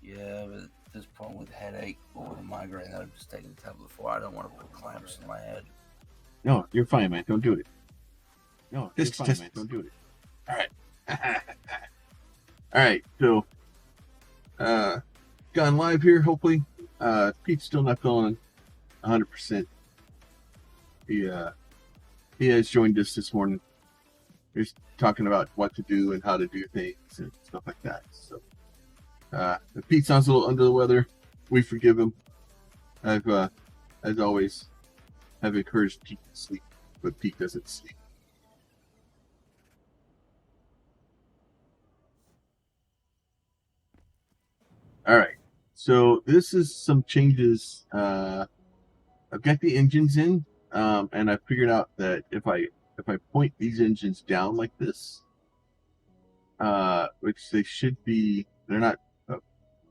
Yeah, but at this point with headache or with a migraine, I've just taken the tablet before. I don't want to put clamps in my head. No, you're fine, man. Don't do it. No, Just, fine, just man. Don't do it. All right. All right. So, gone live here. Hopefully, Pete's still not feeling 100%. He has joined us this morning. He's talking about what to do and how to do things and stuff like that. So, if Pete sounds a little under the weather, we forgive him. I've, as always, have encouraged Pete to sleep, but Pete doesn't sleep. All right. So this is some changes. I've got the engines in, and I figured out that if I point these engines down like this, which they should be, they're not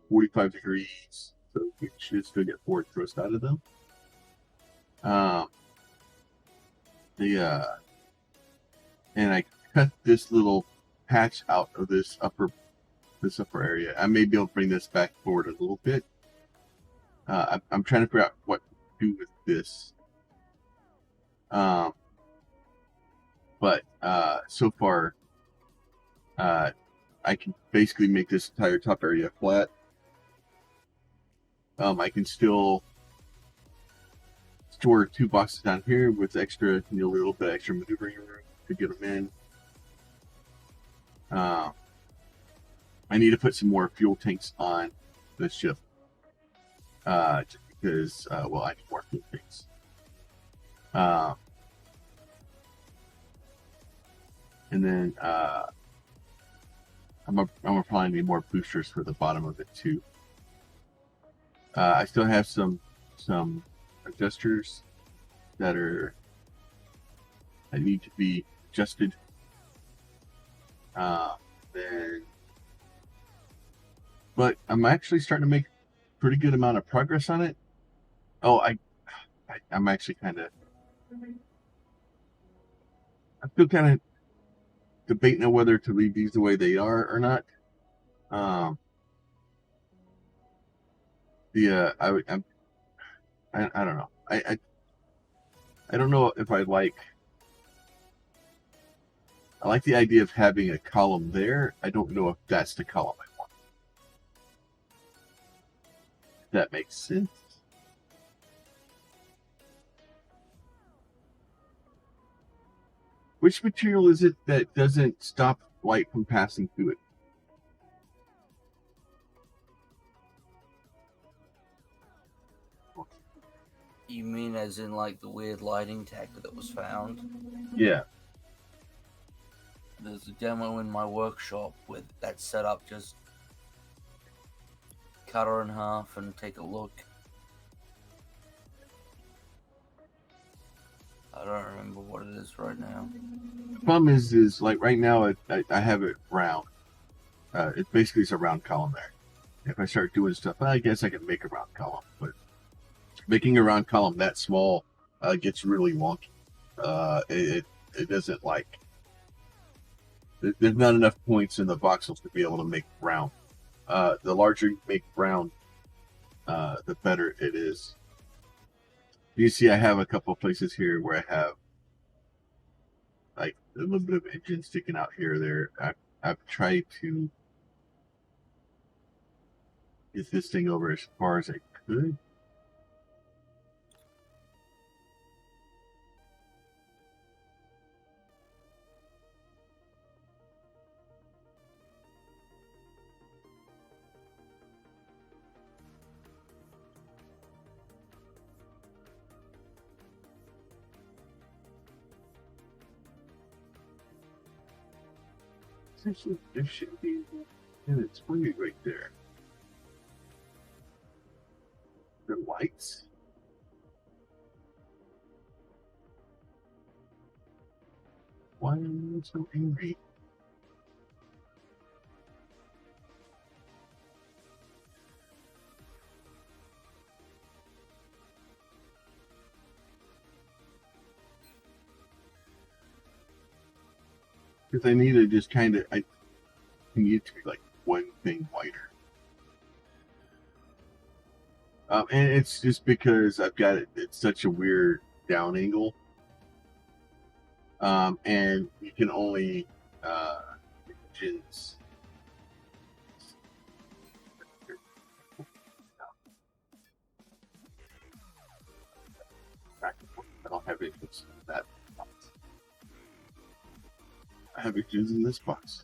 45 degrees, so we should still get forward thrust out of them. And I cut this little patch out of this upper area. I may be able to bring this back forward a little bit. I'm trying to figure out what to do with this. But so far, I can basically make this entire top area flat. I can still store 2 boxes down here with extra, a little bit extra maneuvering room to get them in. I need to put some more fuel tanks on the ship, just because, I need more fuel tanks. And then I'm gonna probably need more boosters for the bottom of it too. I still have some adjusters that need to be adjusted. But I'm actually starting to make a pretty good amount of progress on it. Oh, I'm actually kind of, I'm still kind of debating on whether to leave these the way they are or not. I don't know. I don't know if I like the idea of having a column there. I don't know if that's the column I want. If that makes sense. Which material is it that doesn't stop light from passing through it? You mean as in like the weird lighting tech that was found? Yeah. There's a demo in my workshop with that setup. Just cut her in half and take a look. I don't remember what it is right now. The problem is like right now I have it round. It basically is a round column there. If I start doing stuff, I guess I can make a round column, but making a round column that small gets really wonky. It doesn't like. There's not enough points in the voxels to be able to make round. The larger you make round, the better it is. You see, I have a couple of places here where I have like a little bit of engine sticking out here or there. I've tried to get this thing over as far as I could. There should be, and it's pointed right there. The lights. Why am I so angry? Because I need to just kind of, I need it to be like one thing wider. And it's just because I've got it. It's such a weird down angle, and you can only engines. I don't have engines in that box. I have engines in this box.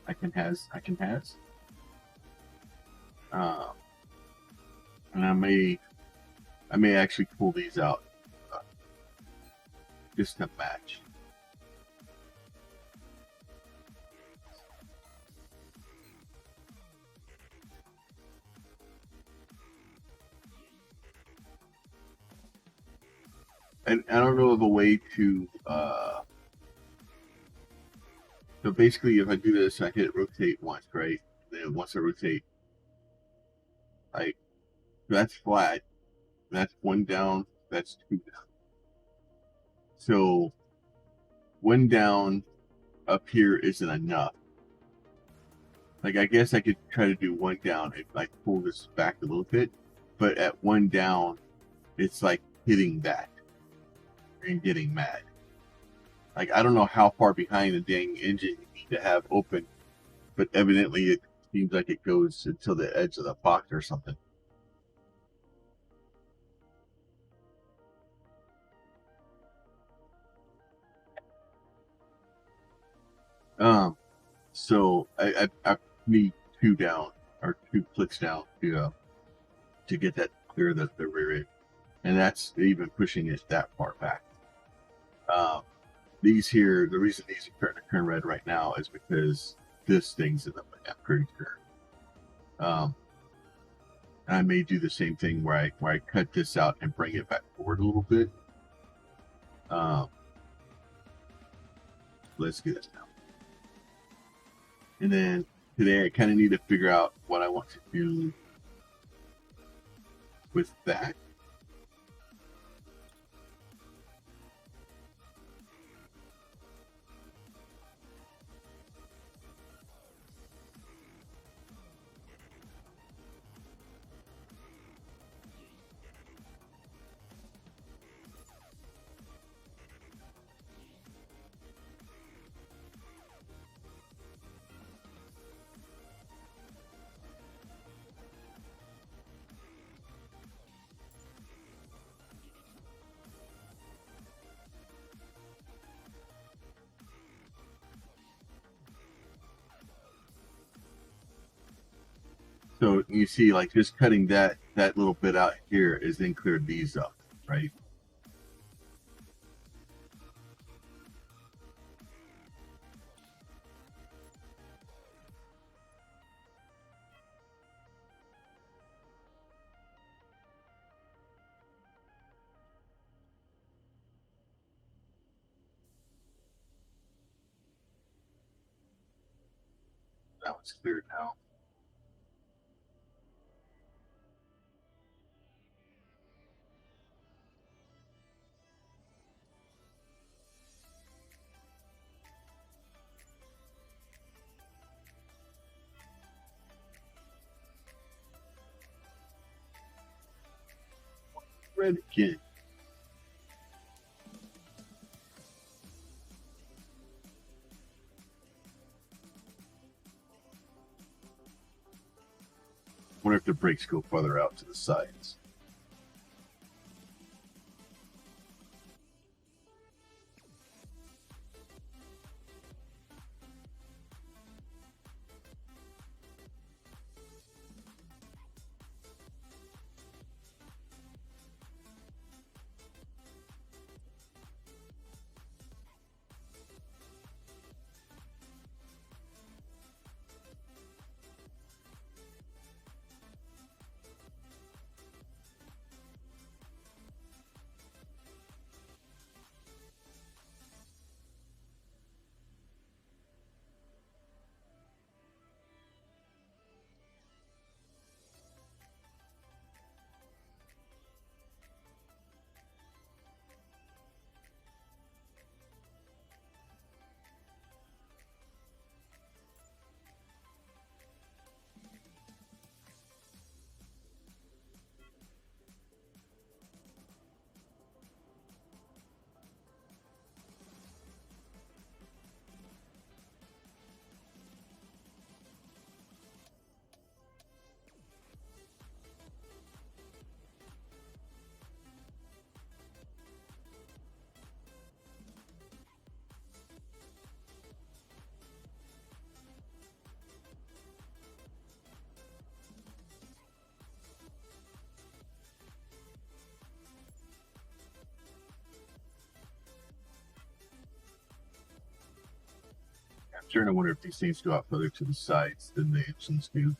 I can has. And I may actually pull these out just to match. And I don't know of a way to. So basically, if I do this, I hit rotate once, right? Then once I rotate, like that's flat. That's one down. That's two down. So one down up here isn't enough. Like I guess I could try to do one down and like pull this back a little bit, but at one down, it's like hitting that and getting mad. Like I don't know how far behind the dang engine you need to have open, but evidently it seems like it goes until the edge of the box or something. So I need two down or two clicks down to get that clear the rear end, and that's even pushing it that far back. These here, the reason these are starting to turn red right now is because this thing's in the way, I'm pretty sure. I may do the same thing where I cut this out and bring it back forward a little bit. Let's get this now. And then today I kind of need to figure out what I want to do with that. So you see, like just cutting that little bit out here is then cleared these up, right? That one's cleared now. Red again. Wonder if the brakes go further out to the sides. Sure, and I wonder if these things go out further to the sides than the engines do.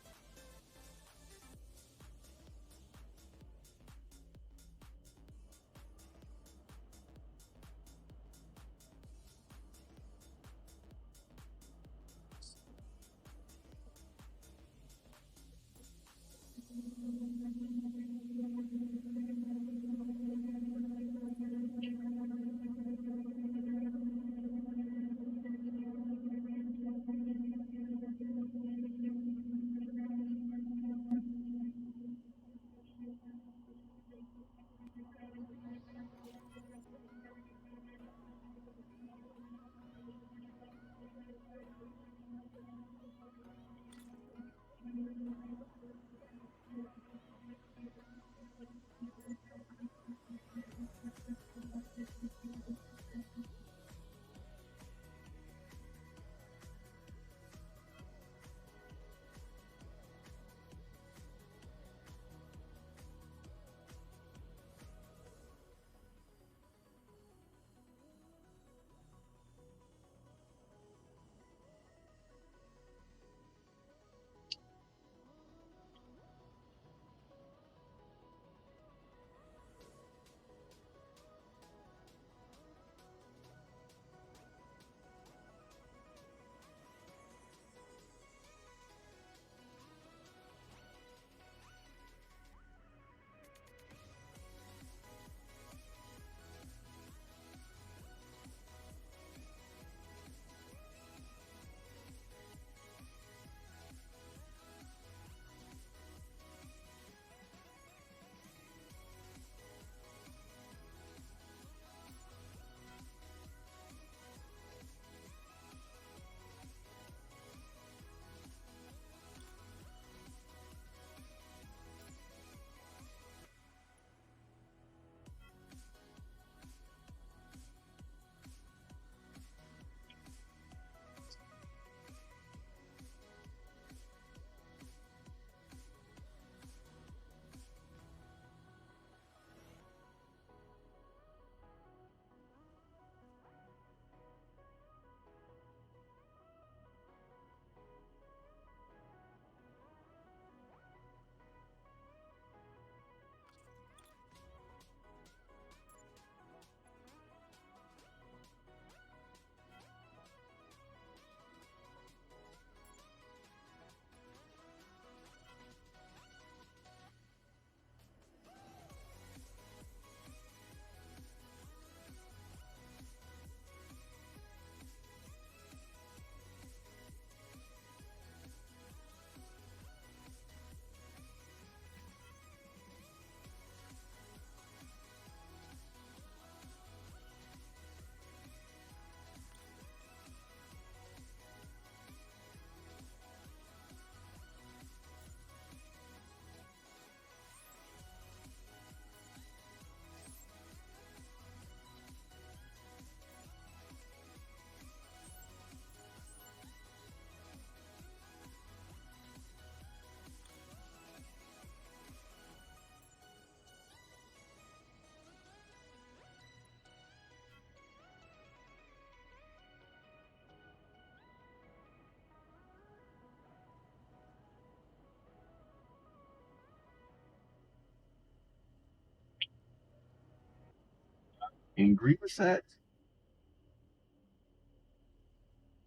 Angry with that?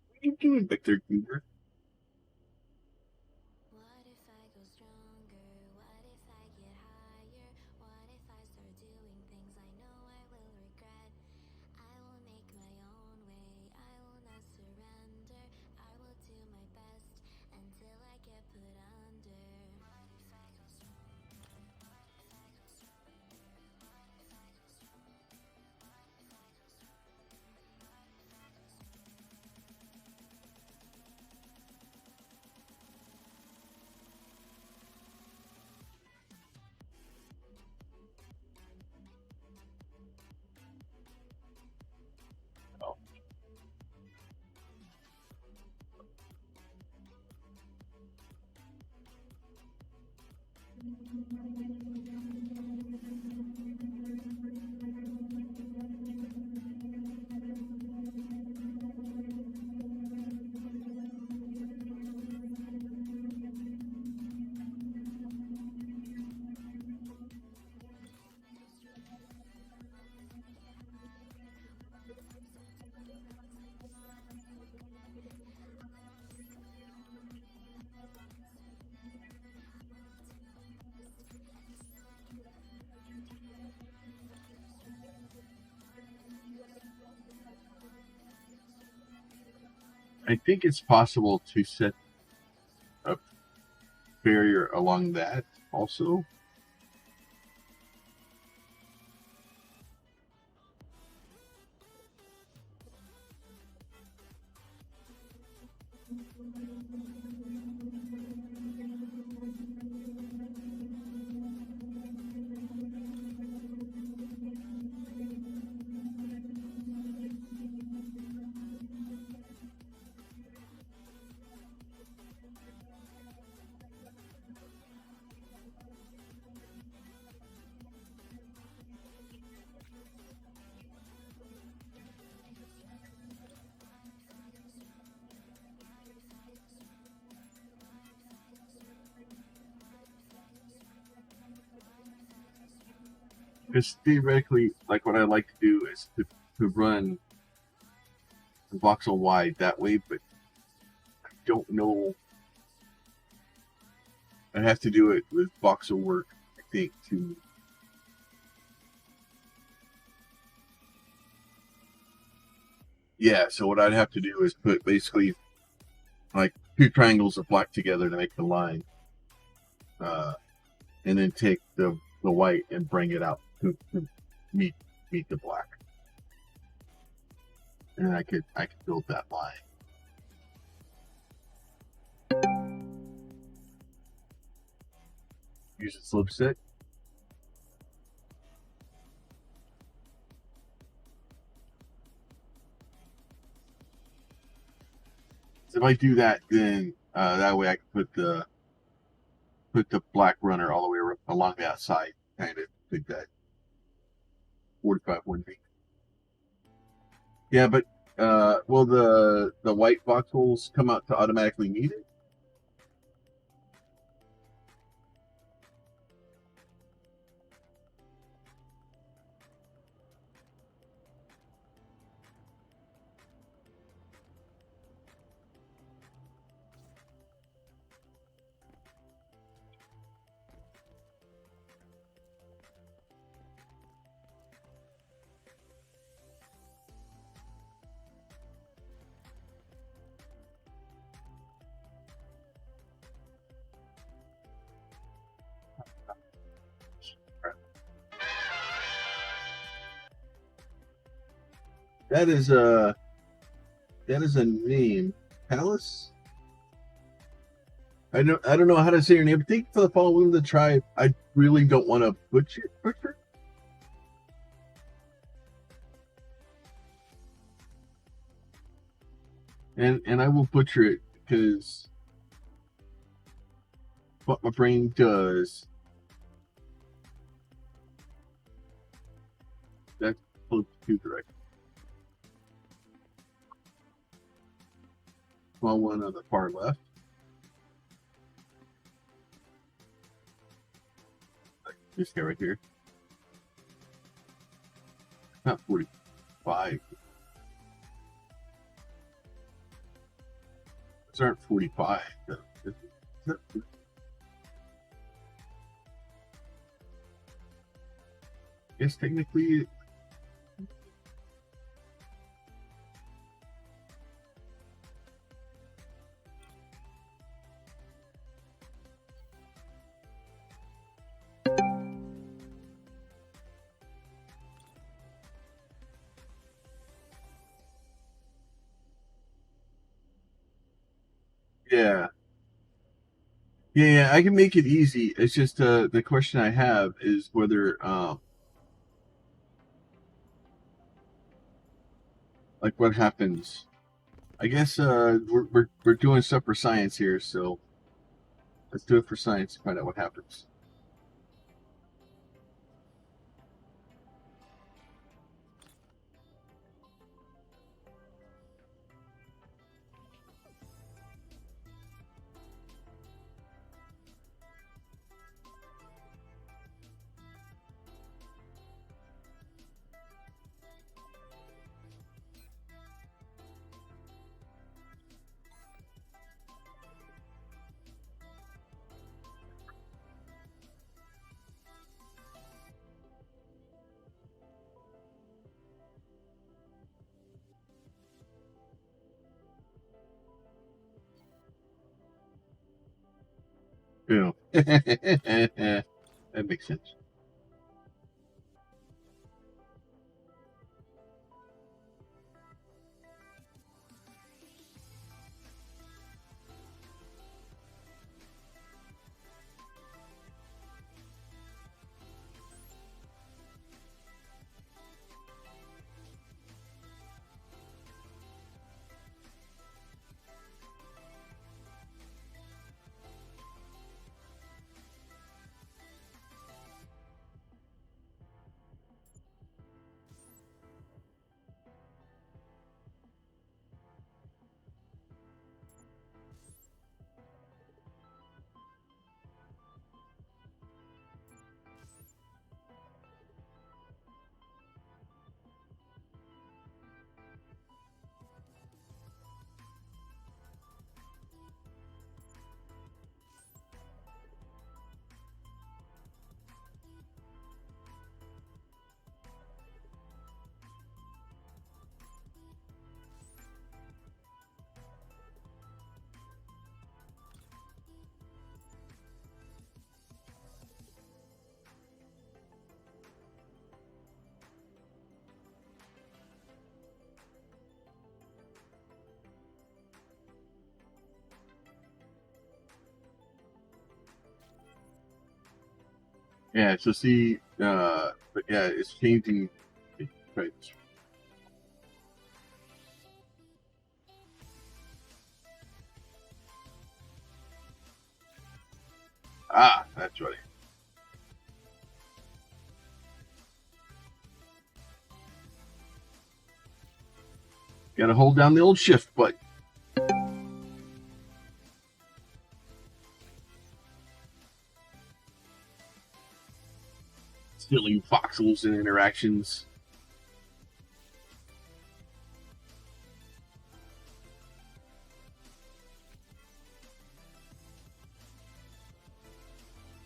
What are you doing, Victor Cooper? What if I go stronger? What if I get higher? What if I start doing things I know I will regret? I will make my own way, I will not surrender. I will do my best until I get put under. What if I go stronger? What if I go stronger? What if I go stronger? What if I go stronger? What if I go Oh. I think it's possible to set a barrier along that also. Because theoretically, like what I like to do is to run voxel wide that way, but I don't know. I'd have to do it with voxel work, I think, to yeah. So what I'd have to do is put basically like two triangles of black together to make the line, and then take the white and bring it out to meet the black, and I could build that line. Use a slope set. So if I do that, then that way I can put the black runner all the way along the outside, kind of like that 45 1 feet. Yeah, but will the white voxels come out to automatically meet it? That is a name. Palace? I don't know how to say your name. Thank you for the following the tribe. I really don't want to butcher. And I will butcher it because what my brain does. That's close to direct. Small one on the far left. This guy right here. Not 45. Those aren't 45. Yes, technically. Yeah. Yeah, I can make it easy. It's just the question I have is whether like what happens. I guess we're doing stuff for science here, so let's do it for science and find out what happens. Ew. That makes sense. Yeah, so see, but yeah, it's changing. Right. Ah, that's right. Gotta hold down the old shift button. Silly voxels and interactions.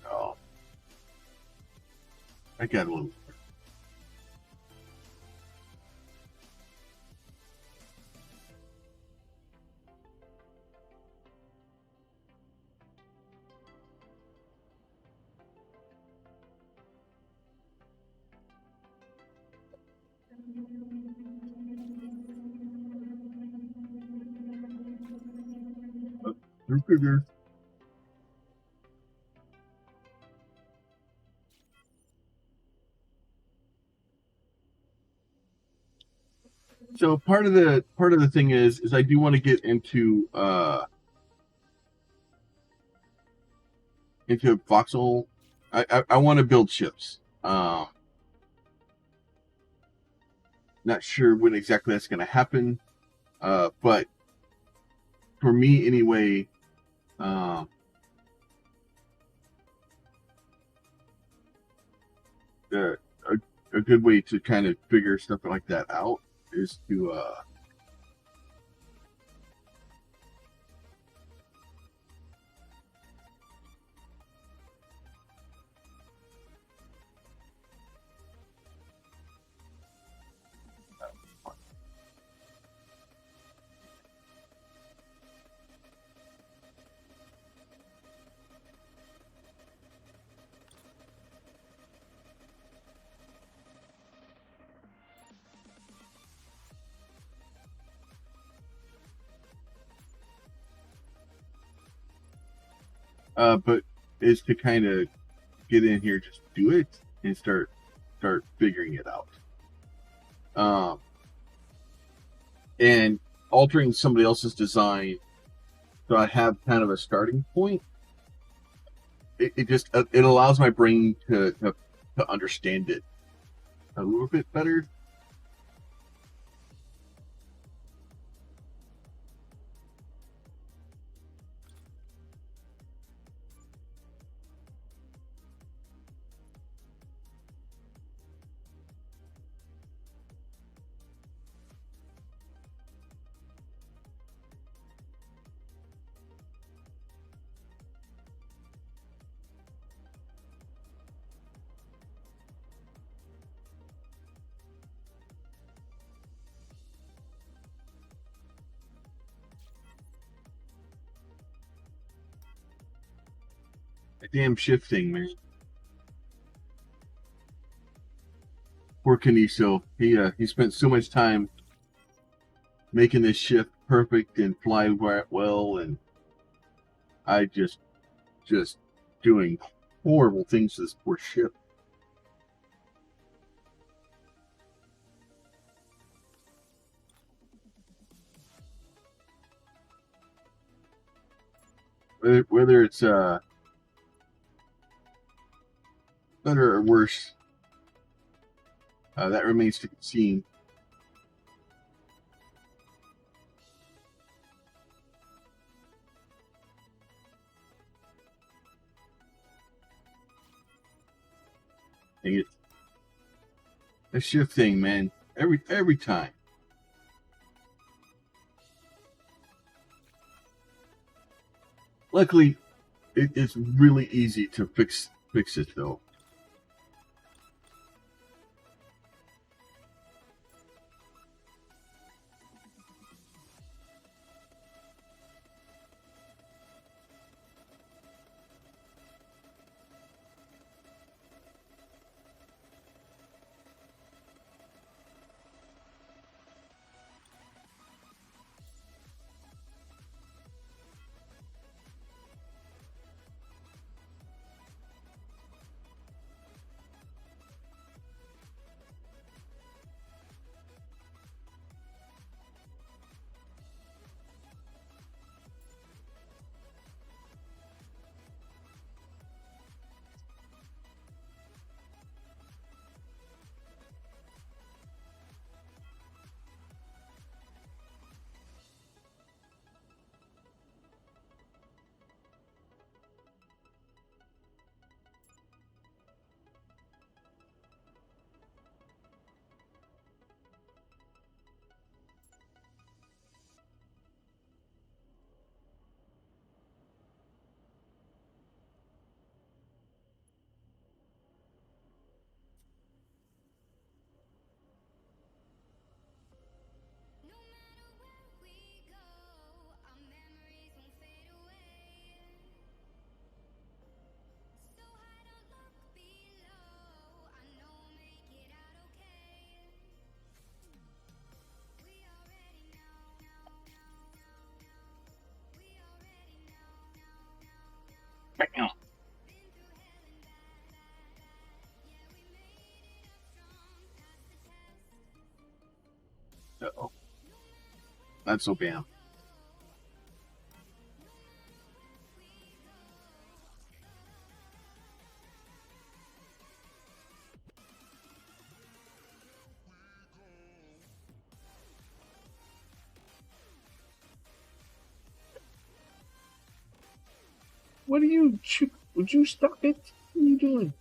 Oh, I got a little. Figure. So part of the thing is I do want to get into voxel. I want to build ships. Not sure when exactly that's going to happen, but for me anyway, a good way to kind of figure stuff like that out is to but is to kind of get in here, just do it and start figuring it out. And altering somebody else's design so I have kind of a starting point. It just it allows my brain to understand it a little bit better. A damn shift thing, man. Poor Kaneeso. He spent so much time making this shift perfect and fly well, and I just doing horrible things to this poor ship. Whether it's better or worse, that remains to be seen. Dang it. That shift thing, man. Every time. Luckily, it's really easy to fix it though. Bam. Uh-oh. Not so bam. What are you? Would you stop it? What are you doing?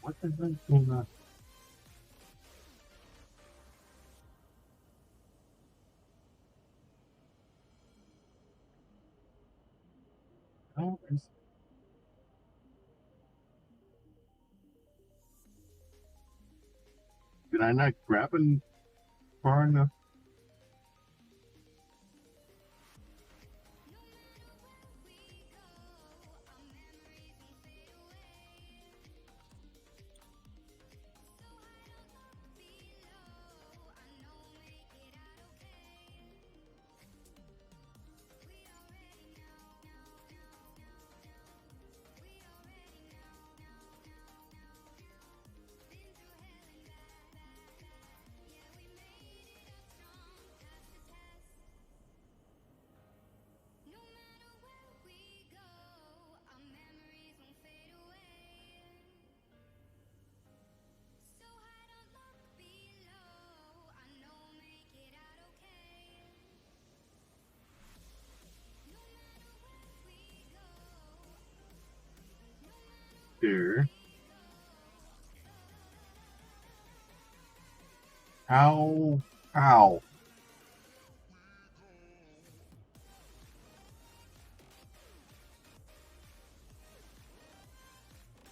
What the hell is going on? Oh, did I not grab him far enough? There. How? How?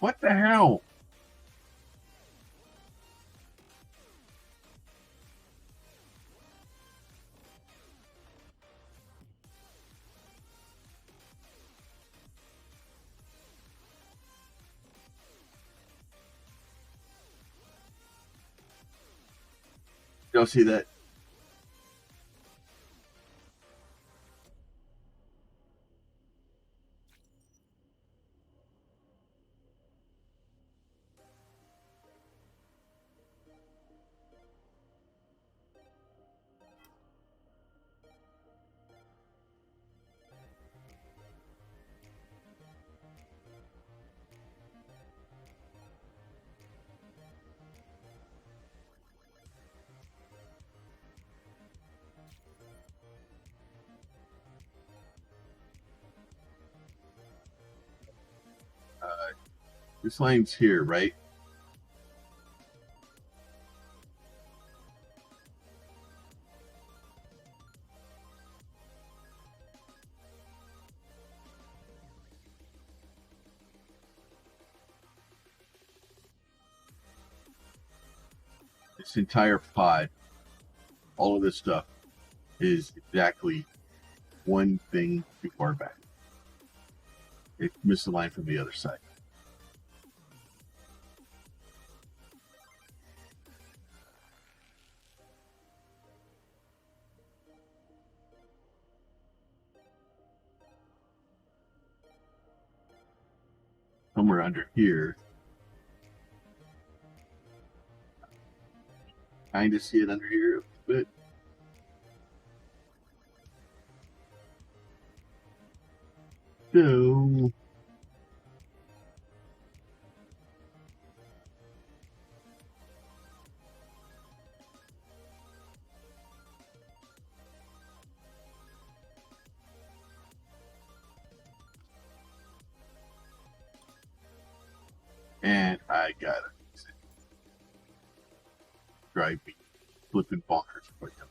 What the hell? Y'all see that? This line's here, right? This entire pod, all of this stuff, is exactly one thing too far back. It missed the line from the other side. Somewhere under here. Kind of see it under here a bit. So, and I got it. Drive me flipping bonkers right now.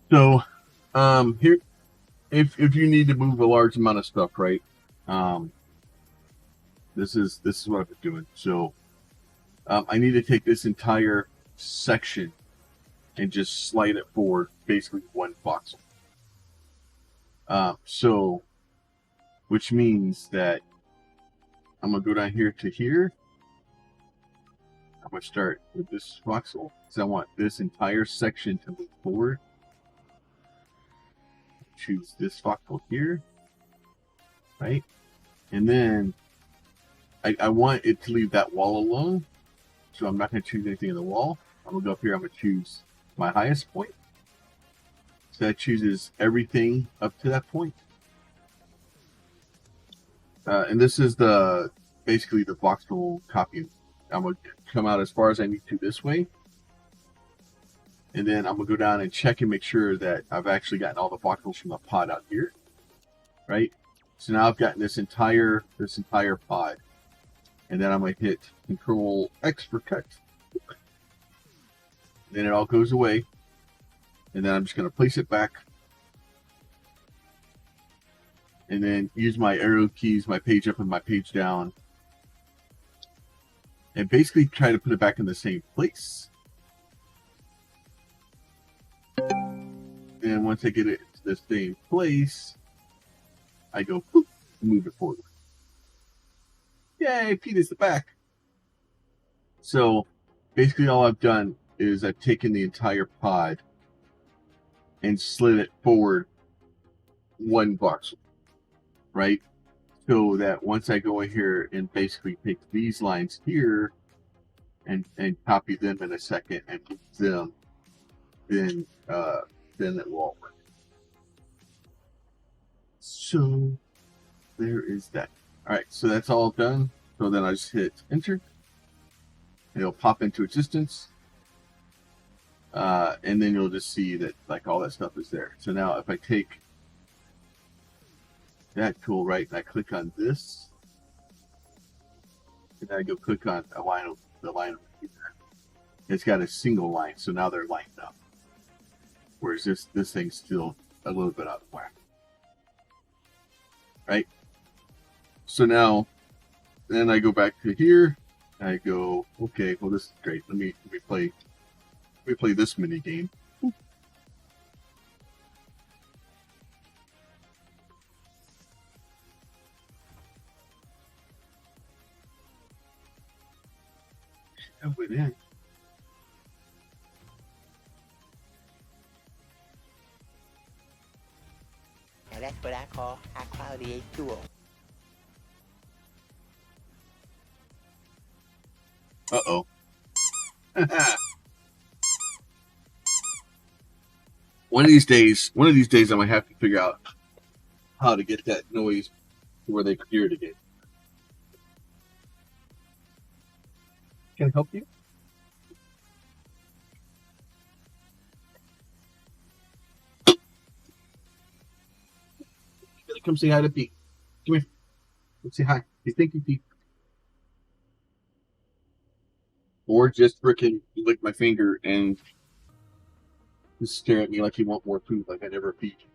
So, here, if you need to move a large amount of stuff, right? This is what I've been doing. So, I need to take this entire section and just slide it forward, basically one voxel. So, which means that I'm gonna go down here to here. I'm gonna start with this voxel because I want this entire section to move forward. Choose this voxel here, right? And then I want it to leave that wall alone, so I'm not going to choose anything in the wall. I'm going to go up here, I'm going to choose my highest point. So that chooses everything up to that point. And this is basically the voxel copy. I'm going to come out as far as I need to this way. And then I'm going to go down and check and make sure that I've actually gotten all the voxels from the pod out here. Right? So now I've gotten this entire pod. And then I'm going to hit Control X for cut. Then it all goes away. And then I'm just going to place it back. And then use my arrow keys, my page up and my page down. And basically try to put it back in the same place. And once I get it to the same place, I go, poof, move it forward. Yeah. Yay, Pete is the back. So basically all I've done is I've taken the entire pod and slid it forward one voxel, right? So that once I go in here and basically take these lines here and copy them in a second and move them, then it will all work. So there is that. All right, so that's all done. So then I just hit enter. It'll pop into existence. And then you'll just see that like all that stuff is there. So now if I take that tool, right, and I click on this, and then I go click on the line over here, it's got a single line, so now they're lined up. Whereas this thing's still a little bit out of whack. Right? So now then I go back to here, and I go, okay, well this is great. Let me play this mini game. Went in. And that's what I call high quality H2O. Uh-oh. One of these days, I'm gonna have to figure out how to get that noise where they can hear it again. Can I help you? Come say hi to Pete. Come here. Let's say hi. Say thank you, Pete. Or just frickin' lick my finger and just stare at me like you want more food, like I never feed you.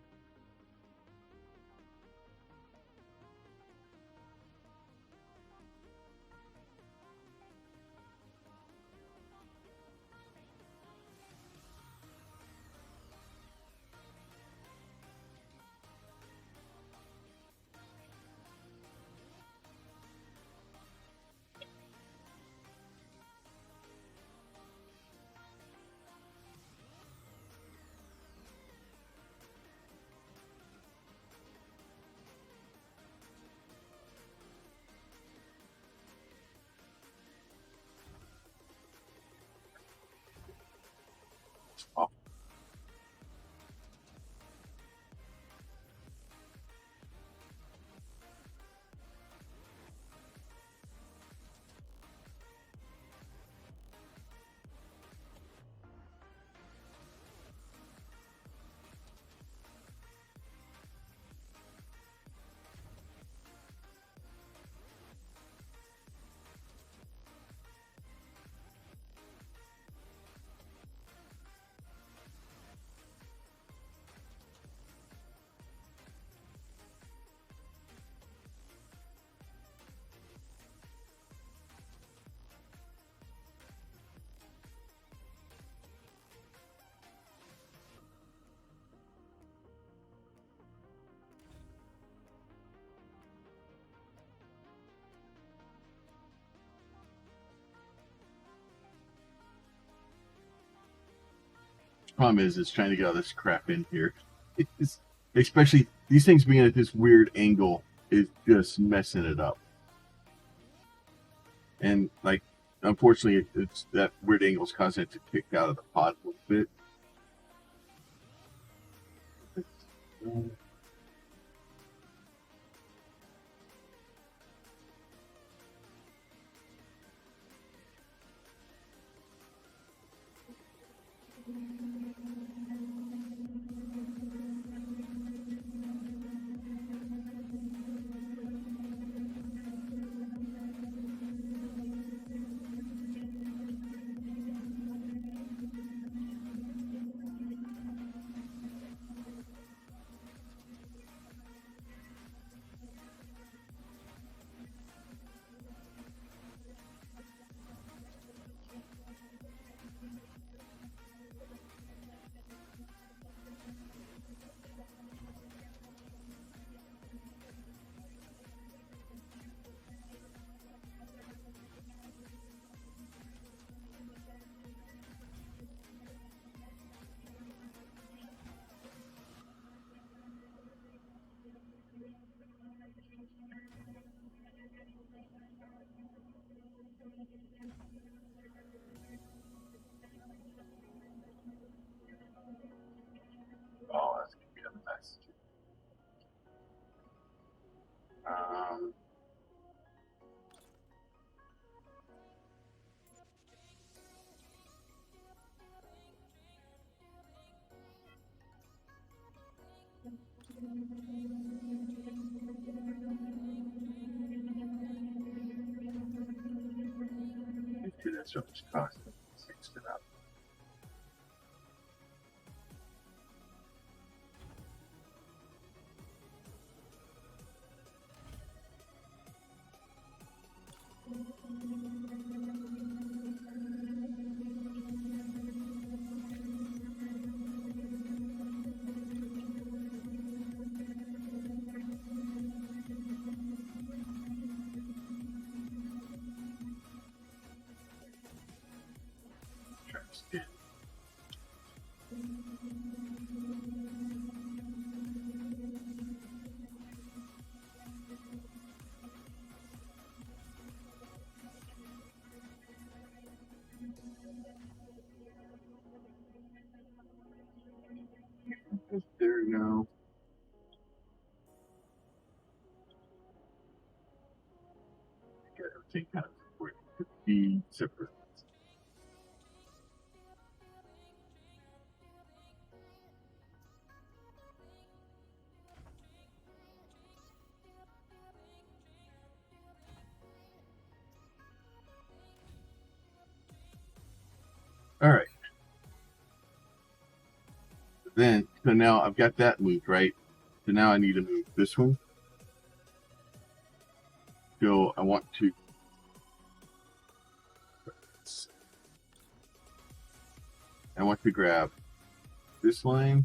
Oh. Problem is trying to get all this crap in here. It's, especially these things being at this weird angle is just messing it up. And like, unfortunately, it's that weird angle is causing it to kick out of the pod a little bit. Um, let's do that stuff just cost it up. Try to spin. There we go. Get everything kind of where it could be separate. All right. Then, so now I've got that moved, right? So now I need to move this one. So I want to grab this line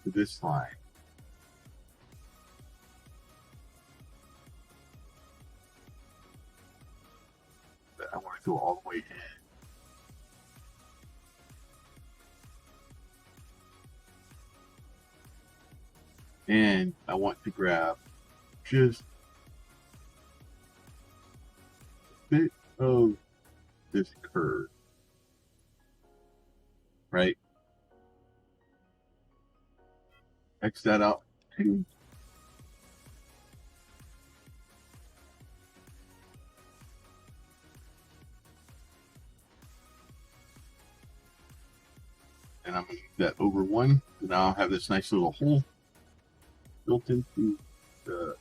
to this line. But I want to go all the way in. And I want to grab just a bit of this curve, right? X that out too. And I'm going to move that over one. Now I'll have this nice little hole built into the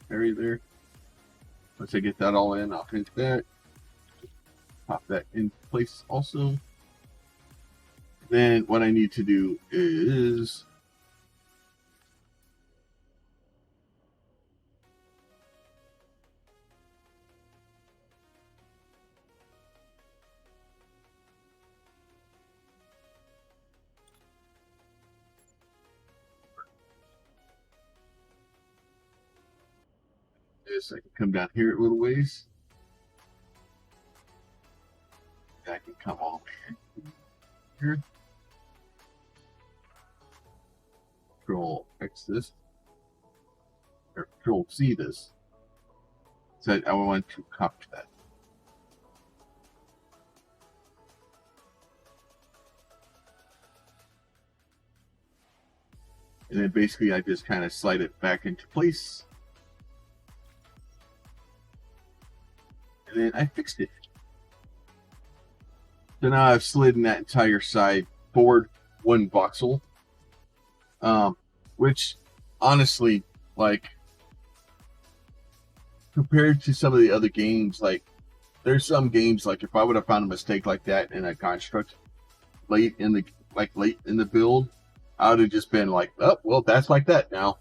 area there. Once I get that all in, I'll hit that. Pop that in place also. Then what I need to do is I can come down here a little ways. I can come all the way here. Control X this, or Control C this. So I want to copy that. And then basically I just kind of slide it back into place. And then I fixed it. So now I've slid in that entire side forward one voxel. Which honestly, like, compared to some of the other games, like, there's some games, like, if I would have found a mistake like that in a construct late in the build, I would have just been like, oh, well, that's like that now.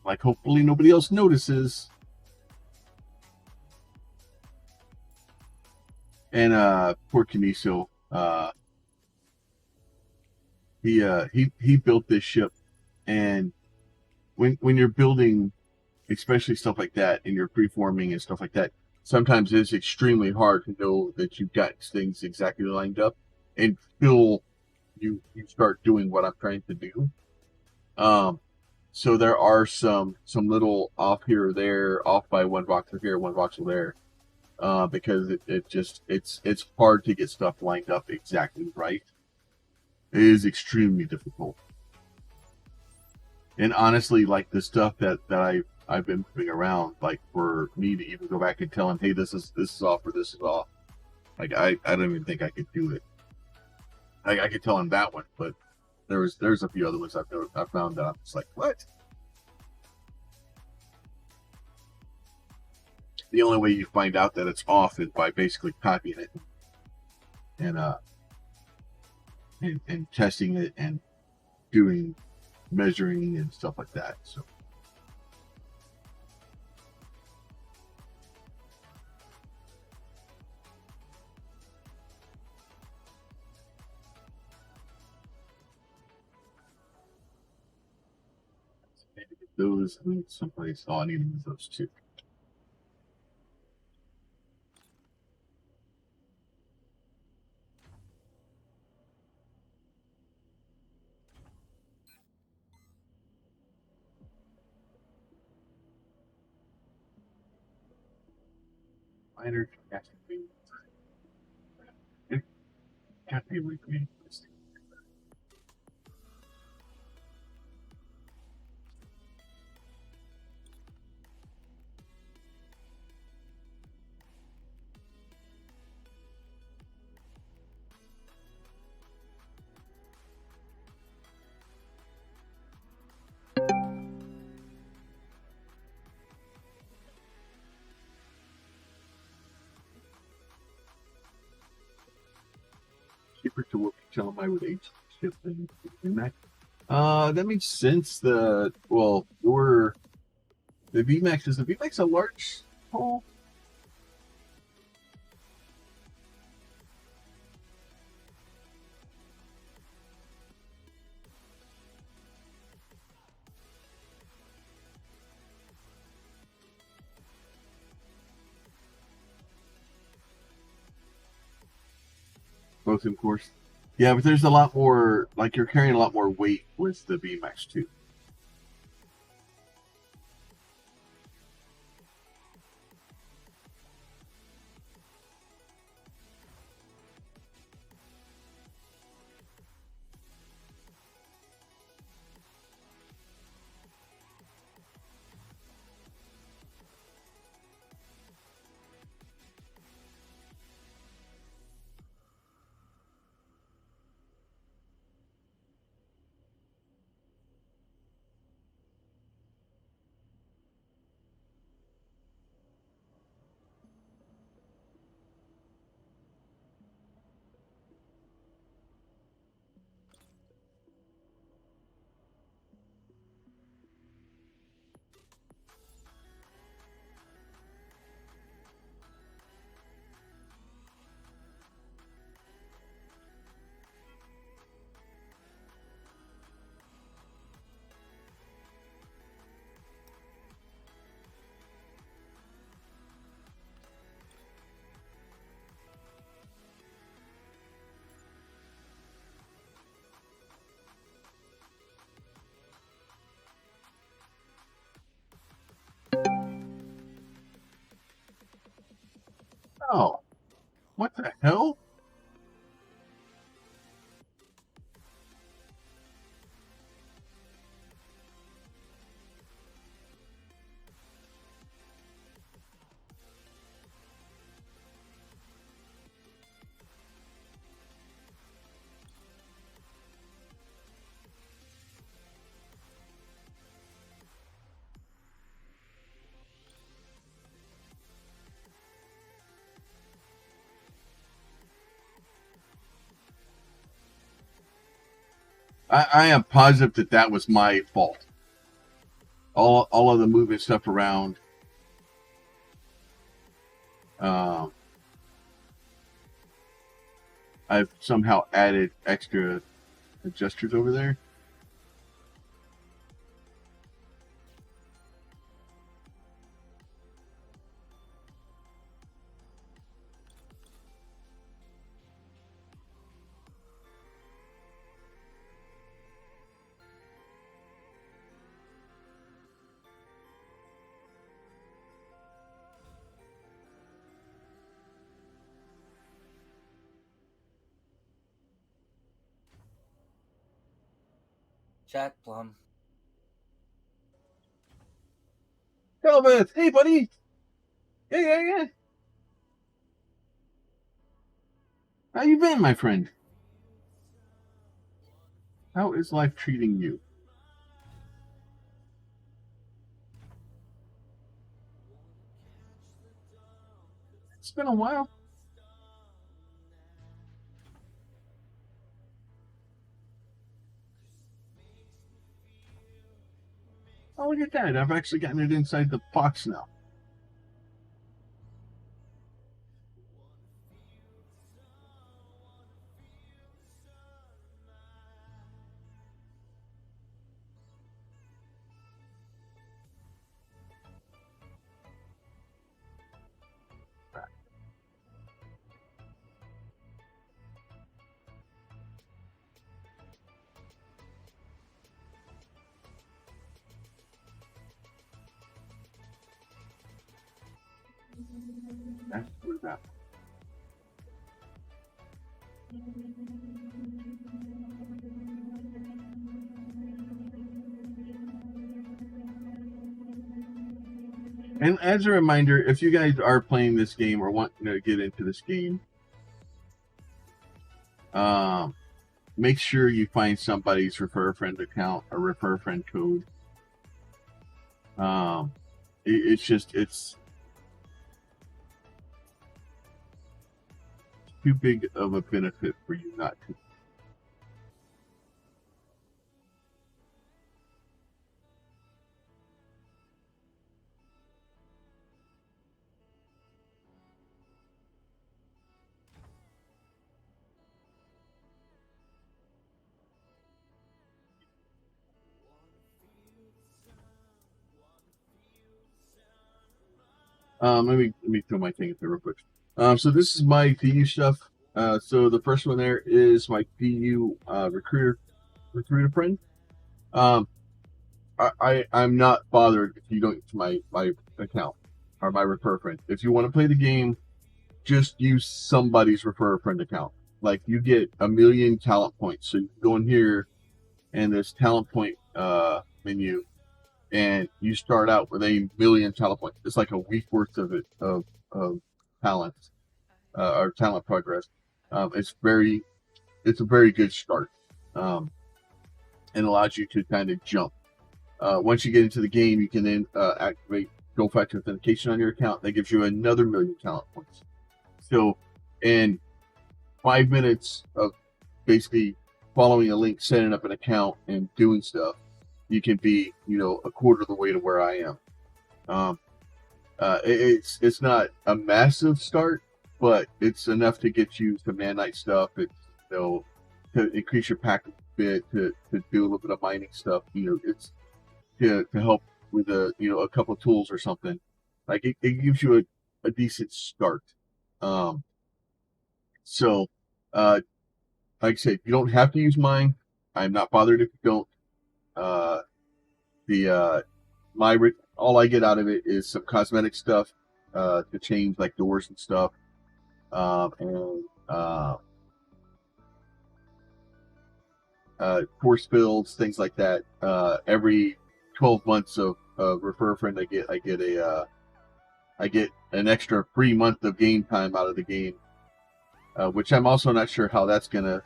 Like, hopefully nobody else notices. And poor Kaneeso, he built this ship, and when you're building, especially stuff like that, and you're preforming and stuff like that, sometimes it's extremely hard to know that you've got things exactly lined up until you start doing what I'm trying to do. So there are some little off here or there, off by one voxel here, one voxel there, because it's hard to get stuff lined up exactly right. It is extremely difficult. And honestly, like the stuff that I've been moving around, like for me to even go back and tell him, hey, this is off or this is off. Like I don't even think I could do it. I could tell him that one, but there's a few other ones I found that I'm just like, what? The only way you find out that it's off is by basically copying it and and testing it and doing measuring and stuff like that. So those someplace. Oh, I need to use those too. Minor casting. It can't be recreated. Cheaper to work HLMI with H shift than VMAX. That makes sense. The VMAX is the VMAX a large hole? Both, of course. Yeah, but there's a lot more. Like you're carrying a lot more weight with the VMAX too. Oh, what the hell? I am positive that that was my fault. All of the moving stuff around. I've somehow added extra adjusters over there. Chat Plum. Calvin, hey buddy. Yeah. How you been, my friend? How is life treating you? It's been a while. Oh, look at that. I've actually gotten it inside the box now. That's what that. And as a reminder, if you guys are playing this game or want to get into this game, make sure you find somebody's refer a friend account or refer a friend code. It's too big of a benefit for you not to. Let me throw my thing up there real quick. So this is my DU stuff. So the first one there is my DU recruiter friend. I'm not bothered if you don't use my account or my refer friend. If you want to play the game, just use somebody's refer friend account. Like you get 1 million talent points. So you go in here and this talent point menu, and you start out with 1 million talent points. It's like a week worth of it of talent or talent progress. It's a very good start, and allows you to kind of jump. Once you get into the game, you can then activate dual factor authentication on your account. That gives you another 1 million talent points. So, in 5 minutes of basically following a link, setting up an account, and doing stuff, you can be, a quarter of the way to where I am. It's not a massive start, but it's enough to get you some man-night stuff. It's to increase your pack a bit, to do a little bit of mining stuff. It's to help with a couple of tools or something. Like it gives you a decent start. So like I said, you don't have to use mine. I'm not bothered if you don't. All I get out of it is some cosmetic stuff to change like doors and stuff, and course builds, things like that. Every 12 months of refer a friend, I get an extra free month of game time out of the game, which I'm also not sure how that's gonna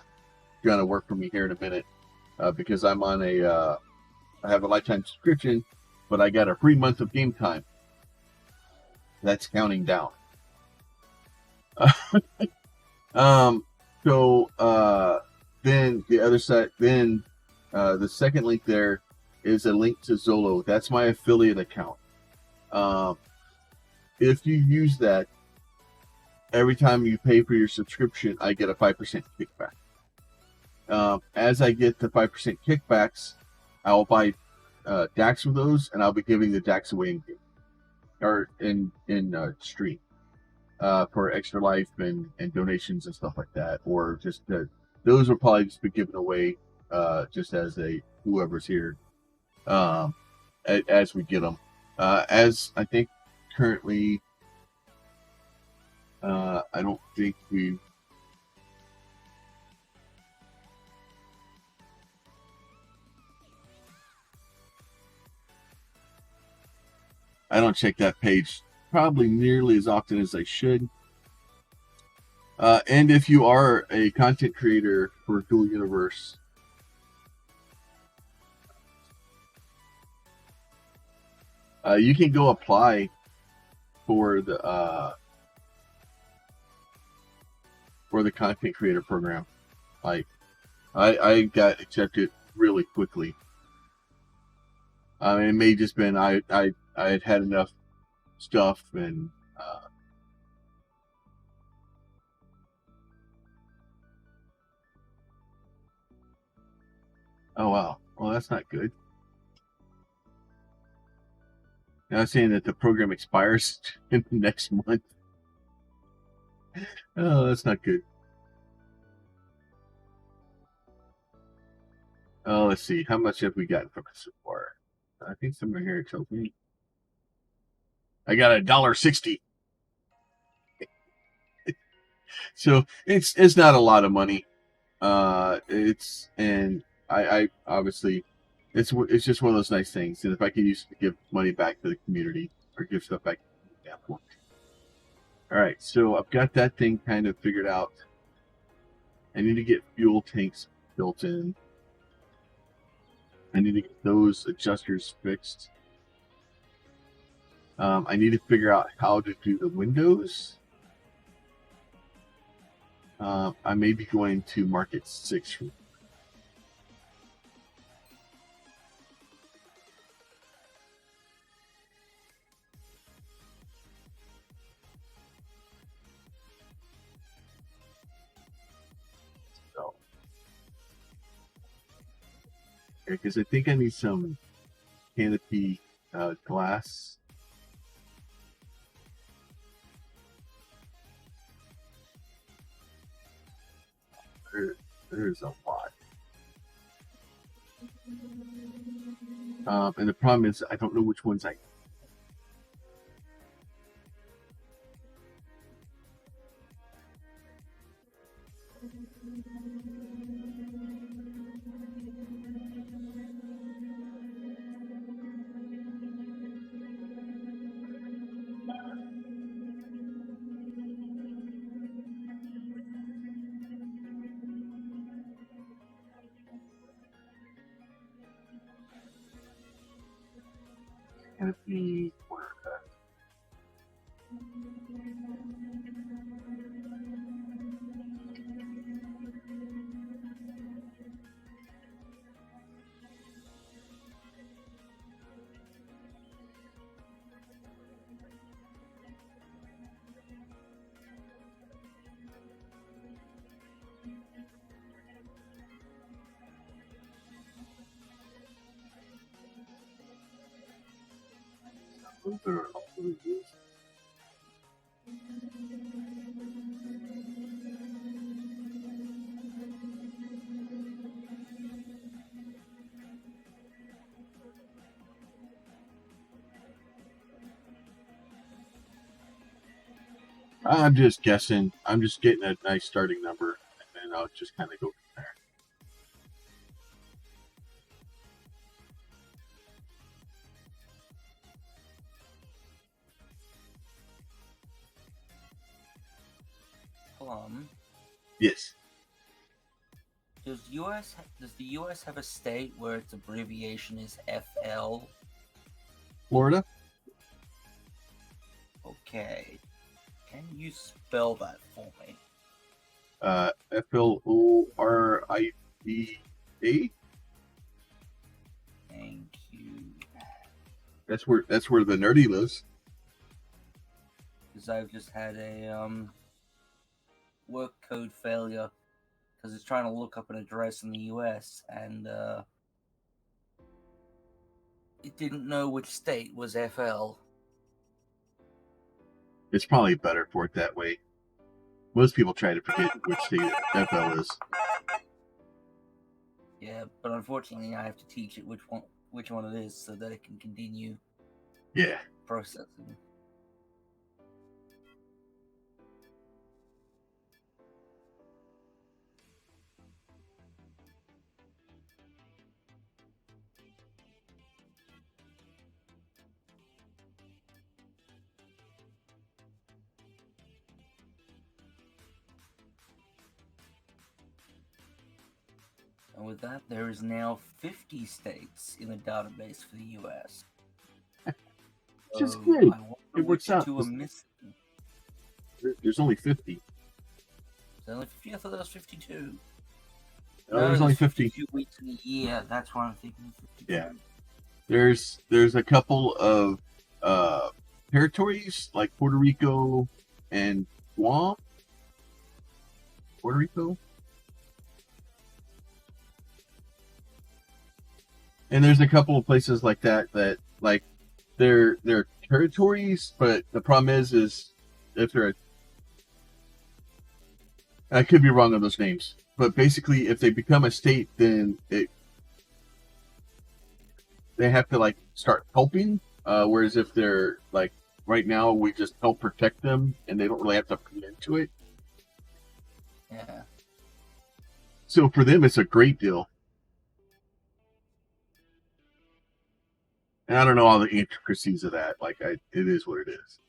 work for me here in a minute, because I'm on I have a lifetime subscription, but I got a free month of game time. That's counting down. Then the other side, the second link there is a link to Zolo. That's my affiliate account. If you use that, every time you pay for your subscription, I get a 5% kickback. As I get the 5% kickbacks, I'll buy DAX with those, and I'll be giving the DAX away in game or in stream for extra life and donations and stuff like that, or just those will probably just be given away just as whoever's here as we get them. As I think currently, I don't think we've. I don't check that page probably nearly as often as I should. And if you are a content creator for Dual Universe, you can go apply for the content creator program. Like, I got accepted really quickly. It may just been I had enough stuff and oh wow, well that's not good. Now I'm saying that the program expires in the next month. Oh, that's not good. Oh, let's see. How much have we gotten from it so far? I think somewhere here it tells me. I got $1.60. So it's not a lot of money. It's and I obviously it's just one of those nice things. And if I can use it to give money back to the community or give stuff back to the point. All right, so I've got that thing kind of figured out. I need to get fuel tanks built in. I need to get those adjusters fixed. I need to figure out how to do the windows. I may be going to Market 6. So, because I think I need some canopy glass. There's a lot. And the problem is I don't know which ones I canopy. Those are all reviews. I'm just guessing. I'm just getting a nice starting number, and then I'll just kind of go from there. Yes. Does the US have a state where its abbreviation is FL? Florida? Okay. Can you spell that for me? FLORIDA. Thank you. That's where the nerdy lives. Because I've just had a work code failure because it's trying to look up an address in the US and it didn't know which state was FL. It's probably better for it that way. Most people try to forget which state FL is. Yeah, but unfortunately, I have to teach it which one it is so that it can continue. Yeah. Processing. And with that, there is now 50 states in the database for the US. Which is So good. I wonder It works which out. two are missing. There's only 50. There's only 50? I thought there was 52. No, there's only 50. 52 weeks in a year. That's why I'm thinking 52. Yeah. There's a couple of territories like Puerto Rico and Guam. Puerto Rico. And there's a couple of places like that like they're territories, but the problem is if they're, I could be wrong on those names, but basically if they become a state, then they have to like start helping. Whereas if they're like right now, we just help protect them, and they don't really have to put into it. Yeah. So for them, it's a great deal. And I don't know all the intricacies of that. Like, it is what it is.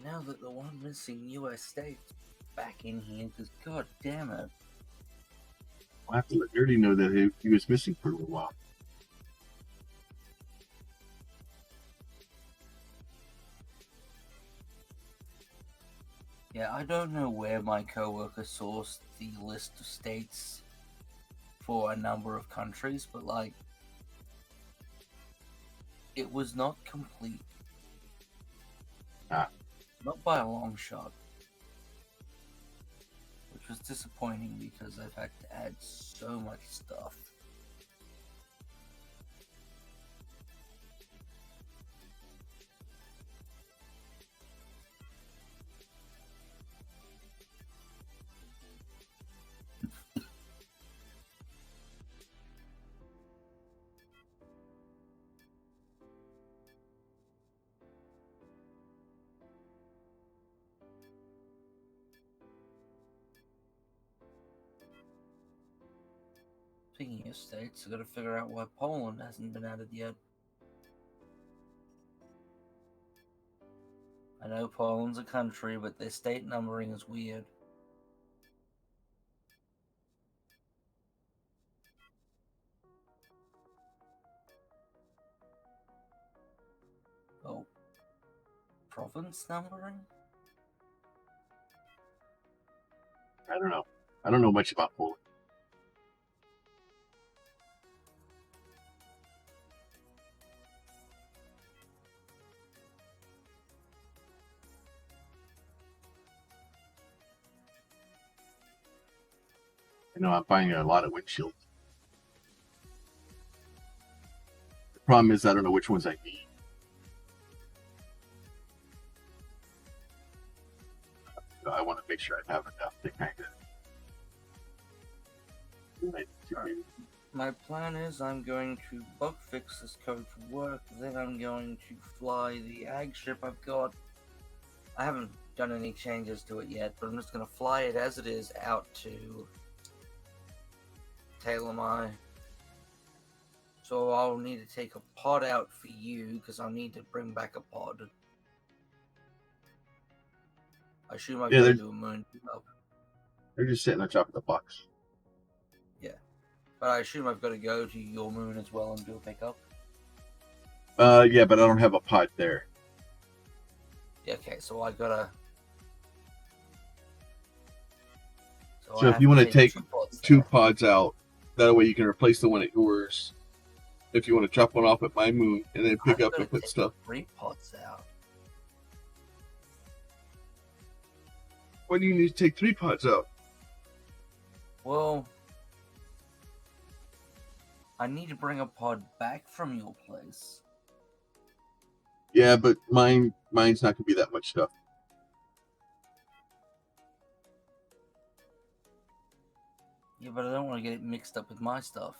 Now that the one missing US state's back in here, because god damn it. I'll have to let Nerdy know that he was missing for a little while. Yeah, I don't know where my coworker sourced the list of states for a number of countries, but like, it was not complete. Not by a long shot. Which was disappointing because I've had to add so much stuff. Speaking of states, I've got to figure out why Poland hasn't been added yet. I know Poland's a country, but their state numbering is weird. Oh. Province numbering? I don't know. I don't know much about Poland. I know I'm buying a lot of windshields. The problem is I don't know which ones I need. I want to make sure I have enough to kind of. My plan is I'm going to bug fix this code for work, then I'm going to fly the ag ship I've got. I haven't done any changes to it yet, but I'm just going to fly it as it is out to Talamai. So I'll need to take a pod out for you, because I'll need to bring back a pod. I assume I've got to do a moon up. They're just sitting on top of the box. Yeah. But I assume I've got to go to your moon as well and do a pickup. Yeah, but I don't have a pod there. Yeah, okay, so I gotta. So if you want to take two pods out, that way you can replace the one at yours. If you want to drop one off at my moon and then pick up and put stuff. 3 pods out. Why do you need to take 3 pods out? Well, I need to bring a pod back from your place. Yeah, but mine's not going to be that much stuff. Yeah, but I don't want to get it mixed up with my stuff.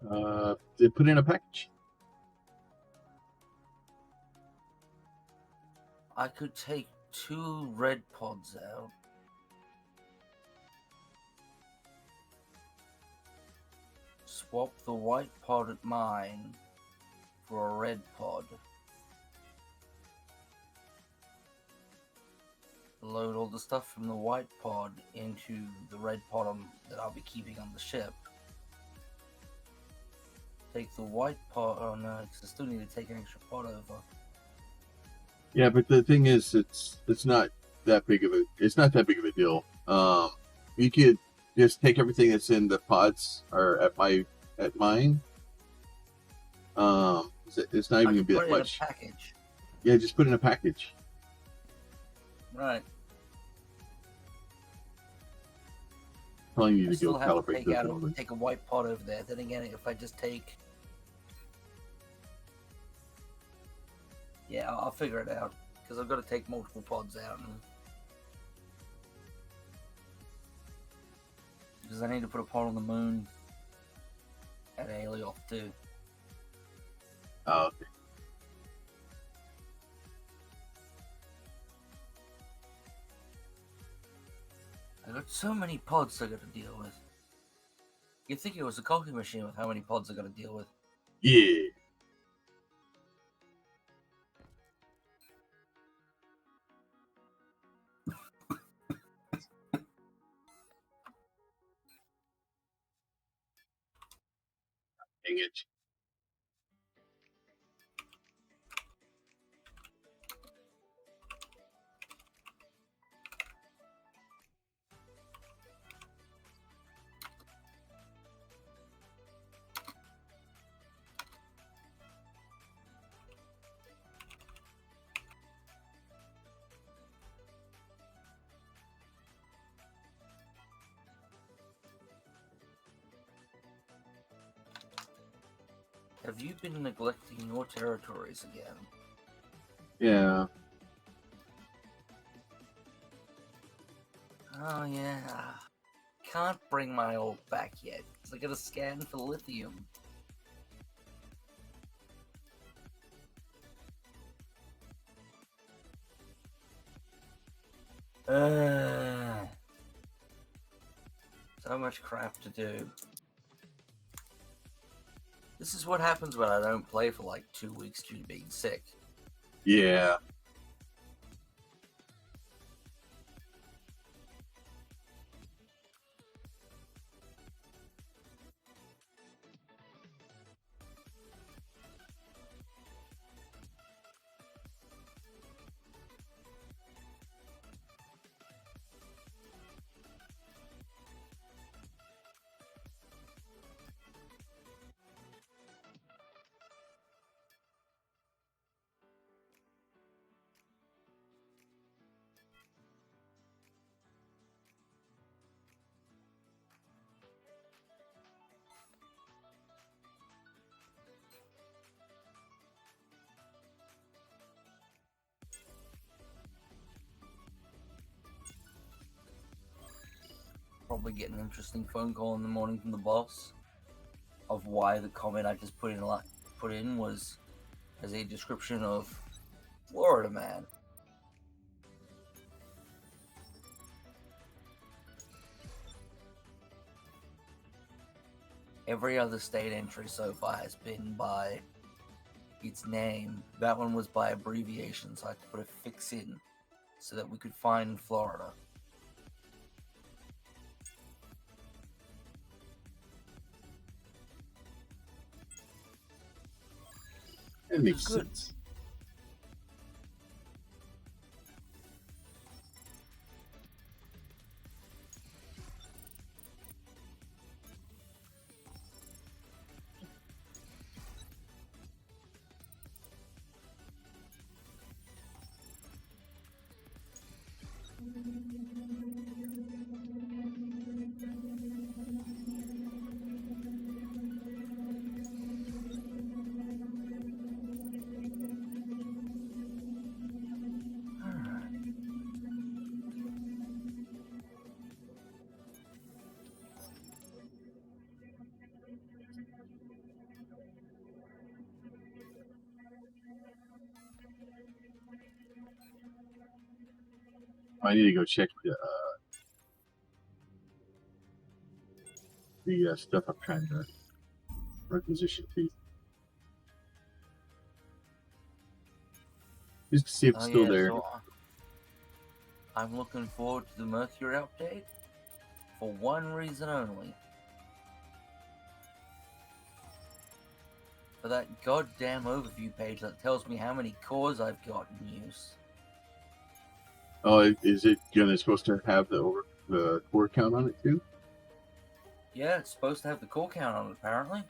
They put in a package. I could take 2 red pods out. Swap the white pod at mine for a red pod. Load all the stuff from the white pod into the red pod that I'll be keeping on the ship. Take the white pod. Oh no, because I still need to take an extra pod over. Yeah, but the thing is, it's not that big of a deal. You could just take everything that's in the pods or at mine. It's not even gonna be that much. In a package. Yeah, just put in a package. Right. Telling you I to still go have to calibrate take a white pod over there. Then again, if I just take... Yeah, I'll figure it out. Because I've got to take multiple pods out. Because I need to put a pod on the moon. At Alioth too. Oh, okay. I got so many pods I got to deal with. You'd think it was a coffee machine with how many pods I got to deal with. Yeah. Dang it. Have you been neglecting your territories again? Yeah. Oh yeah. Can't bring my ult back yet, because I gotta scan for lithium. So much crap to do. This is what happens when I don't play for like 2 weeks due to being sick. Yeah. Probably get an interesting phone call in the morning from the boss of why the comment I just put in was as a description of Florida man. Every other state entry so far has been by its name. That one was by abbreviation, so I had to put a fix in so that we could find Florida. That makes Good. sense. I need to go check the stuff I'm trying to requisition to. Just to see if it's Oh still yeah, there. so I'm looking forward to the Mercury update for one reason only. For that goddamn overview page that tells me how many cores I've got in use. Oh, is it supposed to have the core count on it too? Yeah, it's supposed to have the core count on it, apparently.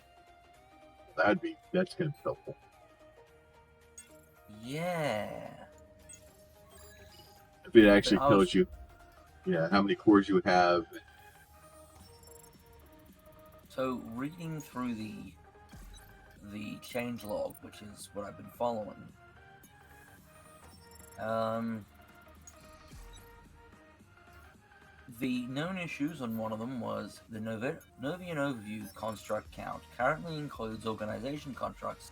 That's gonna be helpful. Yeah. If it actually But I tells was- you, how many cores you have. So reading through the changelog, which is what I've been following. The known issues on one of them was the Novian overview construct count currently includes organization constructs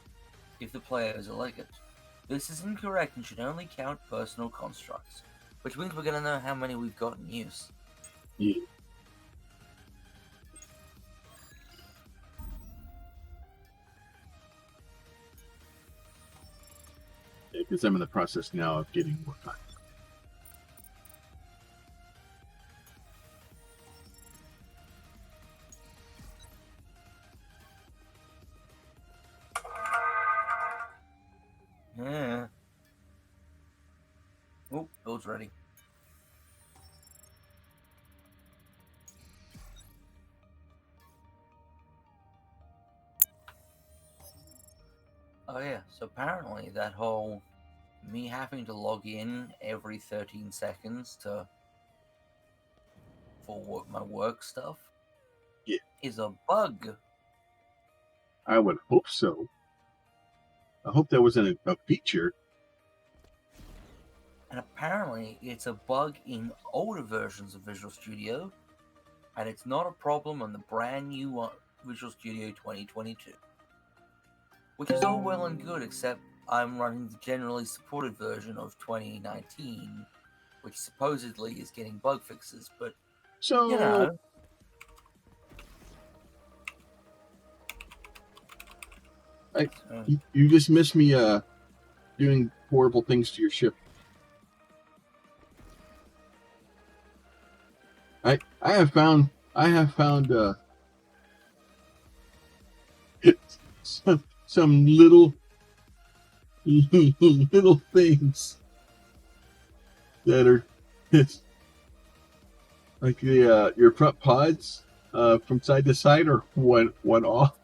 if the player is elected. This is incorrect and should only count personal constructs, which means we're going to know how many we've got in use. Yeah. Because I'm in the process now of getting more time. Yeah. Oh, build's ready. Oh yeah, so apparently that whole me having to log in every 13 seconds for my work stuff is a bug. I would hope so. I hope that wasn't a feature. And apparently it's a bug in older versions of Visual Studio, and it's not a problem on the brand new Visual Studio 2022. Which is all well and good, except I'm running the generally supported version of 2019, which supposedly is getting bug fixes, but So you know. you just missed me doing horrible things to your ship. I have found some little little things that are like your front pods from side to side are one off.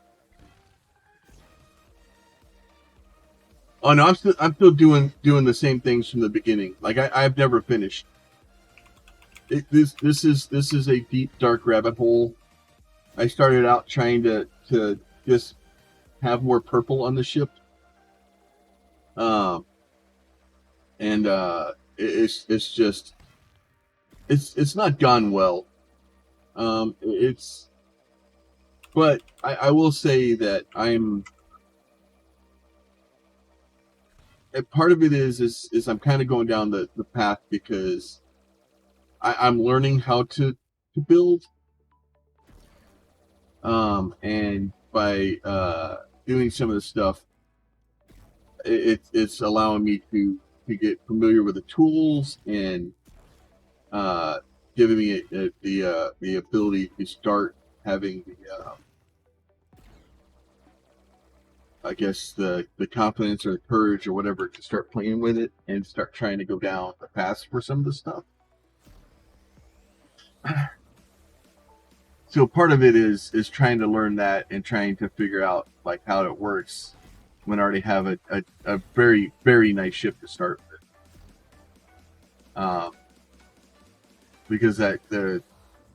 Oh no, I'm still doing the same things from the beginning. Like I've never finished. This is a deep dark rabbit hole. I started out trying to just have more purple on the ship, and it's just it's not gone well. But I will say that part of it is I'm kind of going down the path because I'm learning how to build, and by doing some of the stuff, it's allowing me to get familiar with the tools and giving me the ability to start having I guess the confidence or the courage or whatever to start playing with it and start trying to go down the path for some of the stuff. So part of it is trying to learn that and trying to figure out like how it works when I already have a very, very nice ship to start with. Because that the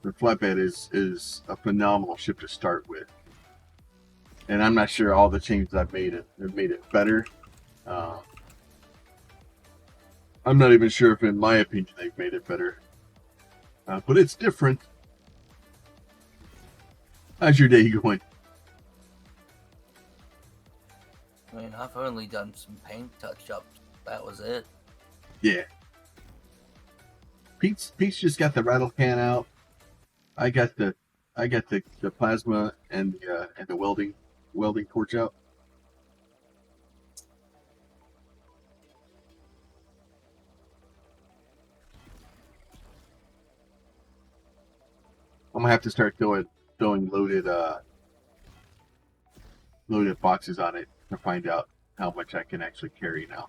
Flatbed is a phenomenal ship to start with. And I'm not sure all the changes I've made have made it better. I'm not even sure if, in my opinion, they've made it better. But it's different. How's your day going? I mean, I've only done some paint touch-ups. That was it. Yeah. Pete's just got the rattle can out. I got the plasma and the welding torch out. I'm gonna have to start throwing loaded boxes on it to find out how much I can actually carry now.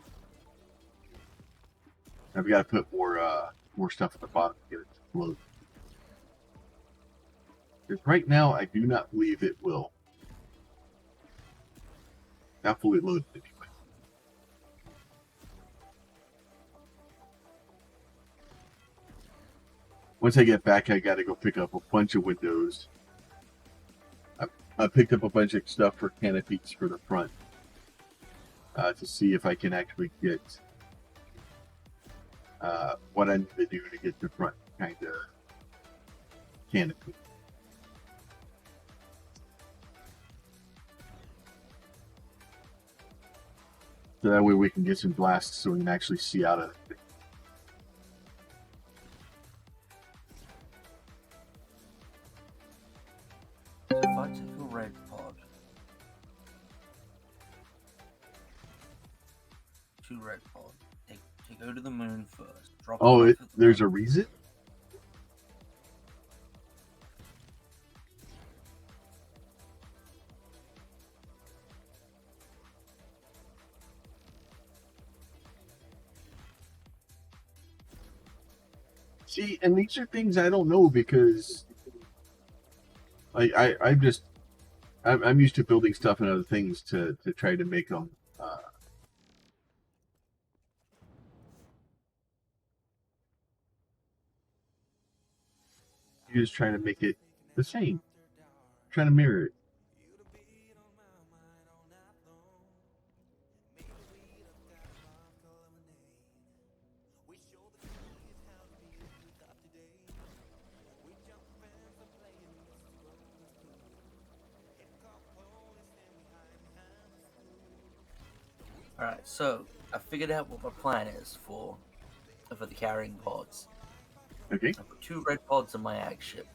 I've got to put more stuff at the bottom to get it to float. Because right now, I do not believe it will. Not fully loaded anyway. Once I get back, I got to go pick up a bunch of windows. I picked up a bunch of stuff for canopies for the front to see if I can actually get what I need to do to get the front kind of canopy. So that way we can get some blasts so we can actually see out of it. If I take a red pod, 2 red pods, to go to the moon first. Drop Oh, off at the there's moon. a reason? See, and these are things I don't know because I'm used to building stuff and other things to try to make them you're just trying to make it the same, trying to mirror it. Alright, so I figured out what my plan is for the carrying pods. Okay. I put 2 red pods in my ag ship.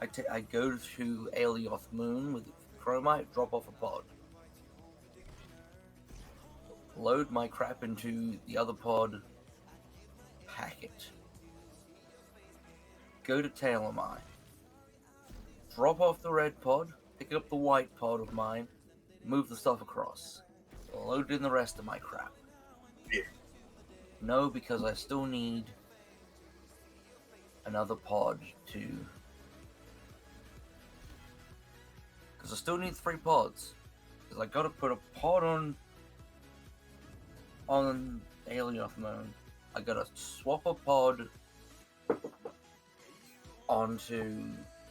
I go to Alioth Moon with chromite, drop off a pod. Load my crap into the other pod, pack it. Go to Tailomai. Drop off the red pod, pick up the white pod of mine, move the stuff across. Load in the rest of my crap. Yeah. No, because I still need another pod to... Because I still need 3 pods. Because I gotta put a pod on Alioth Moon. I gotta swap a pod onto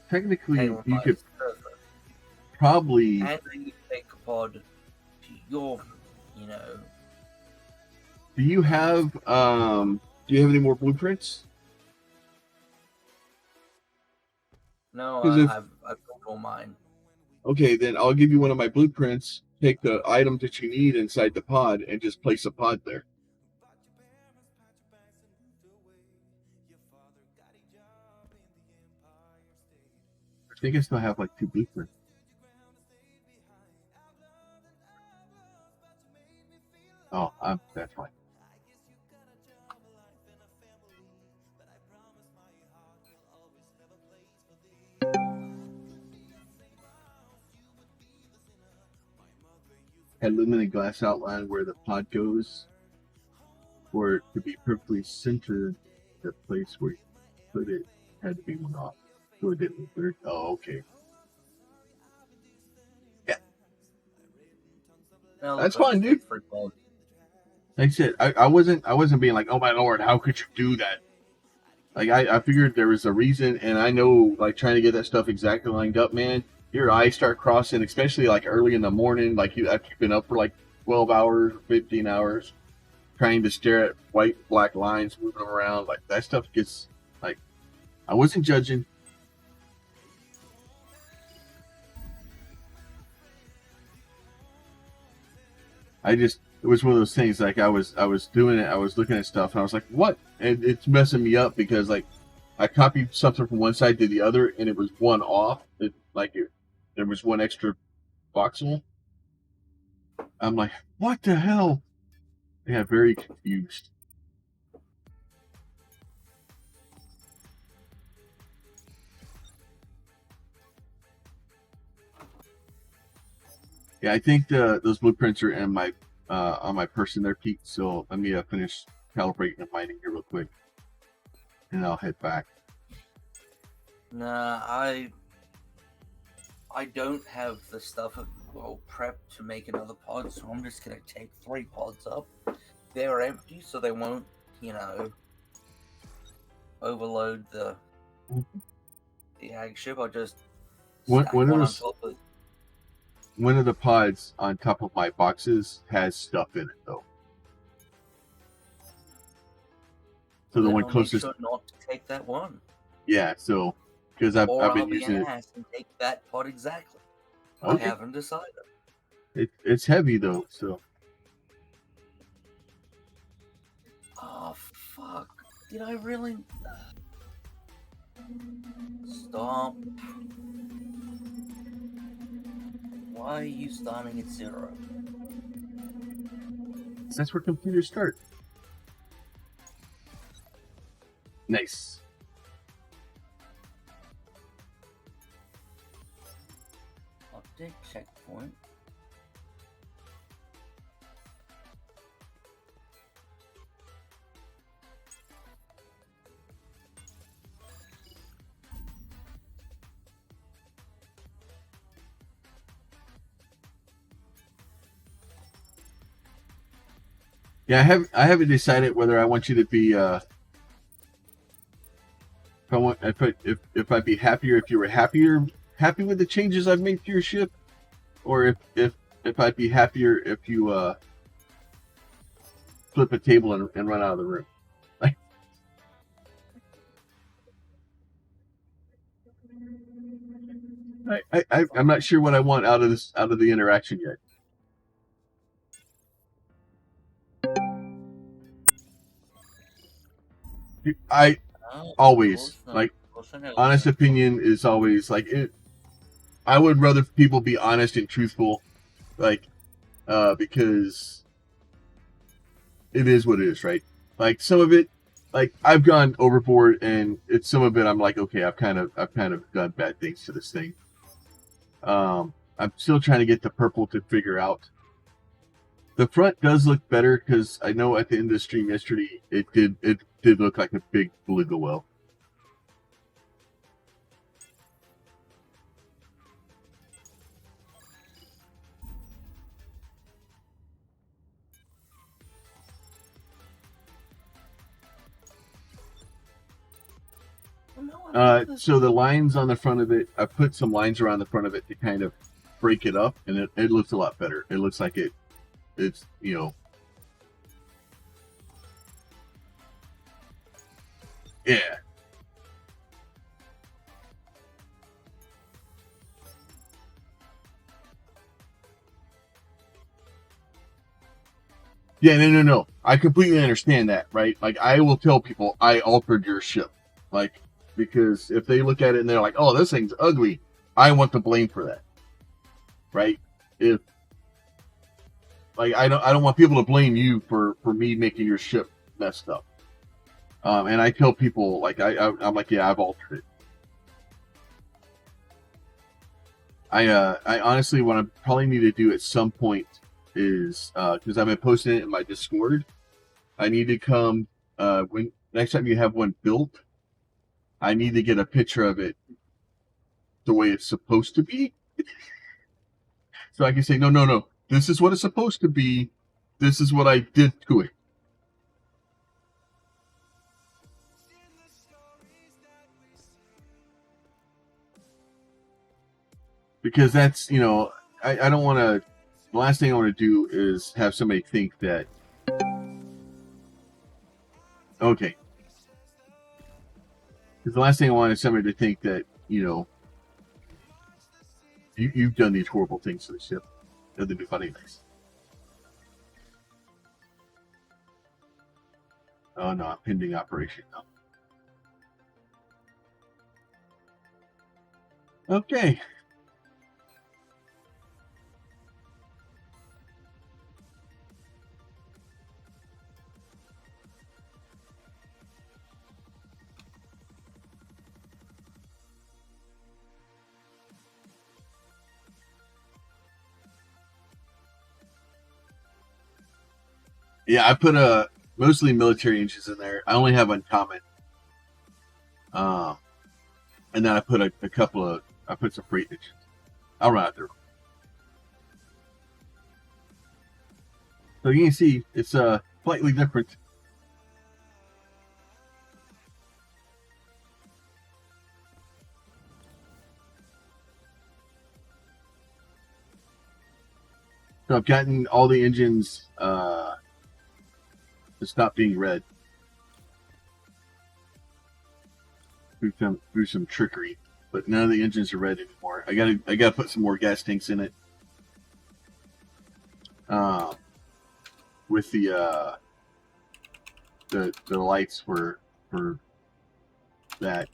Technically, you Tailomai's could server. probably. And I need to take a pod to your, Do you have any more blueprints? No, 'Cause if- I've built all mine. Okay, then I'll give you one of my blueprints. Take the item that you need inside the pod and just place a pod there. I think I still have like 2 blueprints. Oh, that's fine. Had luminous glass outline where the pod goes, for it to be perfectly centered. The place where you put it had to be one off, so it didn't look weird. Oh, okay. Yeah, Now, that's look, I fine, just dude. take 3 pods. Like I said, I wasn't being like, oh my lord, how could you do that? Like I figured there was a reason, and I know like trying to get that stuff exactly lined up, man. Your eyes start crossing, especially like early in the morning, like after you've been up for like 12 hours, 15 hours, trying to stare at white, black lines moving around. Like that stuff gets like, I wasn't judging. It was one of those things. Like I was doing it, I was looking at stuff, and I was like, what and it's messing me up because like I copied something from one side to the other, and it was one off. There was one extra voxel. I'm like, what the hell? Yeah, very confused. Yeah, I think those blueprints are in my on my person there, Pete. So let me finish calibrating and mining here real quick, and I'll head back. Nah, I don't have the stuff prepped to make another pod, so I'm just gonna take 3 pods up. They're empty, so they won't, overload the ag ship. I'll just stack One one on top of. One of the pods on top of my boxes has stuff in it, though. So the one closest. Make sure not to take that one. Yeah, so because I've been using it. And take that pod exactly. Okay. I haven't decided. It's heavy though, so. Oh fuck! Did I really? Stop. Why are you starting at 0? That's where computers start. Nice. Update checkpoint. Yeah, I haven't decided whether I want you to be if I'd be happier if you were happy with the changes I've made to your ship, or if I'd be happier if you flip a table and run out of the room. I'm not sure what I want out of the interaction yet. I always like honest opinion is always like it. I would rather people be honest and truthful, like because it is what it is, right? Like some of it, like I've gone overboard, and it's some of it. I'm like, okay, I've kind of done bad things to this thing. I'm still trying to get the purple to figure out. The front does look better because I know at the end of the stream yesterday it did look like a big beluga whale. So the lines on the front of it, I put some lines around the front of it to kind of break it up, and it looks a lot better. It looks like it's yeah. Yeah, no. I completely understand that, right? Like, I will tell people I altered your ship, like, because if they look at it and they're like, "Oh, this thing's ugly," I want the blame for that, right? If like I don't want people to blame you for me making your ship messed up. And I tell people like I'm like, yeah, I've altered it. I honestly, what I probably need to do at some point is because I've been posting it in my Discord. I need to come when next time you have one built. I need to get a picture of it the way it's supposed to be, so I can say no. This is what it's supposed to be. This is what I did to it. Because that's, I don't want to, the last thing I want to do is have somebody think that, okay. Because the last thing I want is somebody to think that, you've done these horrible things to the ship. That'd be funny. Nice. Oh no, pending operation now. Okay. Yeah, I put mostly military engines in there. I only have uncommon. And then I put a couple of, I put some freight engines. I'll run out there. So you can see it's slightly different. So I've gotten all the engines to stop being red through some trickery, but none of the engines are red anymore. I gotta put some more gas tanks in it. With the lights for that.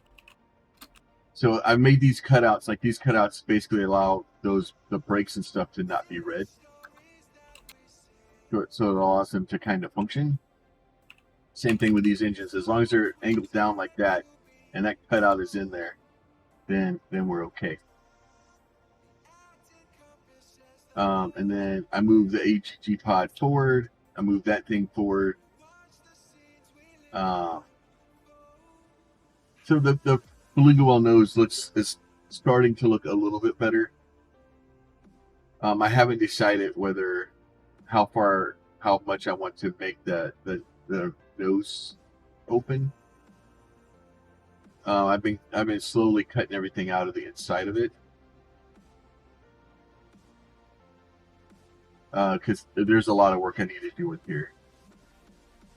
So I made these cutouts. Like these cutouts basically allow the brakes and stuff to not be red. So it allows them to kind of function. Same thing with these engines. As long as they're angled down like that, and that cutout is in there, then we're okay. And then I move the HG pod forward. I move that thing forward. So the beluga whale nose is starting to look a little bit better. I haven't decided how much I want to make the nose open. I've been slowly cutting everything out of the inside of it. Because there's a lot of work I need to do with here.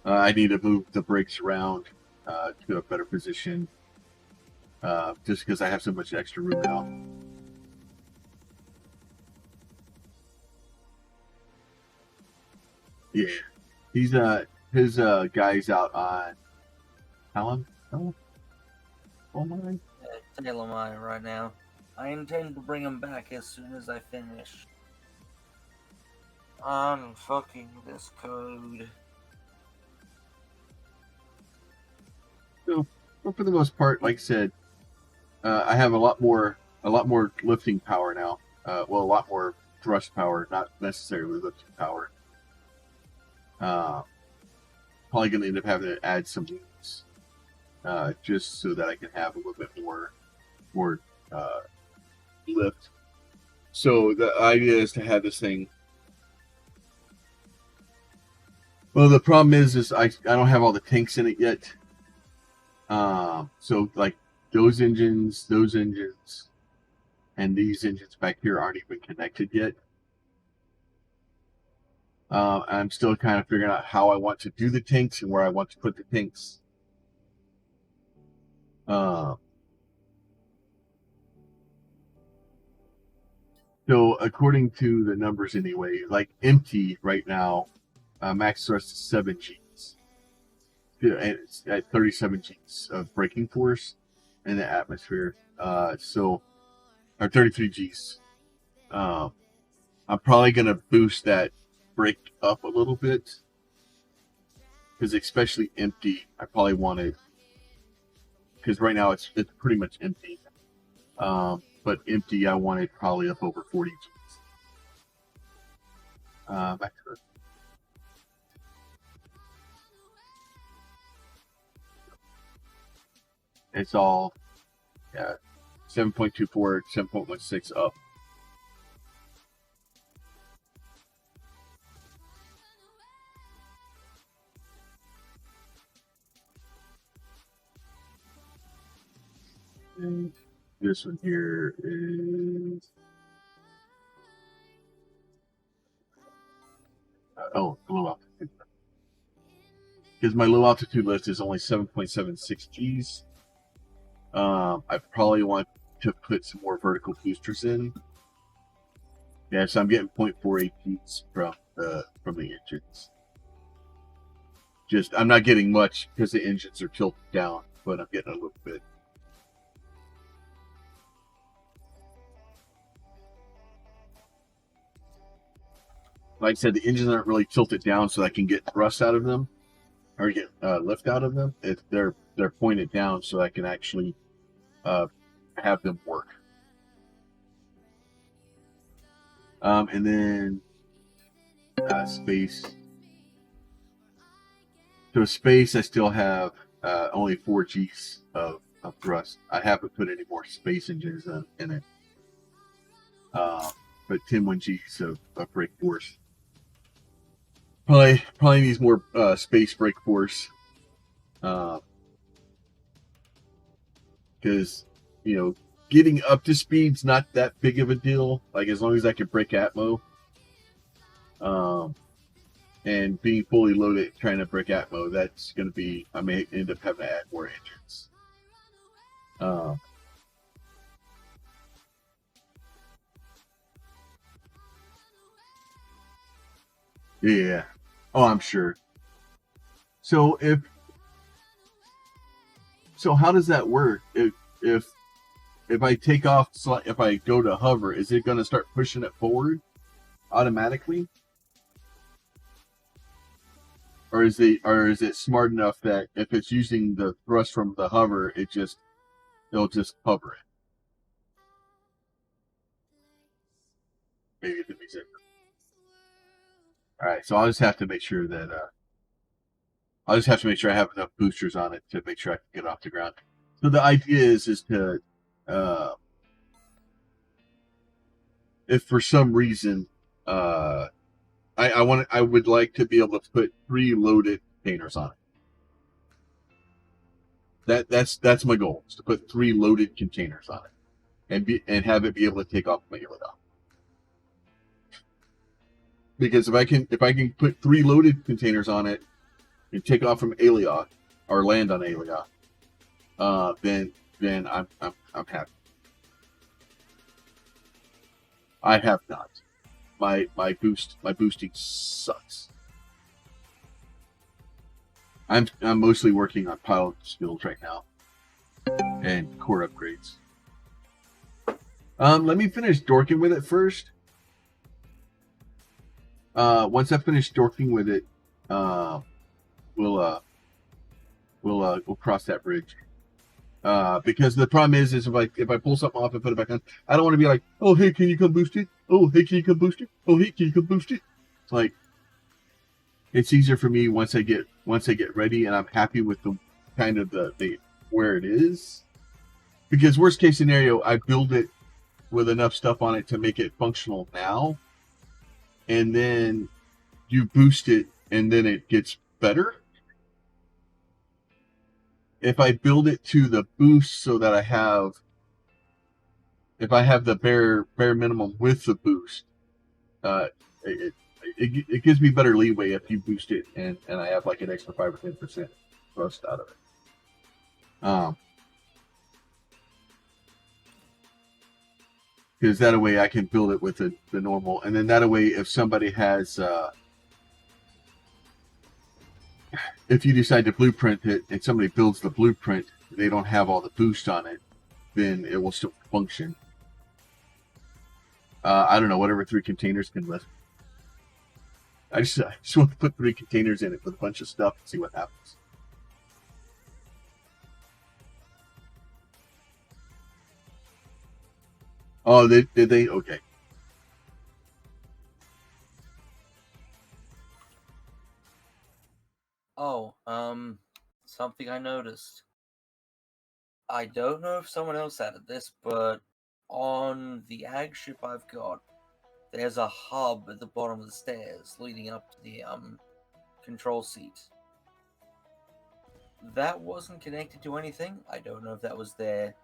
I need to move the brakes around to a better position, just because I have so much extra room now. Yeah, he's his guy's out on Hallam. Oh my! Tail of mine right now. I intend to bring him back as soon as I finish. I'm fucking this code. So, well, for the most part, like I said, I have a lot more lifting power now. Well, a lot more thrust power, not necessarily lifting power. Probably going to end up having to add some wings, just so that I can have a little bit more lift. So the idea is to have this thing. Well, the problem is I don't have all the tanks in it yet. So like those engines, and these engines back here aren't even connected yet. I'm still kind of figuring out how I want to do the tanks and where I want to put the tanks. So according to the numbers anyway, like empty right now, max thrust is 7 Gs. And it's at 37 Gs of braking force in the atmosphere. Or 33 Gs. I'm probably going to boost that brake up a little bit. Because especially empty, I probably want to... Because right now it's pretty much empty. But empty, I want it probably up over 40 Gs. Back to it. It's all, 7.24, 7.16 up. And this one here is low altitude. Because my low altitude lift is only 7.76 Gs. I probably want to put some more vertical boosters in. Yeah, so I'm getting 0.48 Gs from the engines. Just I'm not getting much because the engines are tilted down, but I'm getting a little bit. Like I said, the engines aren't really tilted down, so I can get thrust out of them or get lift out of them. They're pointed down, so I can actually have them work. And then space. So space, I still have only 4 Gs of thrust. I haven't put any more space engines in it. But 10 Gs of brake force. Probably needs more space brake force. Because, getting up to speed's not that big of a deal. Like, as long as I can break Atmo. And being fully loaded, trying to break Atmo, that's going to be, I may end up having to add more engines. Yeah. Oh, I'm sure. So how does that work? If I take off, if I go to hover, is it going to start pushing it forward automatically? Or is it smart enough that if it's using the thrust from the hover, it'll just hover it? Maybe it makes it. All right, so I'll just have to make sure that I have enough boosters on it to make sure I can get off the ground. So the idea is to if for some reason I would like to be able to put 3 loaded containers on it. That's my goal, is to put 3 loaded containers on it and have it be able to take off my helium. Because if I can put 3 loaded containers on it and take off from Aliot or land on Aliot, then I'm happy. I have not. My boosting sucks. I'm mostly working on pilot skills right now and core upgrades. Let me finish dorking with it first. Once I finish dorking with it, we'll cross that bridge. Because the problem is if I pull something off and put it back on, I don't want to be like, oh hey, can you come boost it? Oh hey, can you come boost it? Oh hey, can you come boost it? It's like, it's easier for me once I get ready and I'm happy with the kind of the where it is. Because worst case scenario, I build it with enough stuff on it to make it functional now, and then you boost it and then it gets better. If I build it to the boost so that if I have the bare minimum with the boost, it gives me better leeway if you boost it and I have like an extra 5 or 10% thrust out of it. Because that way I can build it with the normal, and then that way if somebody has if you decide to blueprint it and somebody builds the blueprint, they don't have all the boost on it, then it will still function. I don't know, whatever 3 containers can lift. I just want to put 3 containers in it with a bunch of stuff and see what happens. Oh, did they? Okay. Oh, something I noticed. I don't know if someone else added this, but on the ag ship I've got, there's a hub at the bottom of the stairs leading up to the control seat. That wasn't connected to anything. I don't know if that was there.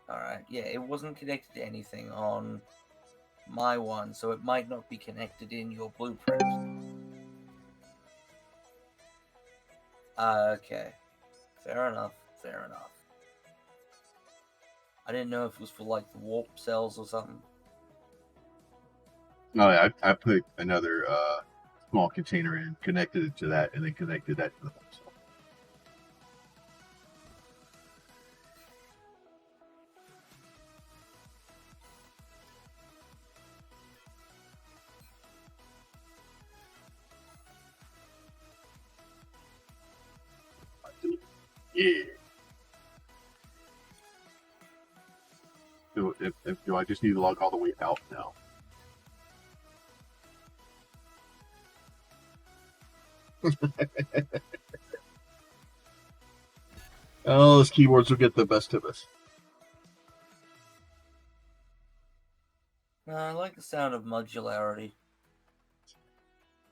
Alright, yeah, it wasn't connected to anything on my one, so it might not be connected in your blueprint. Okay. Fair enough. I didn't know if it was for like the warp cells or something. No, I put another small container in, connected it to that, and then connected that to the Voxel. Yeah. Do I just need to log all the way out now? Oh, those keyboards will get the best of us. I like the sound of modularity.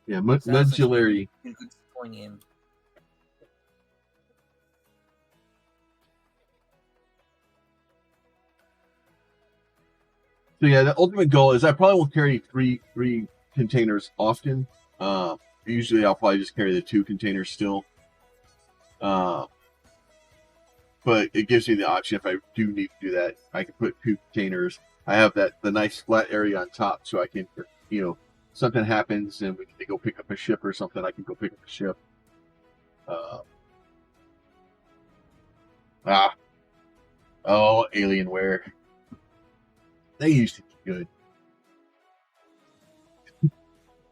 Yeah, Sounds like modularity. you could swing in. So yeah, the ultimate goal is I probably won't carry three containers often. Usually I'll probably just carry the 2 containers still. But it gives me the option if I do need to do that. I can put 2 containers. I have the nice flat area on top, so I can, something happens and we need to go pick up a ship or something. I can go pick up a ship. Alienware. They used to be good.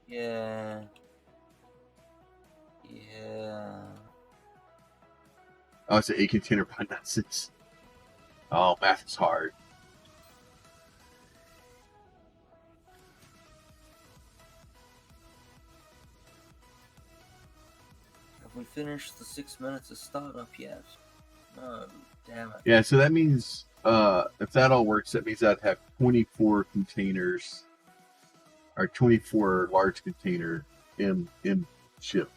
Yeah. Oh, it's an 8 container by nonsense. Oh, math is hard. Have we finished the 6 minutes of startup yet? No, damn it. Yeah, so that means if that all works, that means I'd have 24 containers or 24 large container in ship.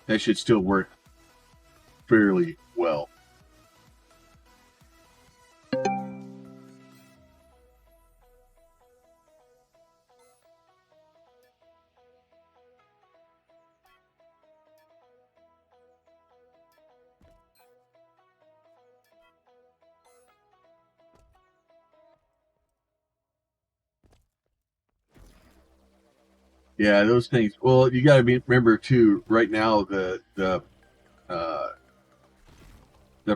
That should still work fairly well. Yeah, those things. Well, you got to remember too. Right now, the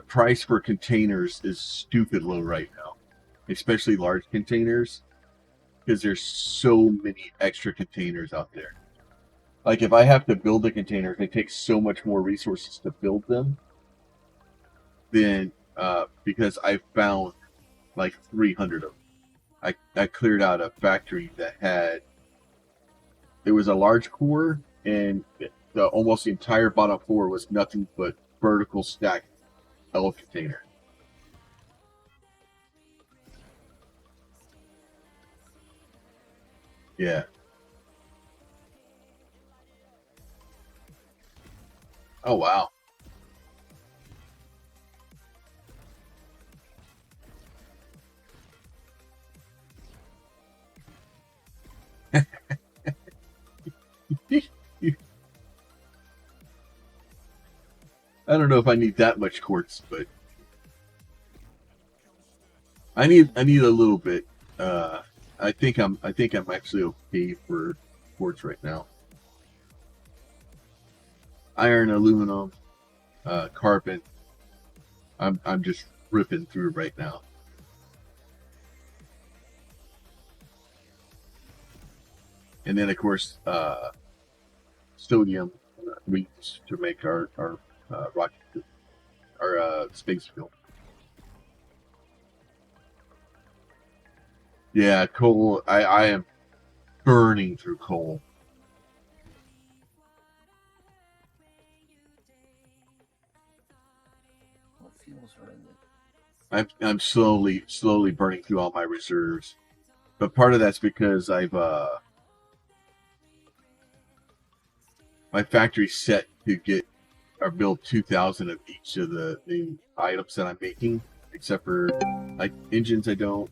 price for containers is stupid low right now, especially large containers, because there's so many extra containers out there. Like if I have to build a container, it takes so much more resources to build them than because I found like 300 of them. I cleared out a factory that had. There was a large core, and almost the entire bottom floor was nothing but vertical stacked L container. Yeah. Oh wow. I don't know if I need that much quartz, but I need a little bit. I think I'm actually okay for quartz right now. Iron, aluminum, carbon. I'm just ripping through right now. And then of course sodium we use to make our rocket, our space fuel. Yeah, coal. I am burning through coal. What fuels are in it? I'm slowly burning through all my reserves, but part of that's because I've my factory's set to get or build 2,000 of each of the items that I'm making, except for like engines. I don't.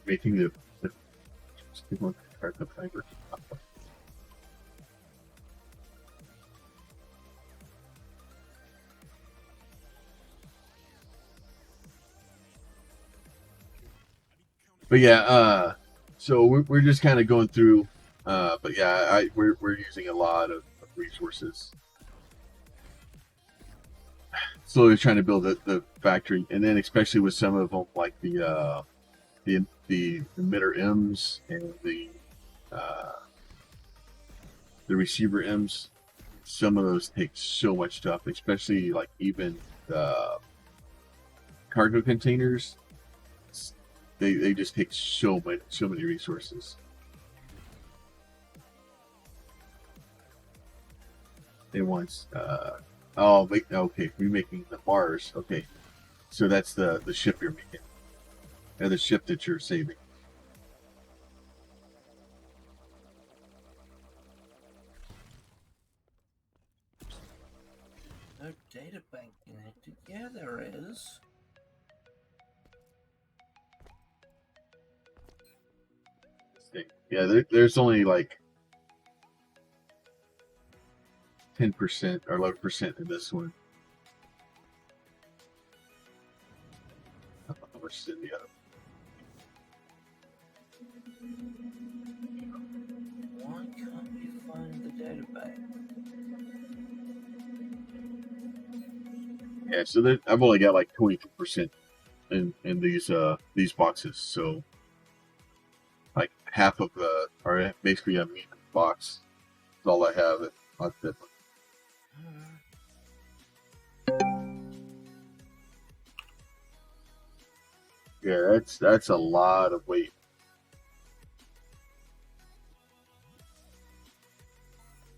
Making the fiber. But yeah, so we're just kind of going through. But yeah, we're using a lot of resources. Slowly trying to build the factory, and then especially with some of them like the emitter M's and the receiver M's. Some of those take so much stuff, especially like even the cargo containers. They just take so many resources. They want okay, remaking the bars. Okay, so that's the ship you're making, or the ship that you're saving. No data bank connected. Yeah, there is. Yeah, there's only like 10% or 11% in this one. How much is in the other? Why can't we find the data bank? Yeah, so I've only got like 22% in these boxes. So like half of or basically a meat box is all I have on that one. Yeah, that's a lot of weight.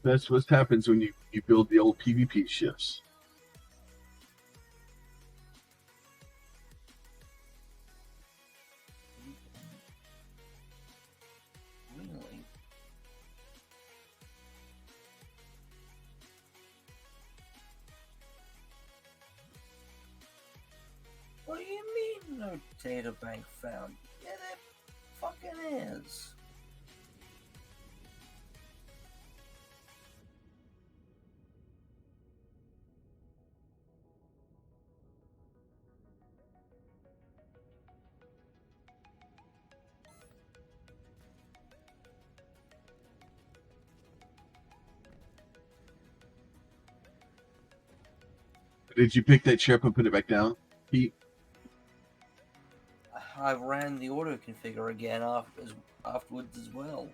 That's what happens when you build the old PvP ships. Really? What do you mean no data bank found? Yeah, there fucking is. Did you pick that ship and put it back down, Pete? I ran the auto configure again afterwards as well.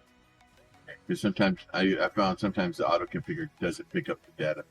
Because sometimes I found sometimes the auto configure doesn't pick up the data.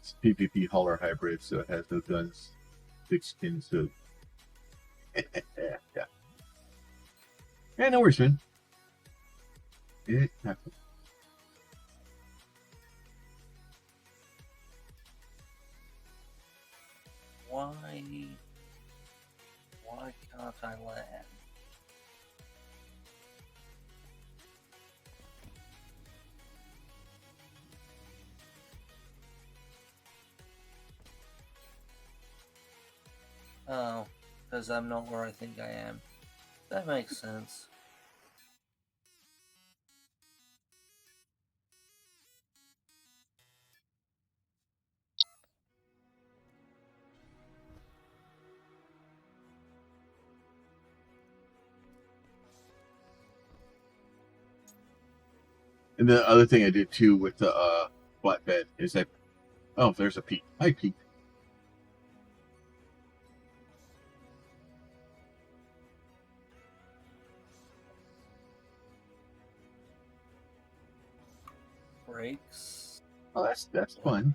It's PvP hauler hybrid, so it has no guns, big skin, so yeah. Yeah, no worries, man. It happens. Why can't I land? Oh, because I'm not where I think I am. That makes sense. And the other thing I did too with the flatbed is that there's a Pete. Hi, Pete. Brakes. Oh, that's fun.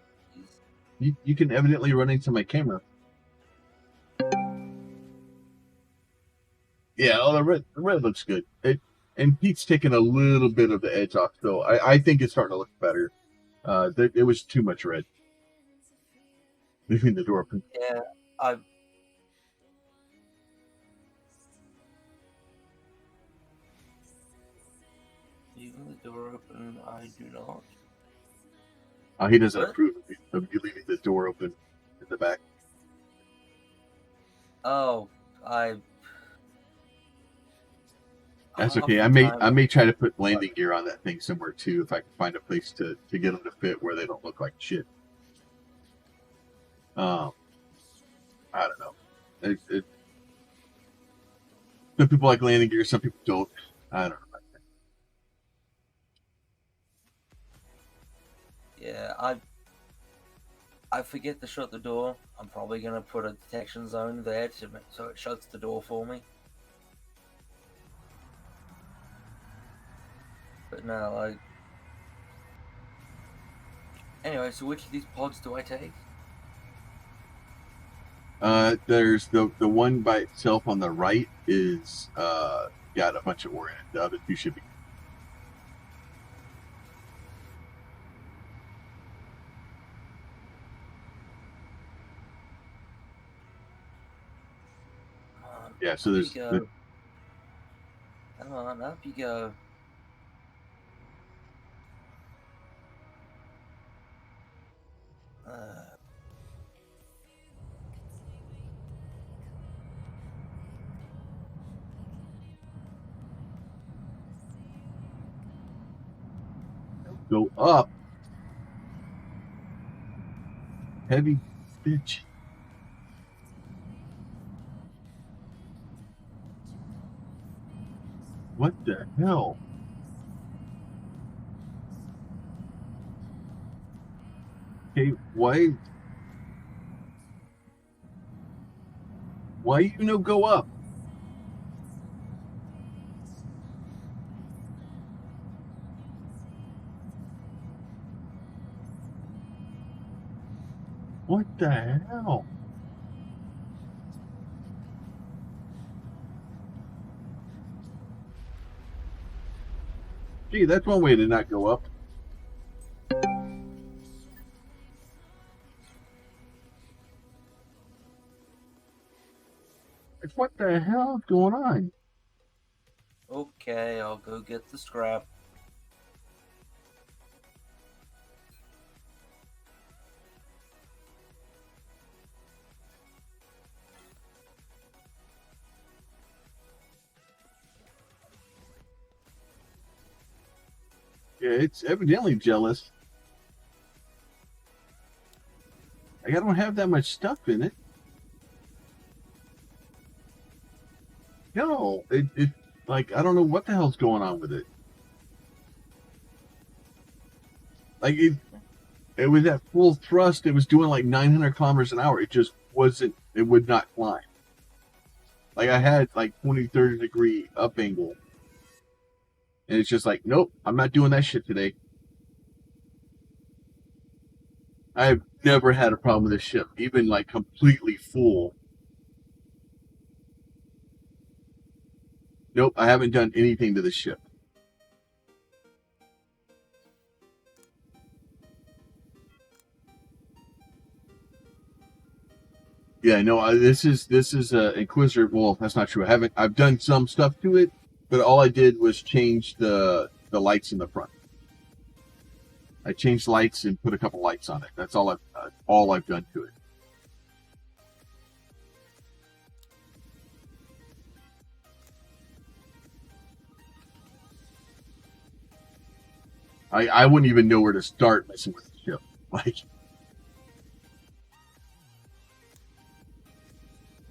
You can evidently run into my camera. Yeah, the red looks good. And Pete's taking a little bit of the edge off, so I think it's starting to look better. It was too much red. leaving the door open. Yeah, I. Leaving the door open, I do not. He doesn't What? approve of you leaving the door open in the back. Oh, I. That's Half okay. the I may time, try to put landing gear on that thing somewhere too if I can find a place to get them to fit where they don't look like shit. I don't know. Some people like landing gear, some people don't. I don't know. yeah, I forget to shut the door. I'm probably gonna put a detection zone there so it shuts the door for me. But no, like. Anyway, so which of these pods do I take? There's the one by itself on the right is got a bunch of ore in it. The other two should be. Yeah, so there's Come on, up you go. go up. Heavy bitch. What the hell? Okay, why you no go up? What the hell? Gee, that's one way to not go up. Like, what the hell is going on? Okay, I'll go get the scrap. Yeah, it's evidently jealous. Like, I don't have that much stuff in it. No, it like I don't know what the hell's going on with it. Like it was at full thrust. It was doing like 900 kilometers an hour. It just wasn't. It would not climb. Like I had like 20, 30 degree up angle, and it's just like, nope, I'm not doing that shit today. I've never had a problem with this ship, even like completely full. Nope, I haven't done anything to the ship. Yeah, no, this is Inquisitor. Well, that's not true. I've done some stuff to it, but all I did was change the lights in the front. I changed lights and put a couple lights on it. That's all I've done to it. I wouldn't even know where to start messing with the ship. Like,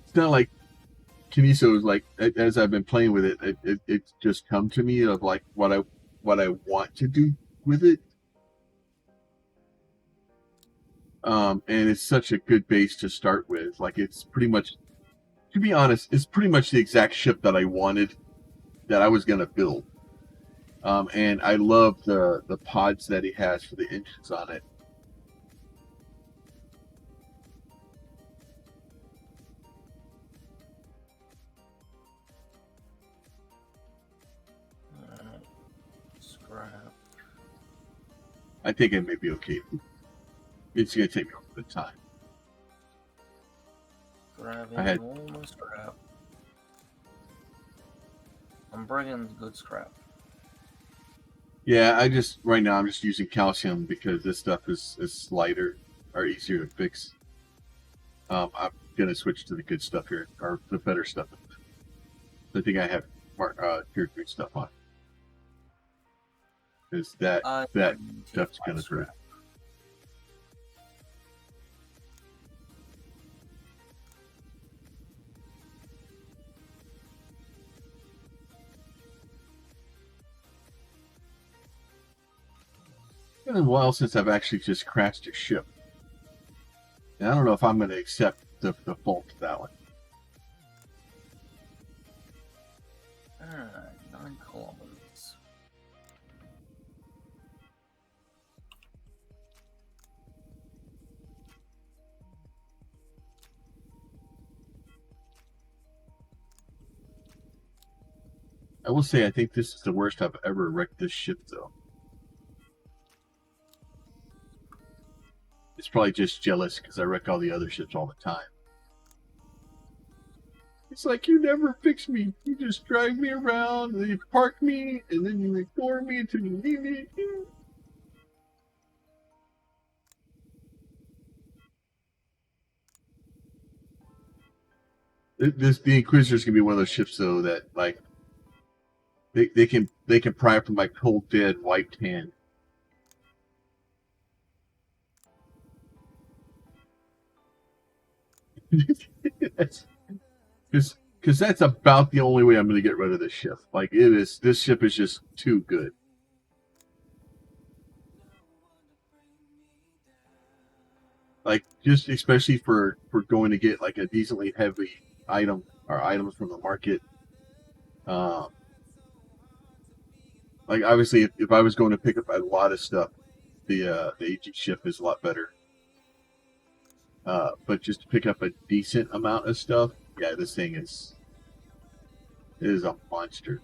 it's not like Kaneeso is like, as I've been playing with it, it's just come to me of like what I want to do with it. And it's such a good base to start with. Like, it's pretty much, to be honest, it's pretty much the exact ship that I wanted, that I was gonna build. And I love the pods that he has for the engines on it. Scrap. I think it may be okay. It's gonna take me a little bit of time. Grabbing I had all my scrap. I'm bringing good scrap. Yeah, right now I'm just using calcium because this stuff is lighter or easier to fix. I'm gonna switch to the good stuff here, or the better stuff. I think I have tier 3 stuff on. Because that stuff's gonna hurt. It's been a while since I've actually just crashed a ship. And I don't know if I'm going to accept the fault of that one. Alright, 9 kilometers. I will say I think this is the worst I've ever wrecked this ship, though. It's probably just jealous because I wreck all the other ships all the time. It's like, you never fix me. You just drive me around, and then you park me, and then you ignore me until you leave me again. The Inquisitor's gonna be one of those ships, though, that like they can pry from like cold dead white tan. Because that's about the only way I'm going to get rid of this ship. Like this ship is just too good. Like just especially for going to get like a decently heavy item or items from the market. Like obviously, if I was going to pick up a lot of stuff, the AG ship is a lot better. But just to pick up a decent amount of stuff, yeah, this thing is a monster.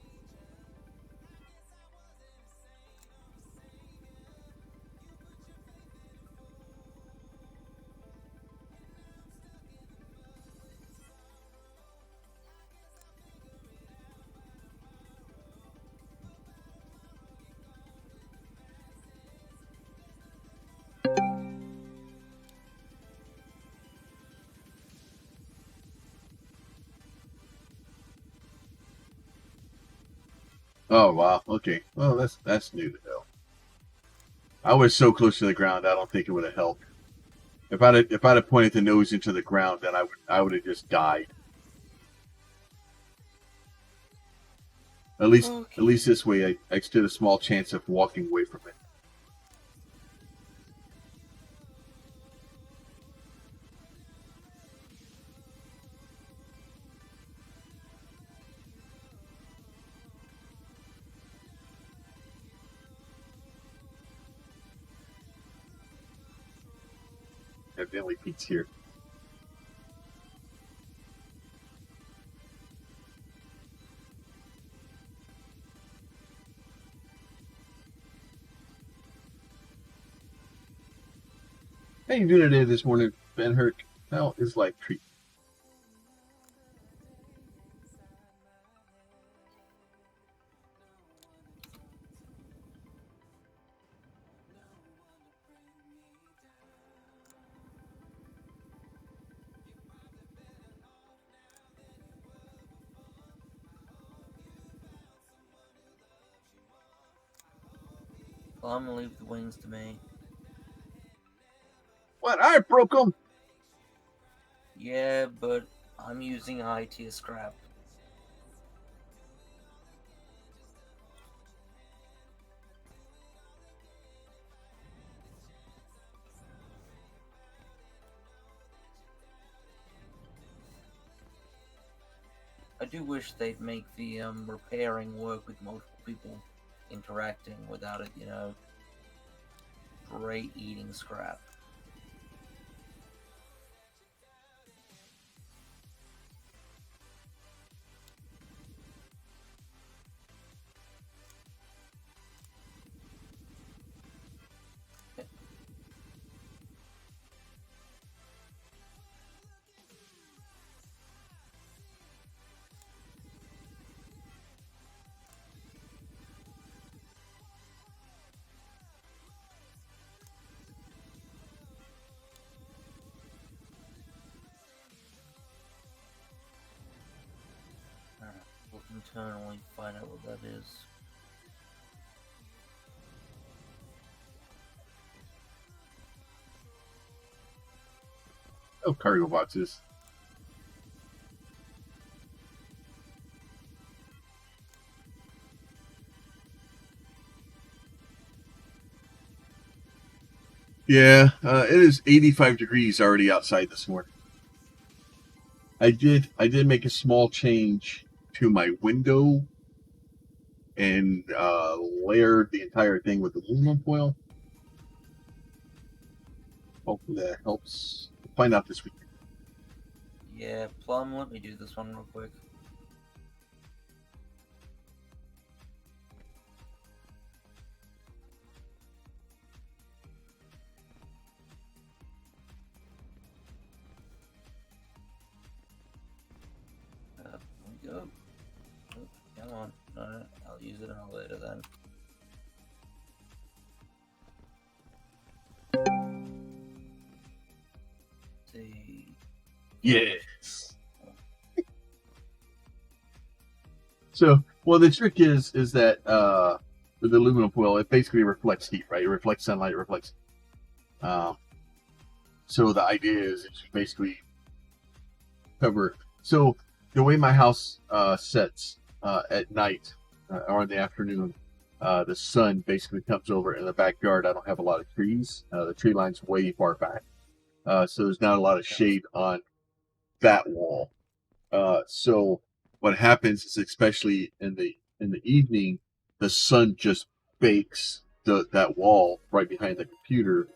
Oh wow, okay. Well, that's new to know. I was so close to the ground, I don't think it would have helped. If I'd have pointed the nose into the ground, then I would have just died. At least this way, I stood a small chance of walking away from it. Evidently, Pete's here. How you doing today this morning, Ben Hurt? How is life treating? Well, I'm gonna leave the wings to me. What? I broke them. Yeah, but I'm using high tier scrap. I do wish they'd make the repairing work with multiple people interacting without it, you know, straight eating scrap. internally find out what that is. Oh, cargo boxes. Yeah, it is 85 degrees already outside this morning. I did make a small change to my window and layered the entire thing with aluminum foil. Hopefully that helps. We'll find out this week. Yeah, Plum, let me do this one real quick. There we go. Oh, come on. No, I'll use it later then. See. Yes. So, well, the trick is that with the aluminum foil, it basically reflects heat, right? It reflects sunlight, it reflects. So the idea is it's basically cover. So the way my house sets at night or in the afternoon, the sun basically comes over in the backyard. I don't have a lot of trees. The tree line's way far back, so there's not a lot of shade on that wall. So what happens is, especially in the evening, the sun just bakes that wall right behind the computer,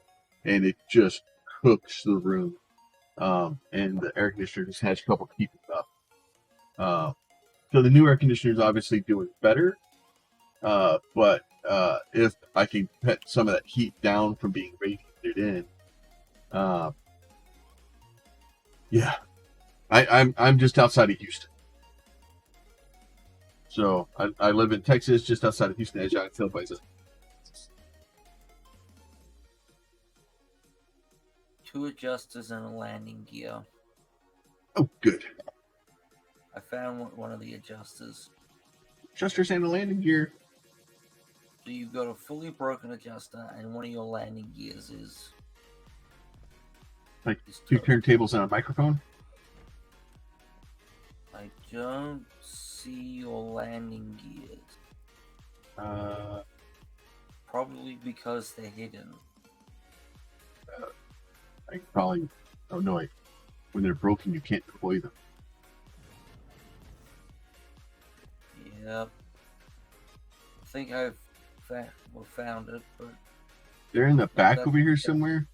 and it just cooks the room. And the air conditioner just has trouble keeping up. So the new air conditioner is obviously doing better, but if I can cut some of that heat down from being radiated in, yeah, I'm just outside of Houston. So I live in Texas, just outside of Houston, as y'all can tell by the 2 adjusters and a landing gear. Oh, good. I found one of the adjusters. Adjusters and a landing gear. So you've got a fully broken adjuster, and one of your landing gears is Like 2 turntables and a microphone. I don't see your landing gears. Probably because they're hidden. I probably. Oh no! When they're broken, you can't deploy them. Yep. I think I've found it, but They're in the back over here somewhere.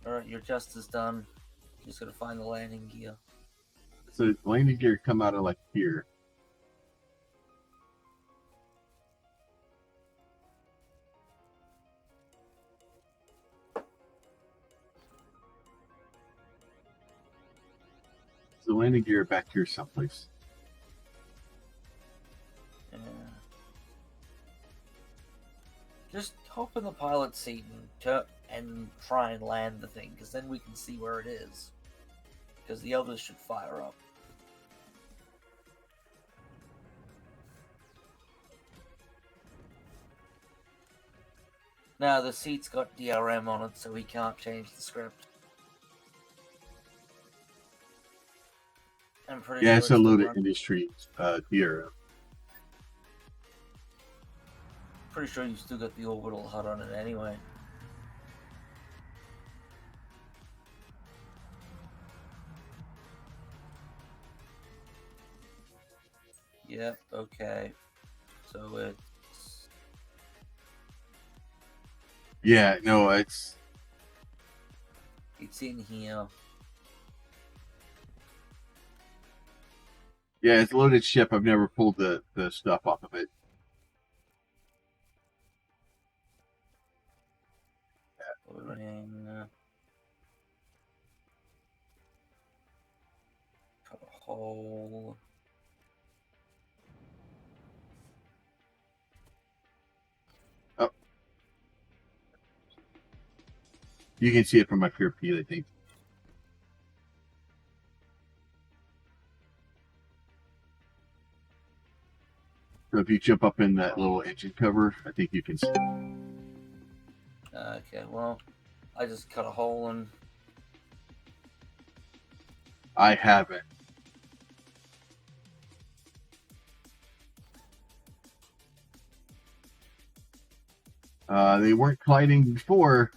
alright, your adjuster's done. Just gotta find the landing gear. So the landing gear come out of like here. So the landing gear back here someplace. Yeah. Just hop in the pilot seat and try and land the thing, because then we can see where it is. Because the others should fire up. Now the seat's got DRM on it, so we can't change the script. I'm pretty Yeah, sure it's a still loaded running. industry DRM. Pretty sure you still got the orbital HUD on it anyway. Yep, okay. So it's... Yeah, no, it's in here. yeah, it's a loaded ship. I've never pulled the stuff off of it. Loading. Cut a hole. Oh. You can see it from up here, Pete, I think. So if you jump up in that little engine cover, I think you can see. Okay, well, I just cut a hole and... I haven't. They weren't colliding before.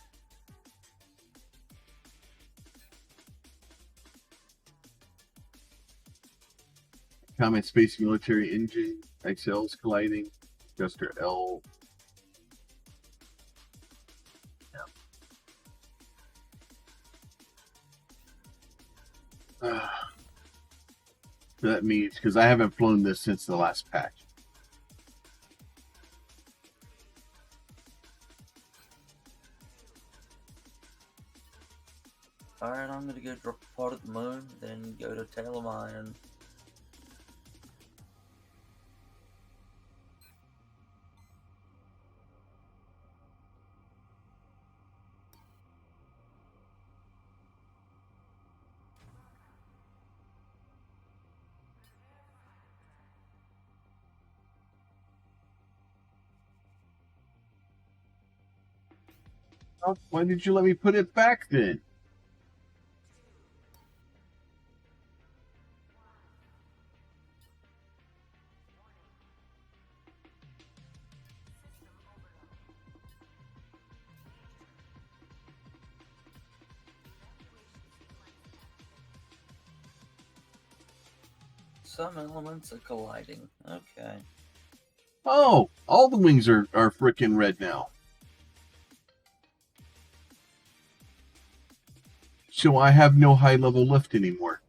Common Space Military Engine, XL's colliding, Adjuster L. So that means, because I haven't flown this since the last patch. Alright, I'm gonna go drop a pod at the moon, then go to Tail of Iron. Oh, why did you let me put it back then? Some elements are colliding. Okay. Oh, all the wings are freaking red now. So I have no high level lift anymore.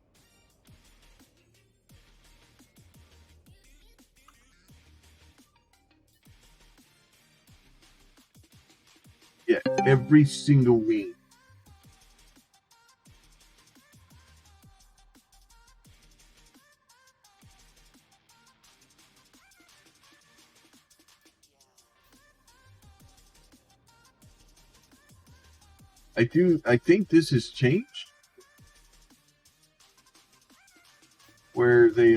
Yeah, every single wing. I think this has changed. Where they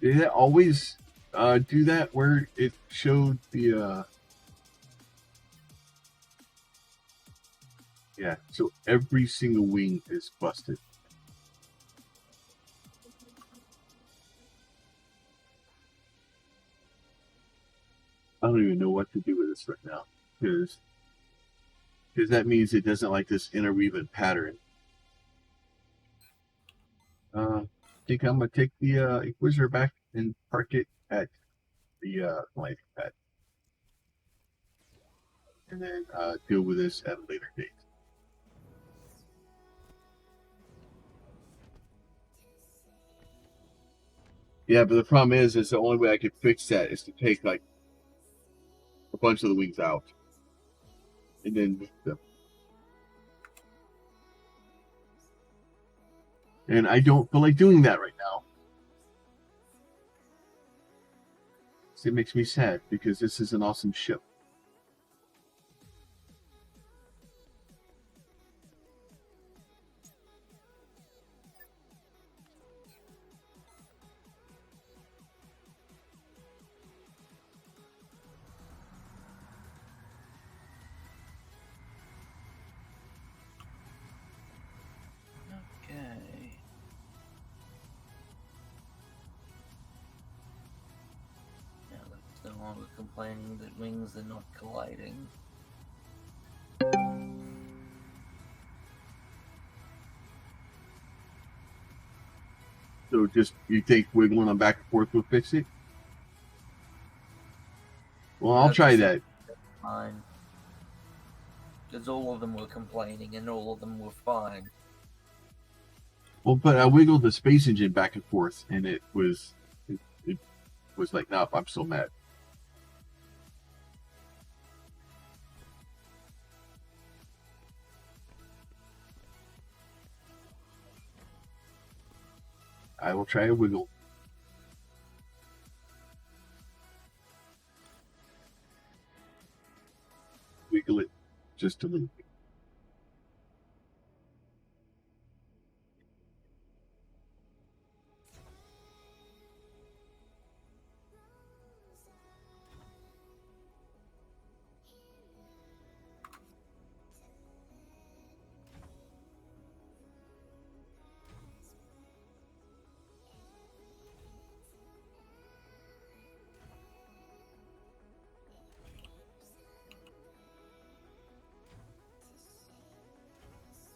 did it always do that where it showed the yeah, so every single wing is busted. I don't even know what to do with this right now, because that means it doesn't like this interweaving pattern. I think I'm gonna take the Inquisitor back and park it at the landing pad, and then deal with this at a later date. Yeah, but the problem is the only way I could fix that is to take like a bunch of the wings out, and then move them. And I don't feel like doing that right now. So it makes me sad because this is an awesome ship. Okay. Yeah, that's no longer complaining that wings are not colliding. So just, you think wiggling them back and forth will fix it? Well, I'll try that. Fine. Because all of them were complaining and all of them were fine. Well, but I wiggled the space engine back and forth, and it was like, nope, I'm still mad. I will try a wiggle. wiggle it just a little bit.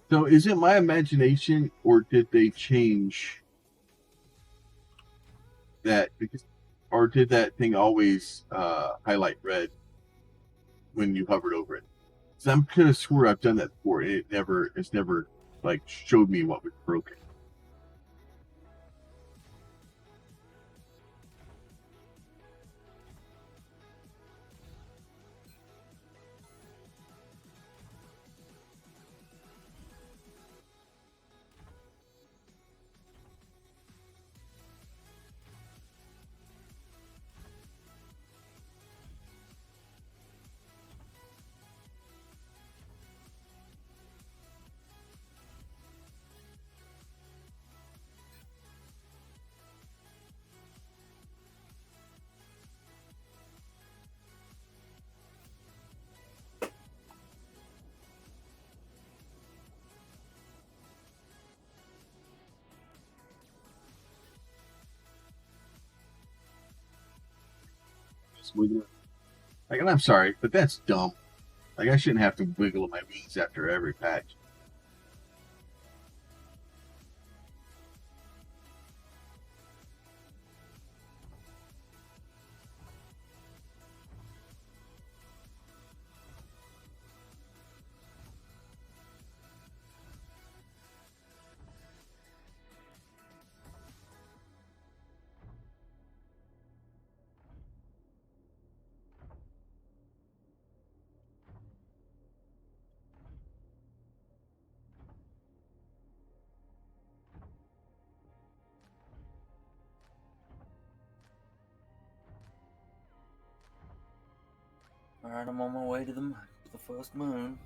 So is it my imagination, or did they change that? Or did that thing always highlight red when you hovered over it? Because I'm kind of sure I've done that before. It's never like showed me what was broken. Like, and I'm sorry, but that's dumb. Like, I shouldn't have to wiggle my wings after every patch. Alright, I'm on my way to the first moon.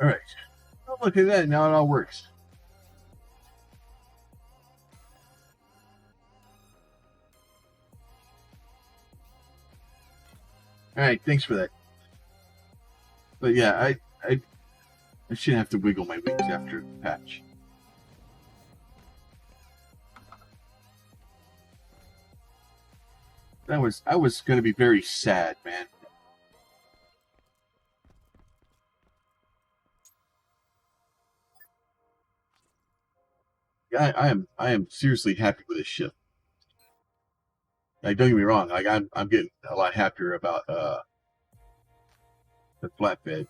All right. Oh, look at that. Now it all works. All right. Thanks for that. But yeah, I shouldn't have to wiggle my wings after the patch. I was going to be very sad, man. I am seriously happy with this ship. Like, don't get me wrong. Like, I'm getting a lot happier about the flatbed.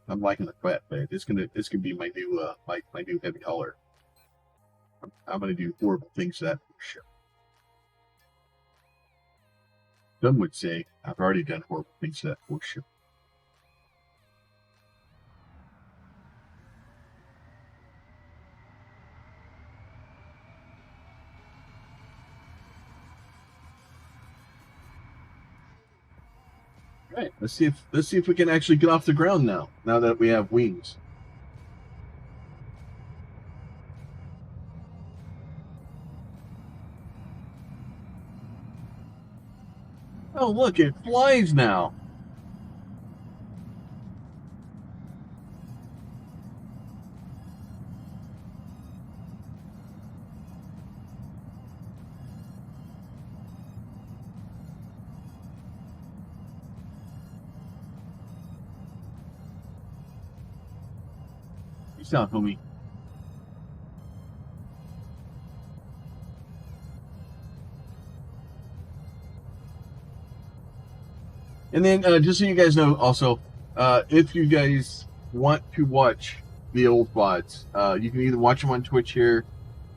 I'm liking the flatbed. This can be my new my new heavy hauler. I'm gonna do horrible things to that ship. Some would say I've already done horrible things to that poor ship. Right. Let's see if we can actually get off the ground now. Now that we have wings. Oh, look! It flies now. Peace out, homie. And then, just so you guys know, also, if you guys want to watch the old VODs, you can either watch them on Twitch here.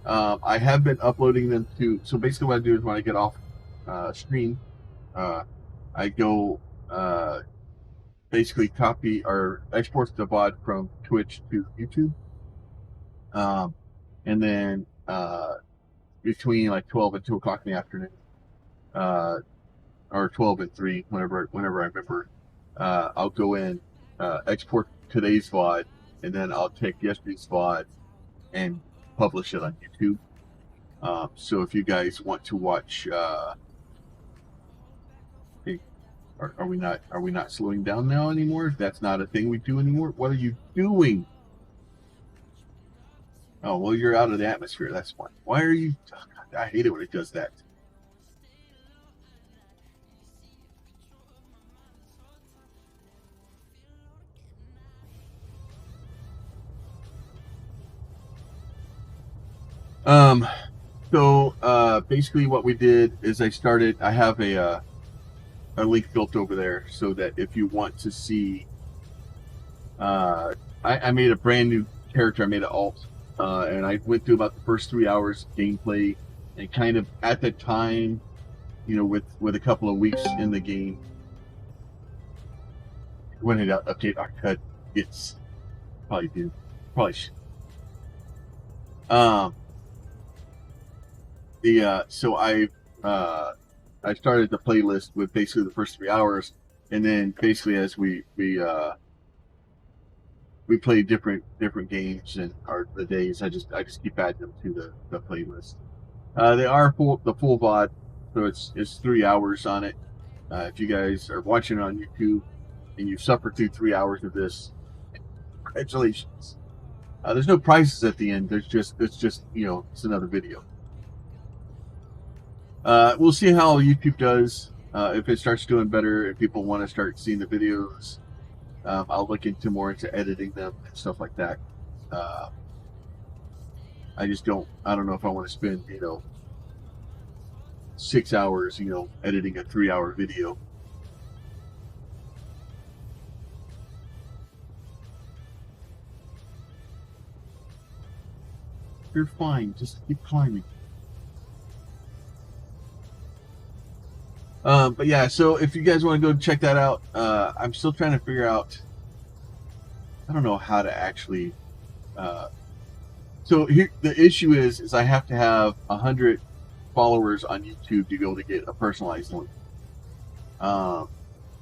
I have been uploading them to. So basically, what I do is when I get off stream, I go basically copy or export the VOD from Twitch to YouTube, and then between like 12 and 2 o'clock in the afternoon, or 12 and 3, whenever I remember, I'll go in, export today's VOD, and then I'll take yesterday's VOD and publish it on YouTube. So if you guys want to watch, hey, are we not slowing down now anymore? That's not a thing we do anymore. What are you doing? Oh well, you're out of the atmosphere. That's why. Why are you? Oh, God, I hate it when it does that. So basically what we did is I have a link built over there so that if you want to see, I made a brand new character. I made an alt, and I went through about the first 3 hours of gameplay, and kind of at the time, with a couple of weeks in the game, when it update Arcade, it's probably should. So I started the playlist with basically the first 3 hours, and then basically as we play different games and the days, I just keep adding them to the playlist. They are the full VOD, so it's 3 hours on it. If you guys are watching it on YouTube and you've suffered through 3 hours of this, congratulations. There's no prizes at the end. It's just it's another video. We'll see how YouTube does. If it starts doing better, if people want to start seeing the videos, I'll look more into editing them and stuff like that. I don't know if I want to spend 6 hours editing a 3-hour video. You're fine, just keep climbing. But yeah, so if you guys want to go check that out, I'm still trying to figure out, I don't know how to actually, so here, the issue is I have to have 100 followers on YouTube to be able to get a personalized link. Or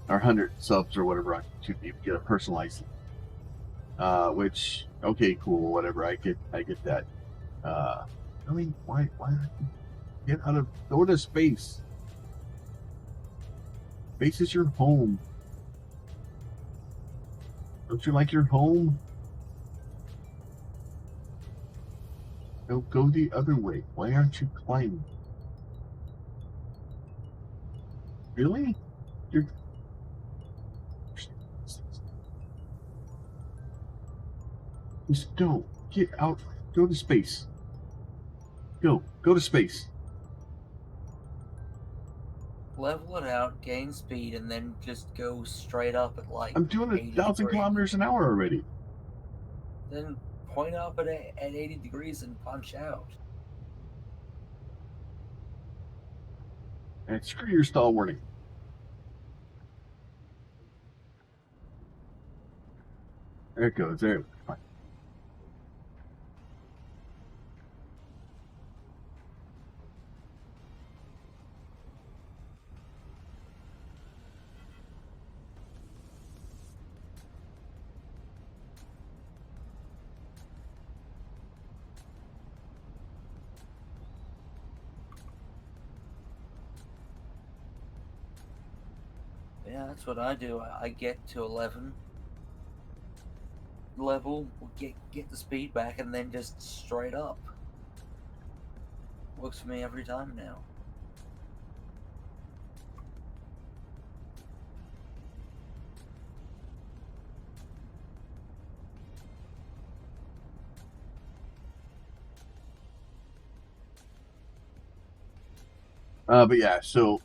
100 subs or whatever on YouTube to get a personalized link. Which, okay, cool, whatever, I get that. I mean, why get out of, go to space. Space is your home. Don't you like your home? No, go the other way. Why aren't you climbing? Really? You're... Just go. Get out. Go to space. Go to space. Level it out, gain speed, and then just go straight up at like. I'm doing 1,000 kilometers an hour already. Then point up at 80 degrees and punch out. And screw your stall warning. There it goes. There. Fine. Yeah, that's what I do. I get to 11 level, get the speed back, and then just straight up. Works for me every time now. But yeah, so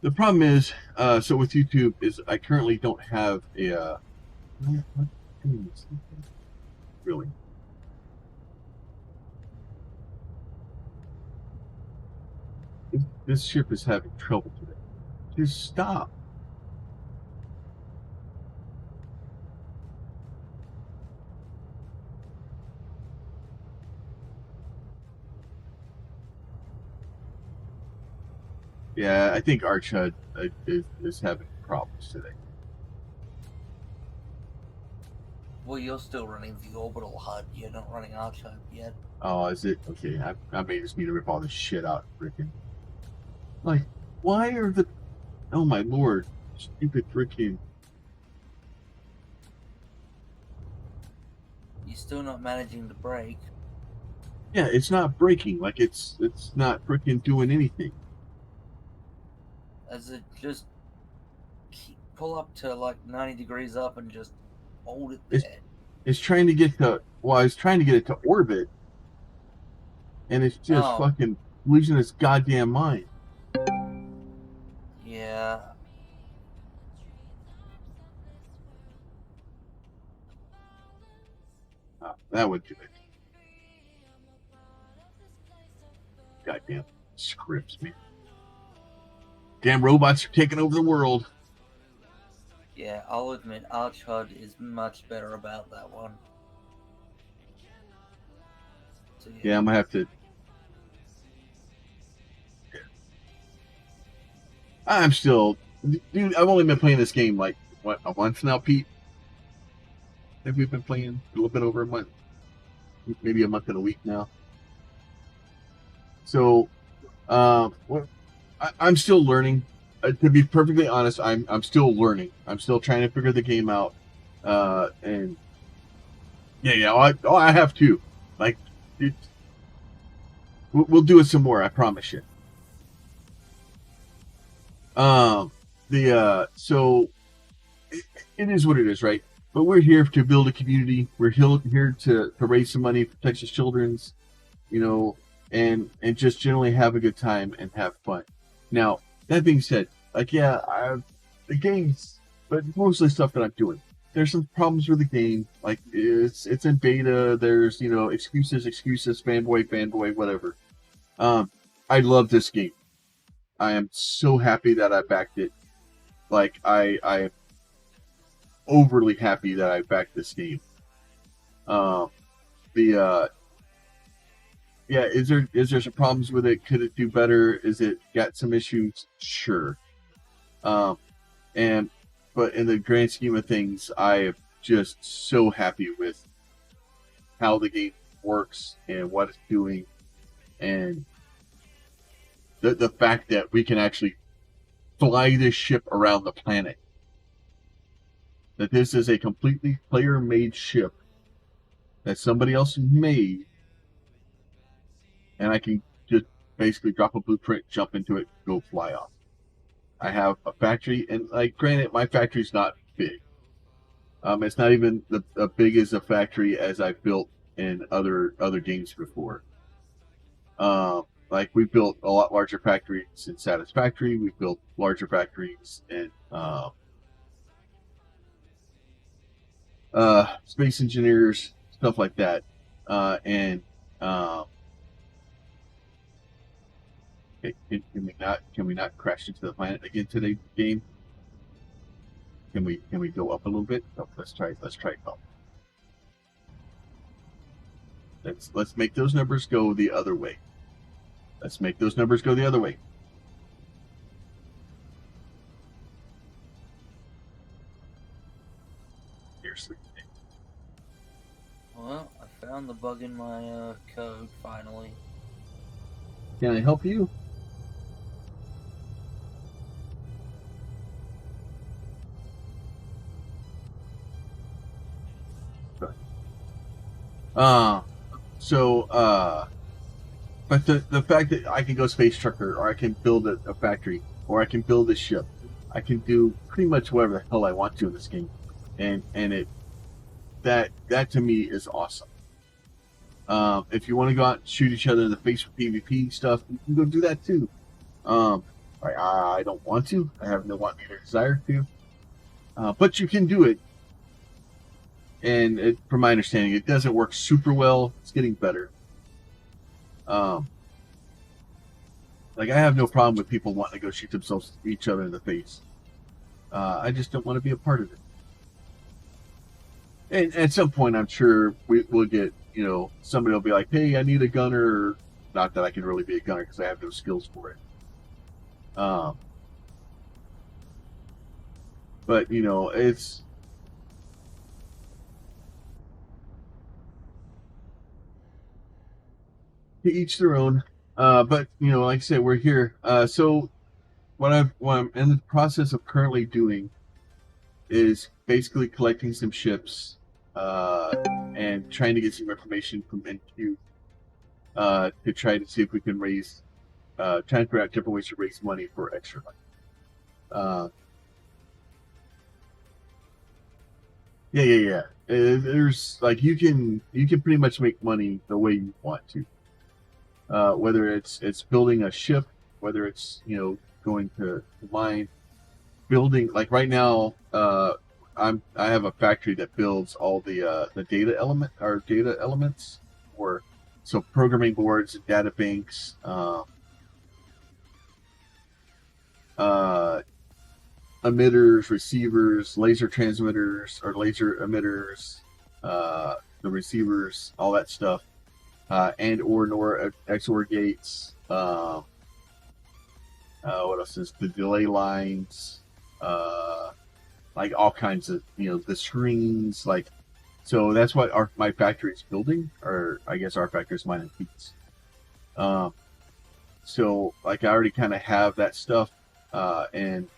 the problem is, so with YouTube is I currently don't have a really. This ship is having trouble today. Just stop. Yeah, I think ArchHUD is having problems today. Well, you're still running the orbital HUD. You're not running Arch HUD yet. Oh, is it? Okay, I may just need to rip all this shit out, freaking. Like, why are the... Oh my lord. Stupid freaking... You're still not managing to break. Yeah, it's not breaking. Like, it's not freaking doing anything. As it just pull up to like 90 degrees up and just hold it there. It's trying to get to... Well, I was trying to get it to orbit. And it's just fucking losing its goddamn mind. Yeah. That would do it. Goddamn scripts, man. Damn robots are taking over the world. Yeah, I'll admit Arch HUD is much better about that one. So, yeah, I'm gonna have to... I'm still... Dude, I've only been playing this game like, what, a month now, Pete? I think we've been playing a little bit over a month. Maybe a month and a week now. So, I'm still learning. To be perfectly honest, I'm still learning. I'm still trying to figure the game out. And I have to. Like, we'll do it some more. I promise you. So it is what it is, right? But we're here to build a community. We're here to raise some money for Texas Children's, you know, and just generally have a good time and have fun. Now, that being said, like, yeah, the games, but mostly stuff that I'm doing. There's some problems with the game. Like, it's in beta. There's, you know, excuses, fanboy, whatever. I love this game. I am so happy that I backed it. Like, I overly happy that I backed this game. Is there some problems with it? Could it do better? Is it got some issues? Sure. But in the grand scheme of things, I am just so happy with how the game works and what it's doing, and the fact that we can actually fly this ship around the planet. That this is a completely player-made ship that somebody else made, and I can just basically drop a blueprint, jump into it, go fly off. I have a factory, and like, granted, my factory's not big. It's not even the big as a factory as I've built in other games before. Like, we built a lot larger factories in Satisfactory. We've built larger factories in Space Engineers, stuff like that. Can we not crash into the planet again today, game? Can we go up a little bit? Oh, let's try up. Let's make those numbers go the other way. Let's make those numbers go the other way. Seriously. Well, I found the bug in my code finally. Can I help you? But the fact that I can go space trucker, or I can build a factory, or I can build a ship, I can do pretty much whatever the hell I want to in this game, and that to me is awesome. If you want to go out and shoot each other in the face with PvP stuff, you can go do that too. I don't want to. I have no want or desire to. But you can do it. And from my understanding, it doesn't work super well. It's getting better. Like, I have no problem with people wanting to go shoot themselves each other in the face. I just don't want to be a part of it. And at some point, I'm sure we'll get, somebody will be like, hey, I need a gunner. Not that I can really be a gunner because I have no skills for it. But, it's... to each their own. But, like I said, we're here. So what I'm in the process of currently doing is basically collecting some ships and trying to get some information from NQ to try to see if we can raise, trying to figure out different ways to raise money for extra money. Yeah. There's like you can pretty much make money the way you want to. Whether it's building a ship, whether it's going to mine, building like right now. I have a factory that builds all the data elements for so programming boards and data banks, emitters, receivers, laser transmitters or laser emitters, the receivers, all that stuff, and or NOR XOR gates. What else is the delay lines? Like all kinds of the screens, like so that's what my factory is building, or I guess our factory is mining feeds. So like I already kind of have that stuff, and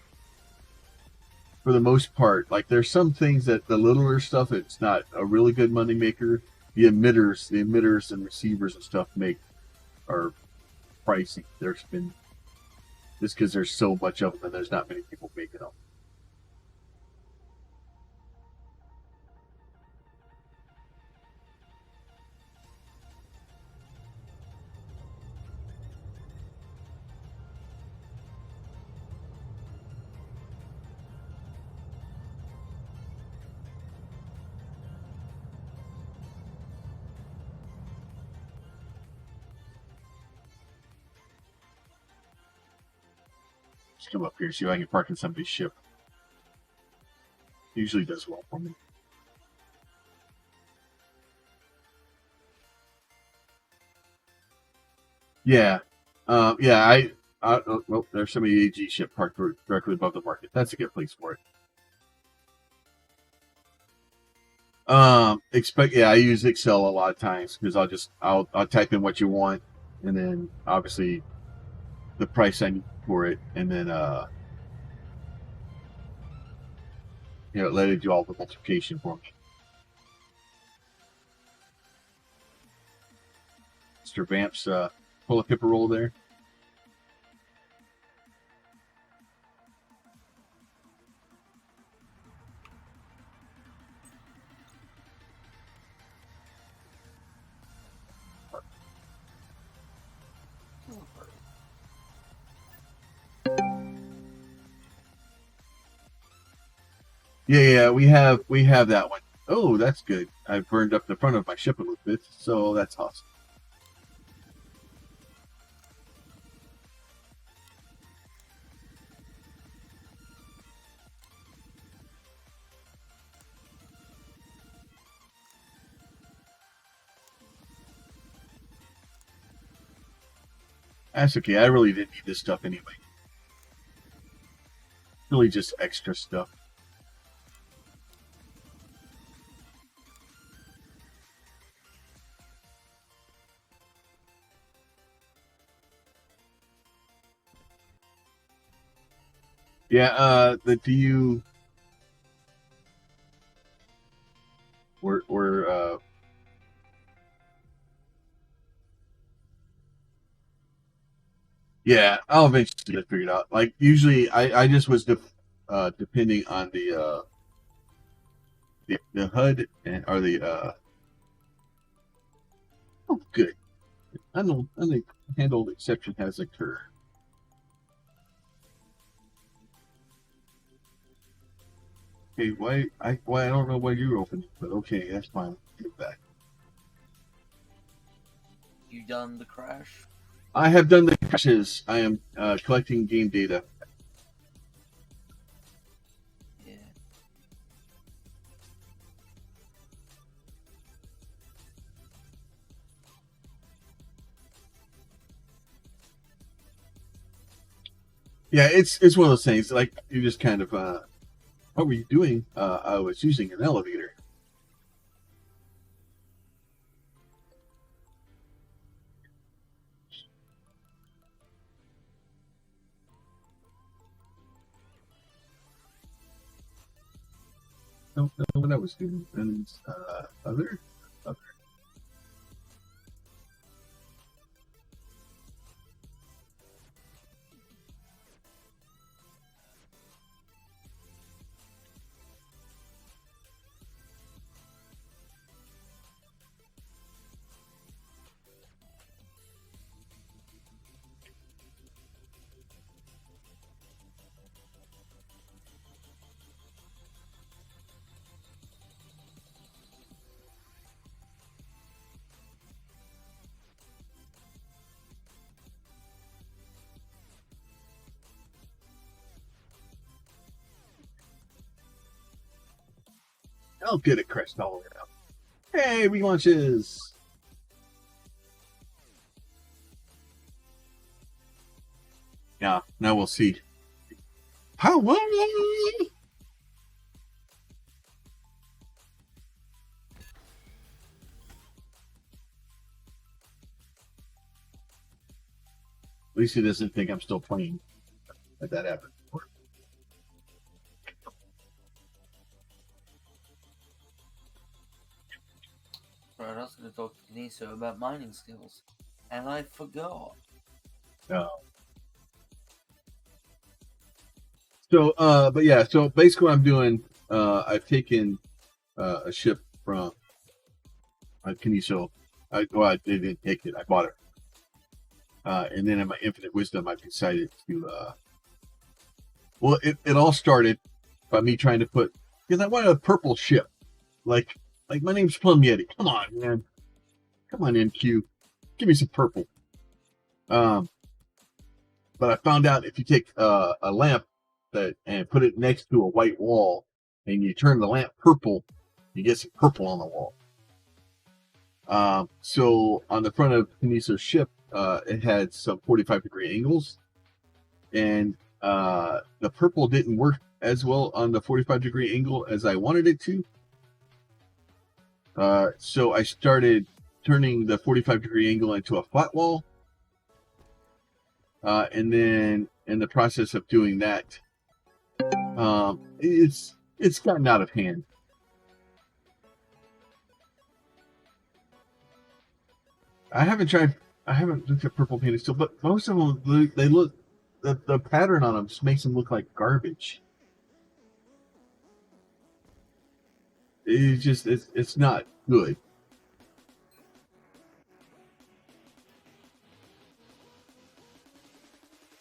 for the most part, like there's some things that the littler stuff, it's not a really good money maker. The emitters and receivers and stuff are pricey. There's been just because there's so much of them and there's not many people making them. Just come up here, see if I can park in somebody's ship. Usually does well for me. Yeah. Well, there's somebody AG ship parked directly above the market. That's a good place for it. I use Excel a lot of times because I'll type in what you want, and then obviously the price I need for it, and then let it do all the multiplication for me. Mr. Vamps, pull a pipper roll there. Yeah, we have that one. Oh, that's good. I burned up the front of my ship a little bit, so that's awesome. That's okay. I really didn't need this stuff anyway. Really just extra stuff. Yeah, the DU we're yeah, I'll eventually get it figured out. Like usually I just was depending on the HUD or the oh good. I think handled exception has occurred. Okay, why I don't know why you're open, but okay, that's fine. Get back. You done the crash? I have done the crashes. I am collecting game data. Yeah. Yeah, it's one of those things. Like you just kind of, what were you doing? I was using an elevator. Don't know what I was doing. And other. I'll get it crashed all the way out. Hey, relaunches! Yeah, now we'll see. How? At least he doesn't think I'm still playing. Let that happen. Right, I was going to talk to Kaneeso about mining skills, and I forgot. No. So, but yeah, so basically what I'm doing, I've taken a ship from Kaneeso. I didn't take it, I bought it. And then in my infinite wisdom, I've decided to, well, it all started by me trying to put, because I wanted a purple ship. Like my name's Plum Yeti. Come on, man. Come on, NQ. Give me some purple. But I found out if you take a lamp and put it next to a white wall, and you turn the lamp purple, you get some purple on the wall. So on the front of Kaneeso's ship, it had some 45-degree angles, and the purple didn't work as well on the 45-degree angle as I wanted it to. So I started turning the 45-degree angle into a flat wall. And then in the process of doing that, it's gotten out of hand. I haven't looked at purple painted still, but most of them, they look, the pattern on them just makes them look like garbage. It's not good.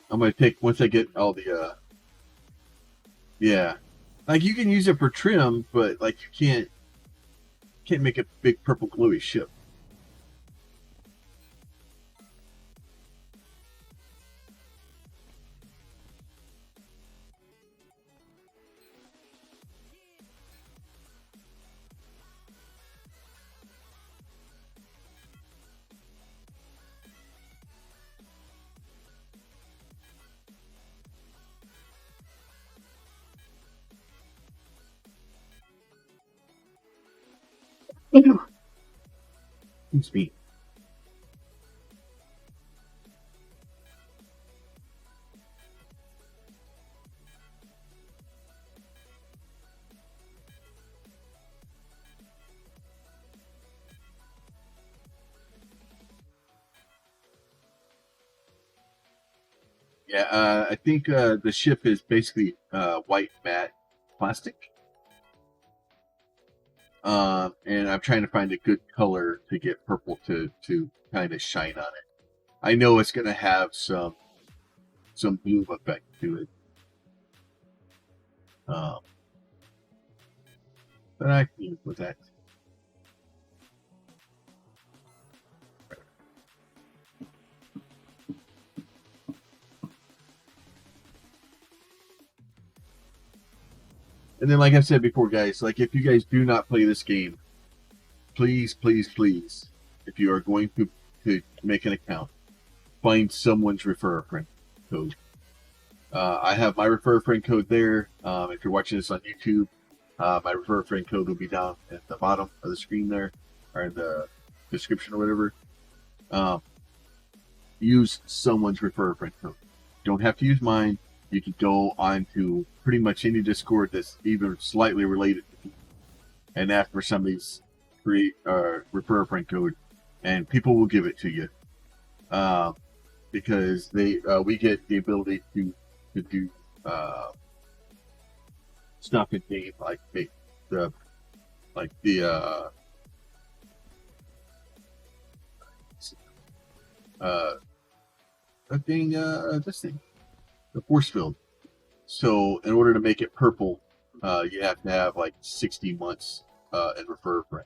I'm gonna take, once I get all the yeah, like you can use it for trim, but like you can't make a big purple glowy ship. Excuse me. Yeah, I think the ship is basically white matte plastic. And I'm trying to find a good color to get purple to kind of shine on it. I know it's going to have some bloom effect to it. But I can live with that. And then, like I said before, guys, like if you guys do not play this game, please, please, please, if you are going to make an account, find someone's refer a friend code. I have my refer a friend code there. If you're watching this on YouTube, my refer a friend code will be down at the bottom of the screen there, or in the description or whatever. Use someone's refer a friend code. Don't have to use mine. You can go on to pretty much any Discord that's even slightly related to me and ask for somebody's refer a friend code, and people will give it to you. Because we get the ability to do stuff in game like this thing, the force field. So in order to make it purple, you have to have like 60 months in refer a friend.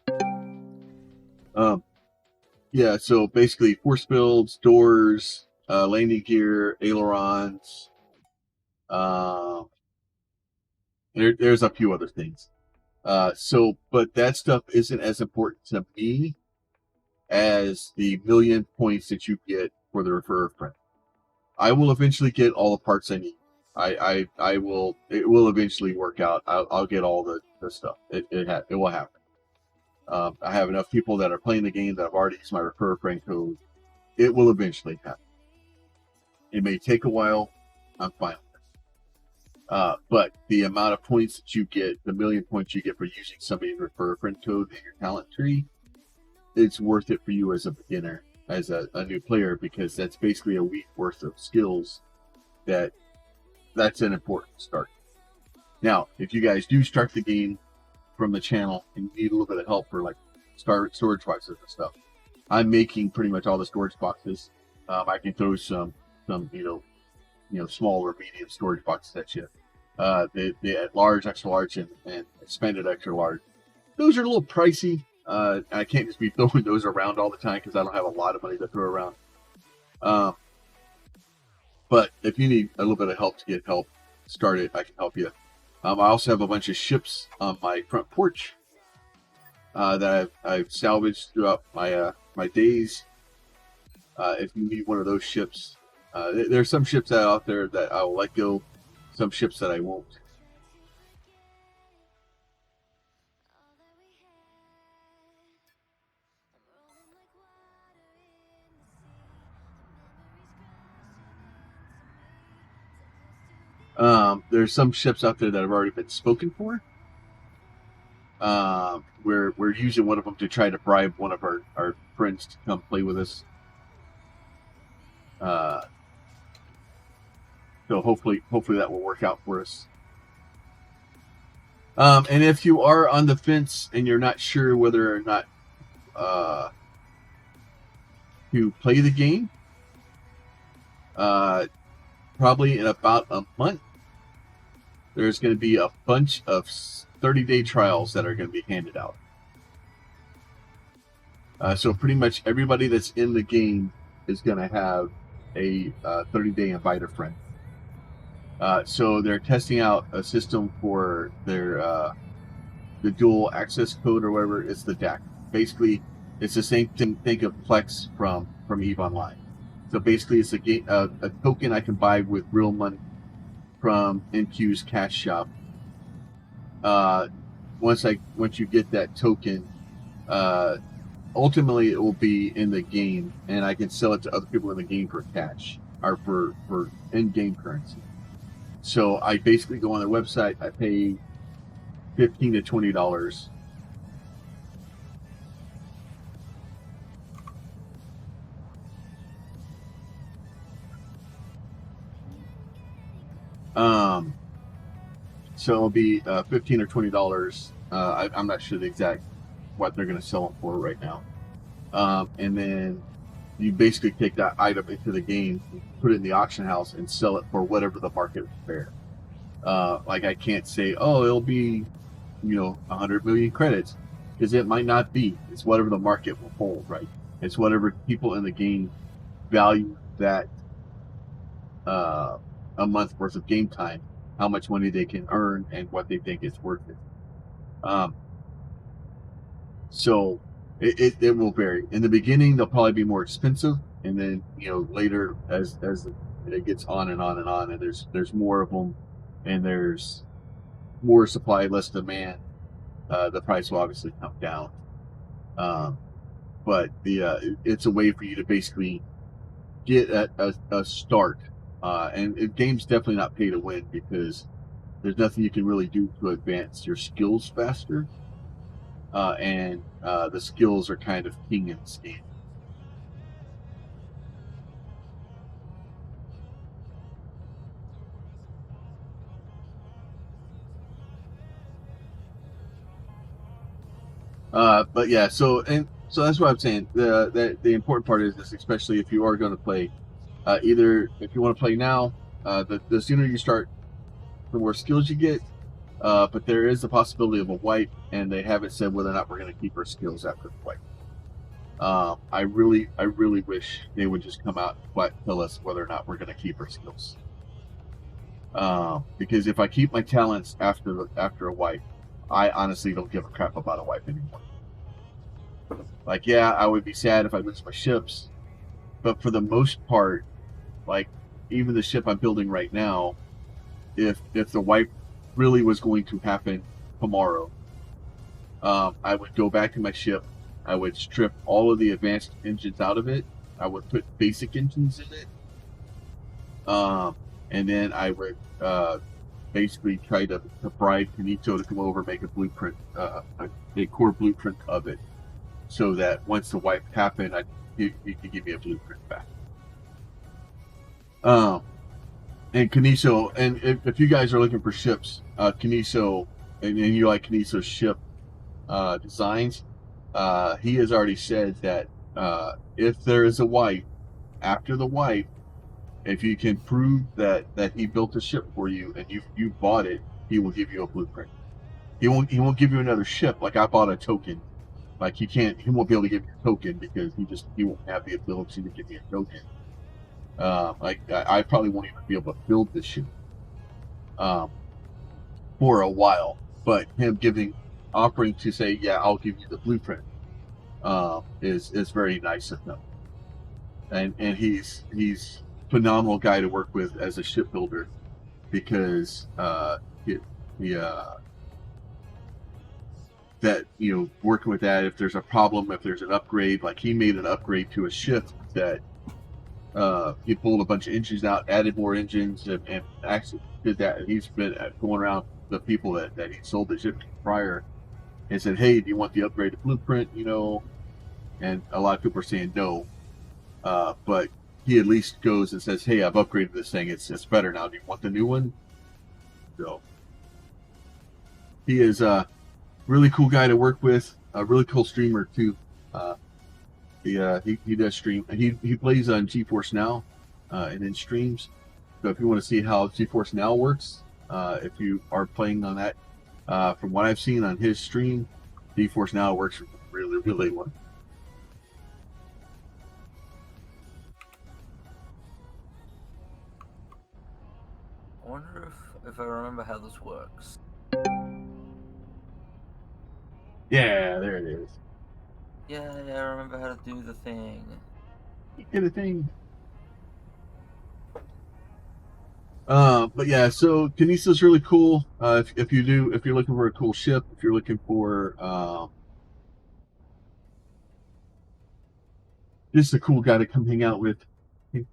Yeah, so basically force fields, doors, landing gear, ailerons. There's a few other things. But that stuff isn't as important to me as the 1,000,000 points that you get for the refer a friend. I will eventually get all the parts I need. I will. It will eventually work out. I'll get all the stuff. It will happen. I have enough people that are playing the game that have already used my refer a friend code. It will eventually happen. It may take a while. I'm fine with it. But the amount of points that you get, the 1,000,000 points you get for using somebody's refer a friend code in your talent tree, it's worth it for you as a beginner, as a new player, because that's basically a week worth of skills. That's an important start. Now, if you guys do start the game from the channel and you need a little bit of help for like storage boxes and stuff, I'm making pretty much all the storage boxes. I can throw some small or medium storage boxes at you. The large, extra large, and expanded extra large. Those are a little pricey. I can't just be throwing those around all the time because I don't have a lot of money to throw around. But if you need a little bit of help to get help started, I can help you. I also have a bunch of ships on my front porch that I've salvaged throughout my days. If you need one of those ships, there's some ships out there that I will let go, some ships that I won't. There's some ships out there that have already been spoken for. We're using one of them to try to bribe one of our friends to come play with us. So hopefully that will work out for us. And if you are on the fence and you're not sure whether or not to play the game, probably in about a month, there's going to be a bunch of 30-day trials that are going to be handed out. So pretty much everybody that's in the game is going to have a 30-day invite a friend. So they're testing out a system for their the dual access code or whatever. It's the DAC. Basically, it's the same thing. Think of Plex from EVE Online. So basically, it's a token I can buy with real money from NQ's cash shop. Once you get that token, ultimately it will be in the game, and I can sell it to other people in the game for cash or for in-game currency. So I basically go on their website. I pay $15 to $20. So it'll be $15 or $20. I'm not sure the exact what they're going to sell them for right now. And then you basically take that item into the game, put it in the auction house, and sell it for whatever the market is fair. Like I can't say, oh, it'll be, 100 million credits, because it might not be. It's whatever the market will hold, right? It's whatever people in the game value that a month worth of game time, how much money they can earn and what they think is worth it. So it will vary. In the beginning, they'll probably be more expensive, and then later as it gets on and on and on, and there's more of them, and there's more supply, less demand. The price will obviously come down. But it's a way for you to basically get a start. And the game's definitely not pay to win, because there's nothing you can really do to advance your skills faster. And the skills are kind of king in this game. But yeah, so that's what I'm saying. The important part is this, especially if you are going to play. Either if you want to play now, the sooner you start, the more skills you get. But there is the possibility of a wipe, and they haven't said whether or not we're going to keep our skills after the wipe. I really wish they would just come out and tell us whether or not we're going to keep our skills. Because if I keep my talents after a wipe, I honestly don't give a crap about a wipe anymore. Like, yeah, I would be sad if I lose my ships, but for the most part, like, even the ship I'm building right now, if the wipe really was going to happen tomorrow, I would go back to my ship. I would strip all of the advanced engines out of it. I would put basic engines in it. And then I would basically try to bribe Kaneeso to come over, make a blueprint, a core blueprint of it, so that once the wipe happened, he could give me a blueprint back. And Kaneeso, and if you guys are looking for ships, Kaneeso, and you like Kaneeso's ship designs, he has already said that if there is a wipe, after the wipe, if you can prove that he built a ship for you and you bought it, he will give you a blueprint. He won't give you another ship. Like, I bought a token. Like, he won't be able to give you a token, because he won't have the ability to give me a token. I probably won't even be able to build this ship for a while. But him offering to say, yeah, I'll give you the blueprint, is very nice of him. And he's phenomenal guy to work with as a shipbuilder, because that working with that, if there's a problem, if there's an upgrade, like he made an upgrade to a ship that he pulled a bunch of engines out, added more engines, and actually did that. And he's been going around the people that he sold the ship to prior and said, hey, do you want the upgraded blueprint? And a lot of people are saying no, but he at least goes and says, hey, I've upgraded this thing, it's better now, do you want the new one? So he is a really cool guy to work with, a really cool streamer too. He does stream. He plays on GeForce Now, and then streams. So if you want to see how GeForce Now works, if you are playing on that, from what I've seen on his stream, GeForce Now works really, really well. I wonder if I remember how this works. Yeah, there it is. Yeah, I remember how to do the thing. You did a thing. But yeah, so Kaneeso's really cool. If you're looking for a cool ship, if you're looking for just a cool guy to come hang out with,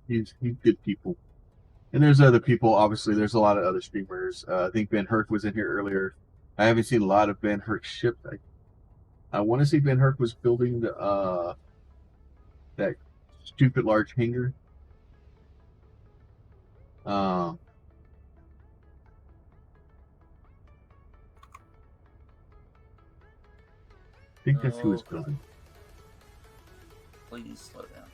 he's good people. And there's other people. Obviously, there's a lot of other streamers. I think Ben Herc was in here earlier. I haven't seen a lot of Ben Herc's ship. I want to say Ben Herc was building that stupid large hangar. I think that's who was building. Please slow down.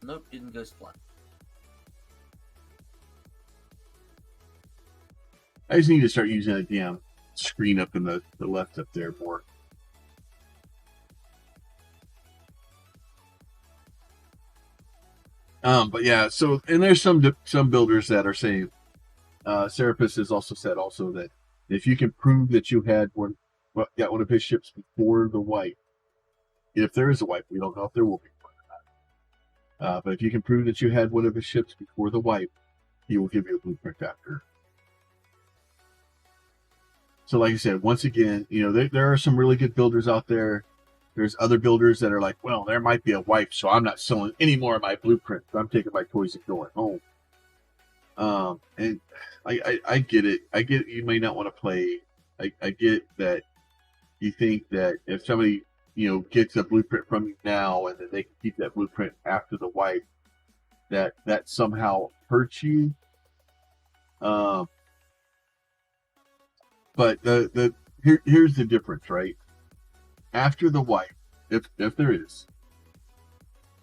Nope, didn't go splat. I just need to start using that damn screen up in the left up there more. But yeah, so, and there's some builders that are saying, Serapis has also said that if you can prove that you had got one of his ships before the wipe, if there is a wipe, we don't know if there will be one or not. But if you can prove that you had one of his ships before the wipe, he will give you a blueprint after. So like I said, once again, there are some really good builders out there. There's other builders that are like, well, there might be a wipe, so I'm not selling any more of my blueprints. I'm taking my toys and going home. And I get it. I get you may not want to play. I get that you think that if somebody, gets a blueprint from you now and then they can keep that blueprint after the wipe, that somehow hurts you. But here's the difference, right? After the wipe, if there is,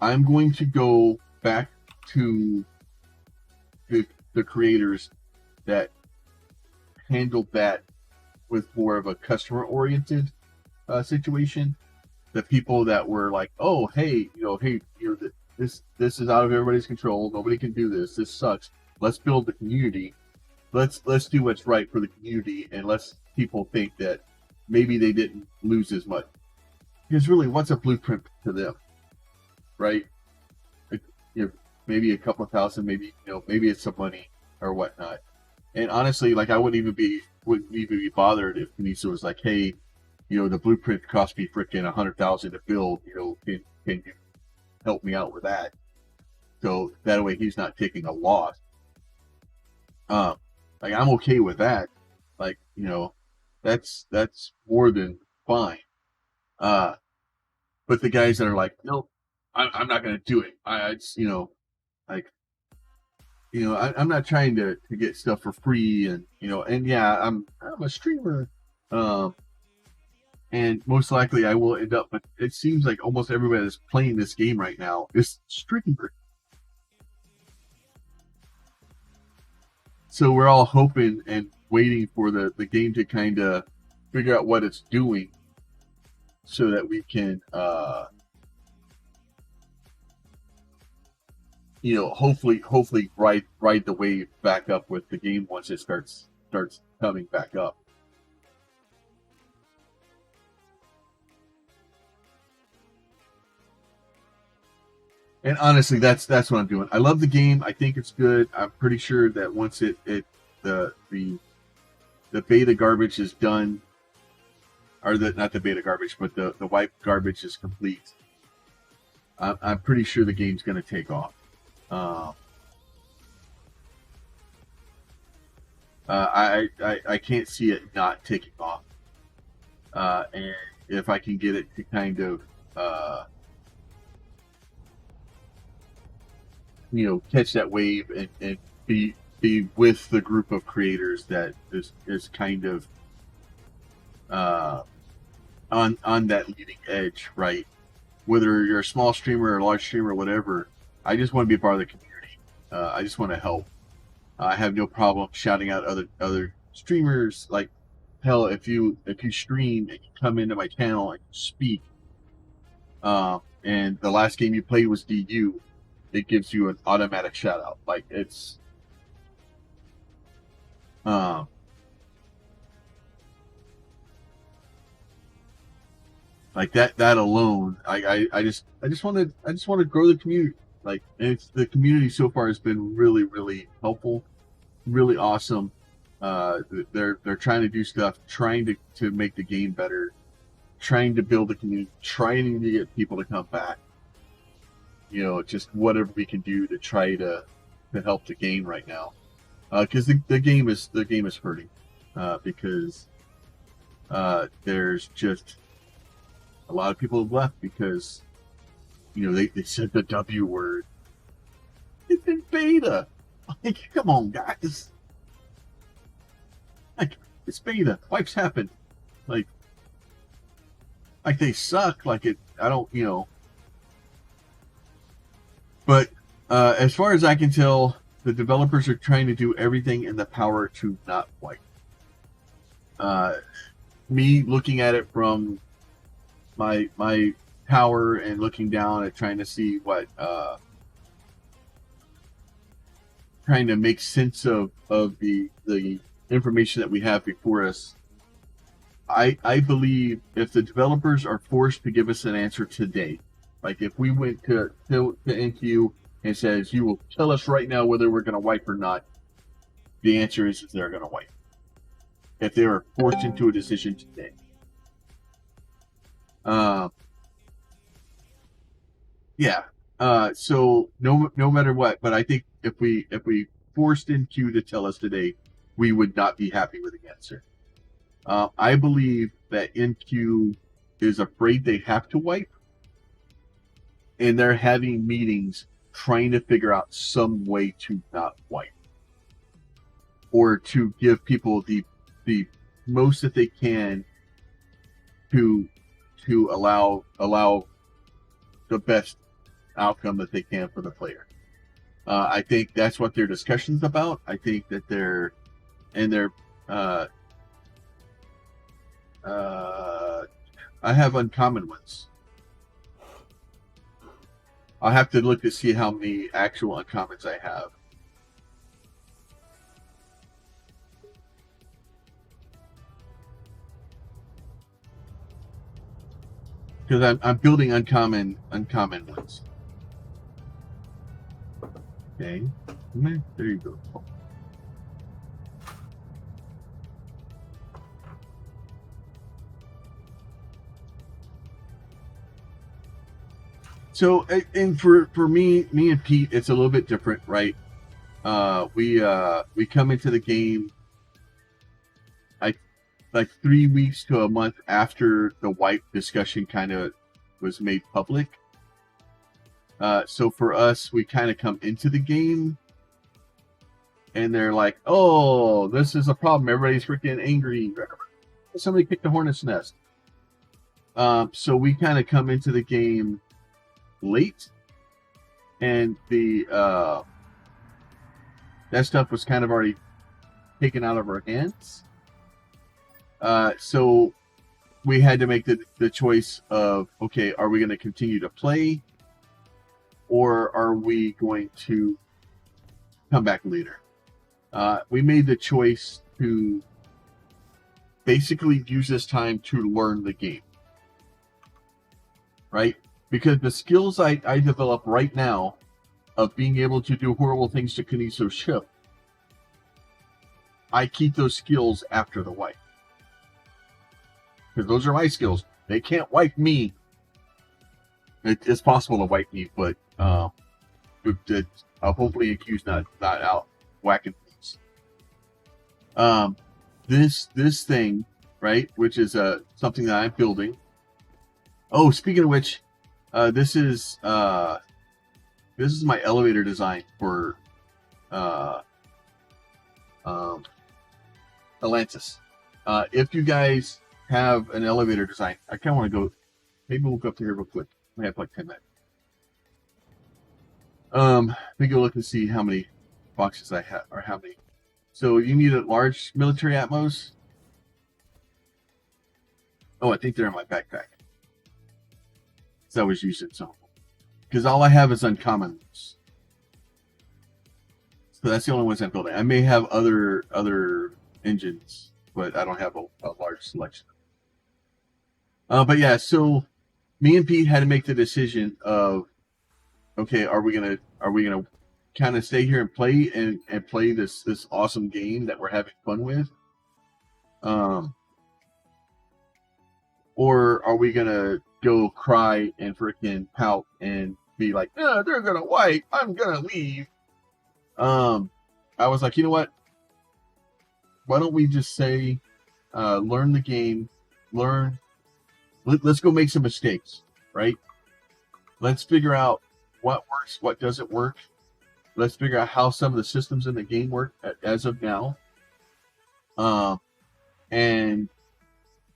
I'm going to go back to the creators that handled that with more of a customer-oriented situation. The people that were like, oh, hey, this is out of everybody's control. Nobody can do this. This sucks. Let's build the community. Let's do what's right for the community, and let's people think that maybe they didn't lose as much. Because really, what's a blueprint to them, right? Maybe a couple of thousand, maybe it's some money or whatnot. And honestly, like I wouldn't even be bothered if Kaneeso was like, hey, the blueprint cost me freaking 100,000 to build. Can you help me out with that? So that way he's not taking a loss. Like I'm okay with that. Like that's more than fine. But the guys that are like, nope, I'm not going to do it. I'm not trying to get stuff for free, and yeah, I'm a streamer, and most likely I will end up. But it seems like almost everybody that's playing this game right now is streamer. So we're all hoping and waiting for the game to kind of figure out what it's doing, so that we can, hopefully ride the wave back up with the game once it starts coming back up. And honestly, that's what I'm doing. I love the game. I think it's good. I'm pretty sure that once the beta garbage is done, or not the beta garbage, but the wipe garbage is complete, I'm pretty sure the game's going to take off. I can't see it not taking off. And if I can get it to kind of catch that wave and be with the group of creators that is kind of on that leading edge, right? Whether you're a small streamer or a large streamer or whatever, I just want to be a part of the community. I just want to help. I have no problem shouting out other streamers. Like, hell, if you stream and you come into my channel and speak, and the last game you played was DU, it gives you an automatic shout out. Like, it's like that alone. I just want to grow the community. Like, and the community so far has been really, really helpful, really awesome. They're trying to do stuff, trying to make the game better, trying to build a community, trying to get people to come back. Just whatever we can do to try to help the game right now, because the game is hurting, because there's just a lot of people have left because they said the W word. It's in beta. Like, come on, guys. Like, it's beta. Wipes happen. Like they suck. Like, I don't. But As far as I can tell, the developers are trying to do everything in the power to not wipe. Me looking at it from my tower and looking down at trying to see what trying to make sense of the information that we have before us. I believe if the developers are forced to give us an answer today, like if we went to NQ and says you will tell us right now whether we're going to wipe or not, the answer is they're going to wipe. If they are forced into a decision today. Yeah. So no matter what, but I think if we forced NQ to tell us today, we would not be happy with the answer. I believe that NQ is afraid they have to wipe, and they're having meetings trying to figure out some way to not wipe, or to give people the most that they can to allow the best outcome that they can for the player. I think that's what their discussion's about. I think that they're I have uncommon ones. I'll have to look to see how many actual uncommons I have. Because I'm building uncommon ones. Okay. There you go. So, and for me and Pete, it's a little bit different, right? We come into the game like 3 weeks to a month after the wipe discussion kind of was made public. So for us, we kind of come into the game and they're like, oh, this is a problem. Everybody's freaking angry. Somebody picked the hornet's nest. So we kind of come into the game late, and the that stuff was kind of already taken out of our hands. So we had to make the choice of, okay, are we going to continue to play, or are we going to come back later? We made the choice to basically use this time to learn the game, right? Because the skills I develop right now of being able to do horrible things to Kaneeso's ship, I keep those skills after the wipe. Because those are my skills. They can't wipe me. It's possible to wipe me, but hopefully AQ's not out whacking things. This thing, right, which is something that I'm building. Oh, speaking of which, this is my elevator design for Atlantis. If you guys have an elevator design, I kind of want to go. Maybe we'll go up to here real quick. We have like 10 minutes. Let me go look and see how many boxes I have, or how many. So you need a large military atmos. Oh, I think they're in my backpack. So I was using some, because all I have is uncommons. So that's the only ones I'm building. I may have other engines, but I don't have a large selection. But yeah, so me and Pete had to make the decision of, okay, are we gonna kind of stay here and play and play this awesome game that we're having fun with, or are we gonna go cry and freaking pout and be like, yeah, they're gonna wipe, I'm gonna leave. I was like, you know what? Why don't we just say, learn the game, let's go make some mistakes, right? Let's figure out what works, what doesn't work. Let's figure out how some of the systems in the game work as of now. And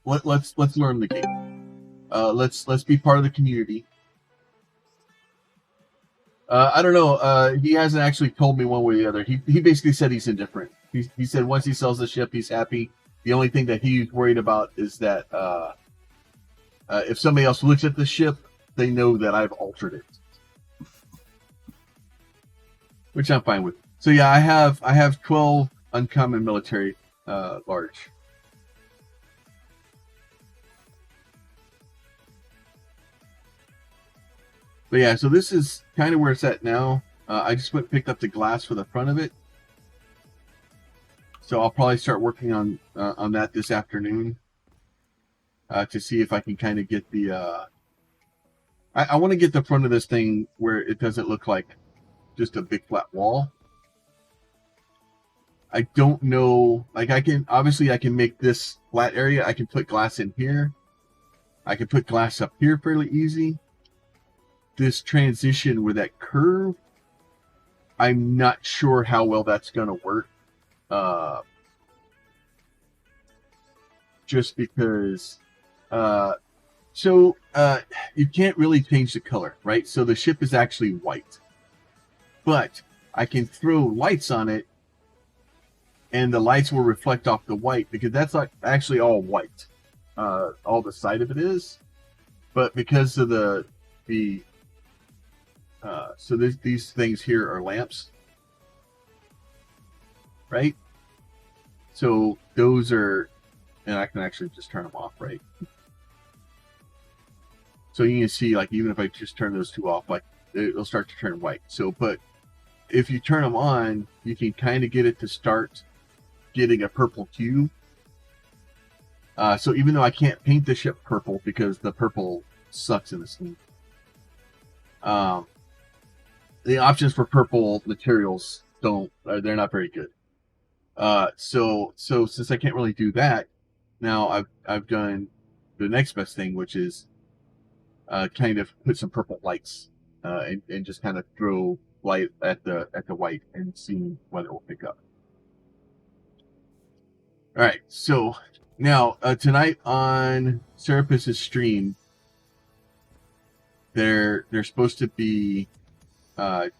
let's learn the game. Let's be part of the community. I don't know. He hasn't actually told me one way or the other. He basically said he's indifferent. He said once he sells the ship, he's happy. The only thing that he's worried about is that if somebody else looks at the ship, they know that I've altered it, which I'm fine with. So yeah, I have 12 uncommon military large. But yeah, so this is kind of where it's at now. I just went and picked up the glass for the front of it. So I'll probably start working on that this afternoon to see if I can kind of get the... I want to get the front of this thing where it doesn't look like just a big flat wall. I don't know... Like I can make this flat area. I can put glass in here. I can put glass up here fairly easy. This transition with that curve, I'm not sure how well that's going to work. Just because you can't really change the color, right? So the ship is actually white, but I can throw lights on it and the lights will reflect off the white because that's like actually all white. All the side of it is, but because of these things here are lamps, right? So those are, and I can actually just turn them off, right? So you can see, like, even if I just turn those two off, like, it'll start to turn white. So, but if you turn them on, you can kind of get it to start getting a purple hue. So even though I can't paint the ship purple because the purple sucks in this game, the options for purple materials they're not very good. So since I can't really do that, now I've done the next best thing, which is kind of put some purple lights and just kind of throw light at the white and see what it will pick up. All right, so now tonight on Serapis' stream, they're supposed to be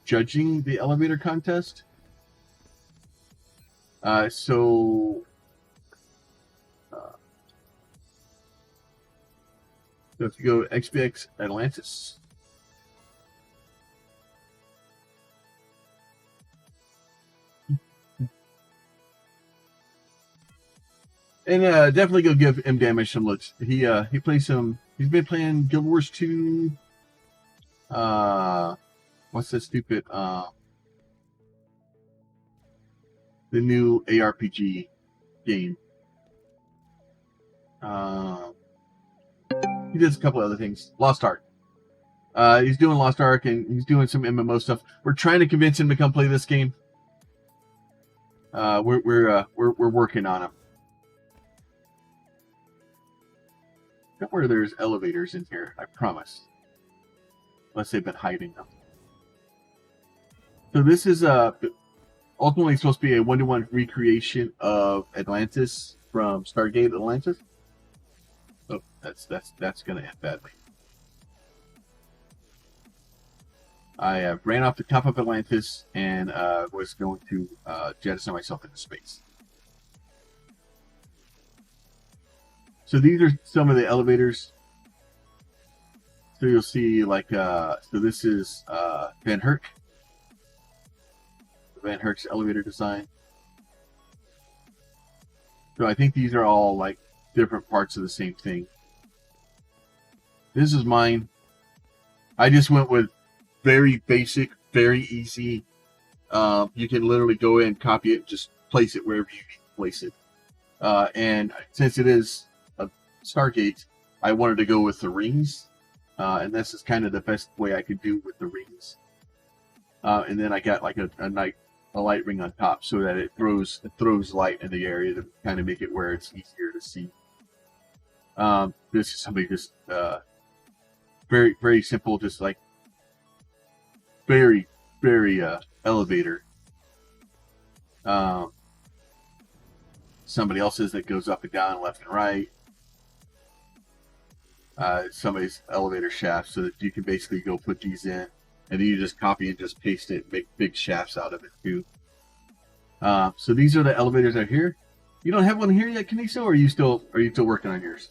judging the elevator contest. So if you go XBX Atlantis, and definitely go give M Damage some looks. He plays some. He's been playing Guild Wars 2. What's that stupid? The new ARPG game. He does a couple other things. Lost Ark. He's doing Lost Ark and he's doing some MMO stuff. We're trying to convince him to come play this game. We're working on him. Don't worry, there's elevators in here. I promise. Unless they've been hiding them. So this is ultimately supposed to be a 1-to-1 recreation of Atlantis from Stargate Atlantis. Oh, that's gonna end badly. I ran off the top of Atlantis and was going to jettison myself into space. So these are some of the elevators. So you'll see, like, so this is Van Herk. Van Herk's elevator design. So I think these are all like different parts of the same thing. This is mine. I just went with very basic, very easy. You can literally go in, copy it, just place it wherever you need to place it. And since it is a Stargate, I wanted to go with the rings. And this is kind of the best way I could do with the rings. And then I got like a light ring on top so that it throws light in the area to kind of make it where it's easier to see. This is somebody just very, very simple, just like very, very elevator. Somebody else's that goes up and down, left and right. Somebody's elevator shaft so that you can basically go put these in and then you just copy and just paste it, make big shafts out of it too. So these are the elevators out here. You don't have one here yet, Kaneeso, or are you still working on yours?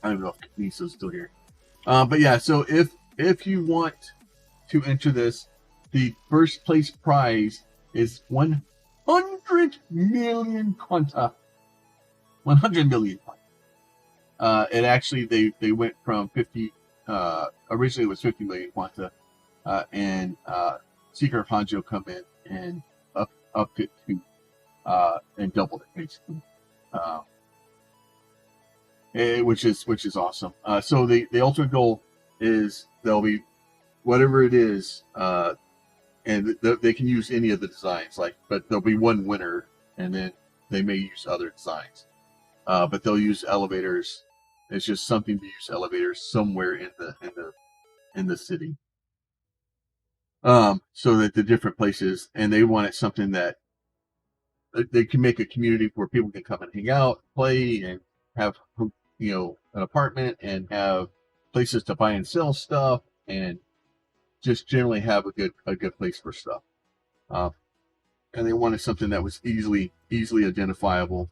I don't know if Kaneeso's still here. But yeah, so if you want to enter this, the first place prize is 100 million quanta. 100 million quanta. It actually they went from 50. Originally it was 50 million quanta, and Seeker of Hanjo come in and upped it to and doubled it basically, which is awesome. So the ultimate goal is there'll be whatever it is, and they can use any of the designs, but there'll be one winner, and then they may use other designs, but they'll use elevators. It's just something to use elevators somewhere in the city, so that the different places, and they wanted something that they can make a community where people can come and hang out, play, and have an apartment, and have places to buy and sell stuff, and just generally have a good place for stuff. And they wanted something that was easily identifiable,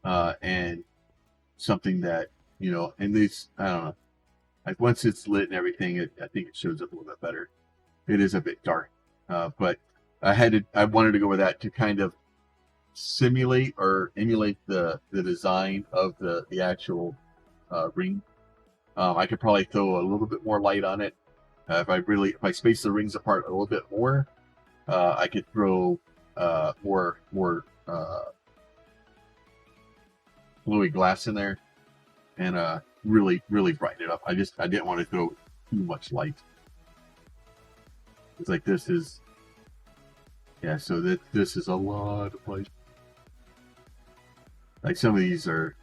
and something that and these, I don't know, like once it's lit and everything, I think it shows up a little bit better. It is a bit dark, but I wanted to go with that to kind of simulate or emulate the design of the actual ring. I could probably throw a little bit more light on it. If I space the rings apart a little bit more, I could throw more bluey glass in there and really brighten it up. I didn't want to throw too much light. It's like this is so this is a lot of light. Like some of these are,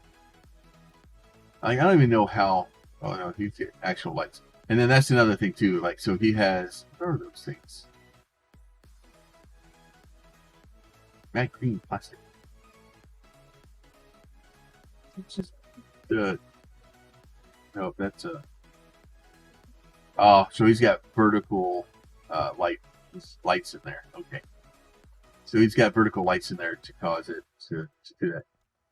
I don't even know how. Oh no, these are actual lights. And then that's another thing too. Like, so he has, what are those things? Matte green plastic. It's just no, that's a. Oh, so he's got vertical lights in there. Okay. So he's got vertical lights in there to cause it to do that.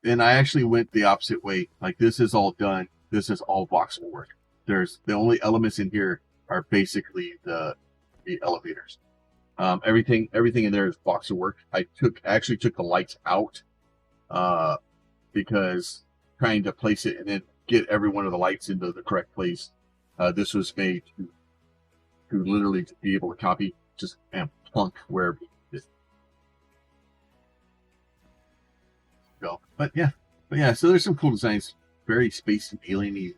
And I actually went the opposite way. Like, this is all done. This is all voxel work. There's the only elements in here are basically the elevators. Everything in there is voxel work. I actually took the lights out because trying to place it and then get every one of the lights into the correct place. This was made to literally be able to copy just and plunk wherever you did. Go. But yeah, so there's some cool designs. Very space and alien-y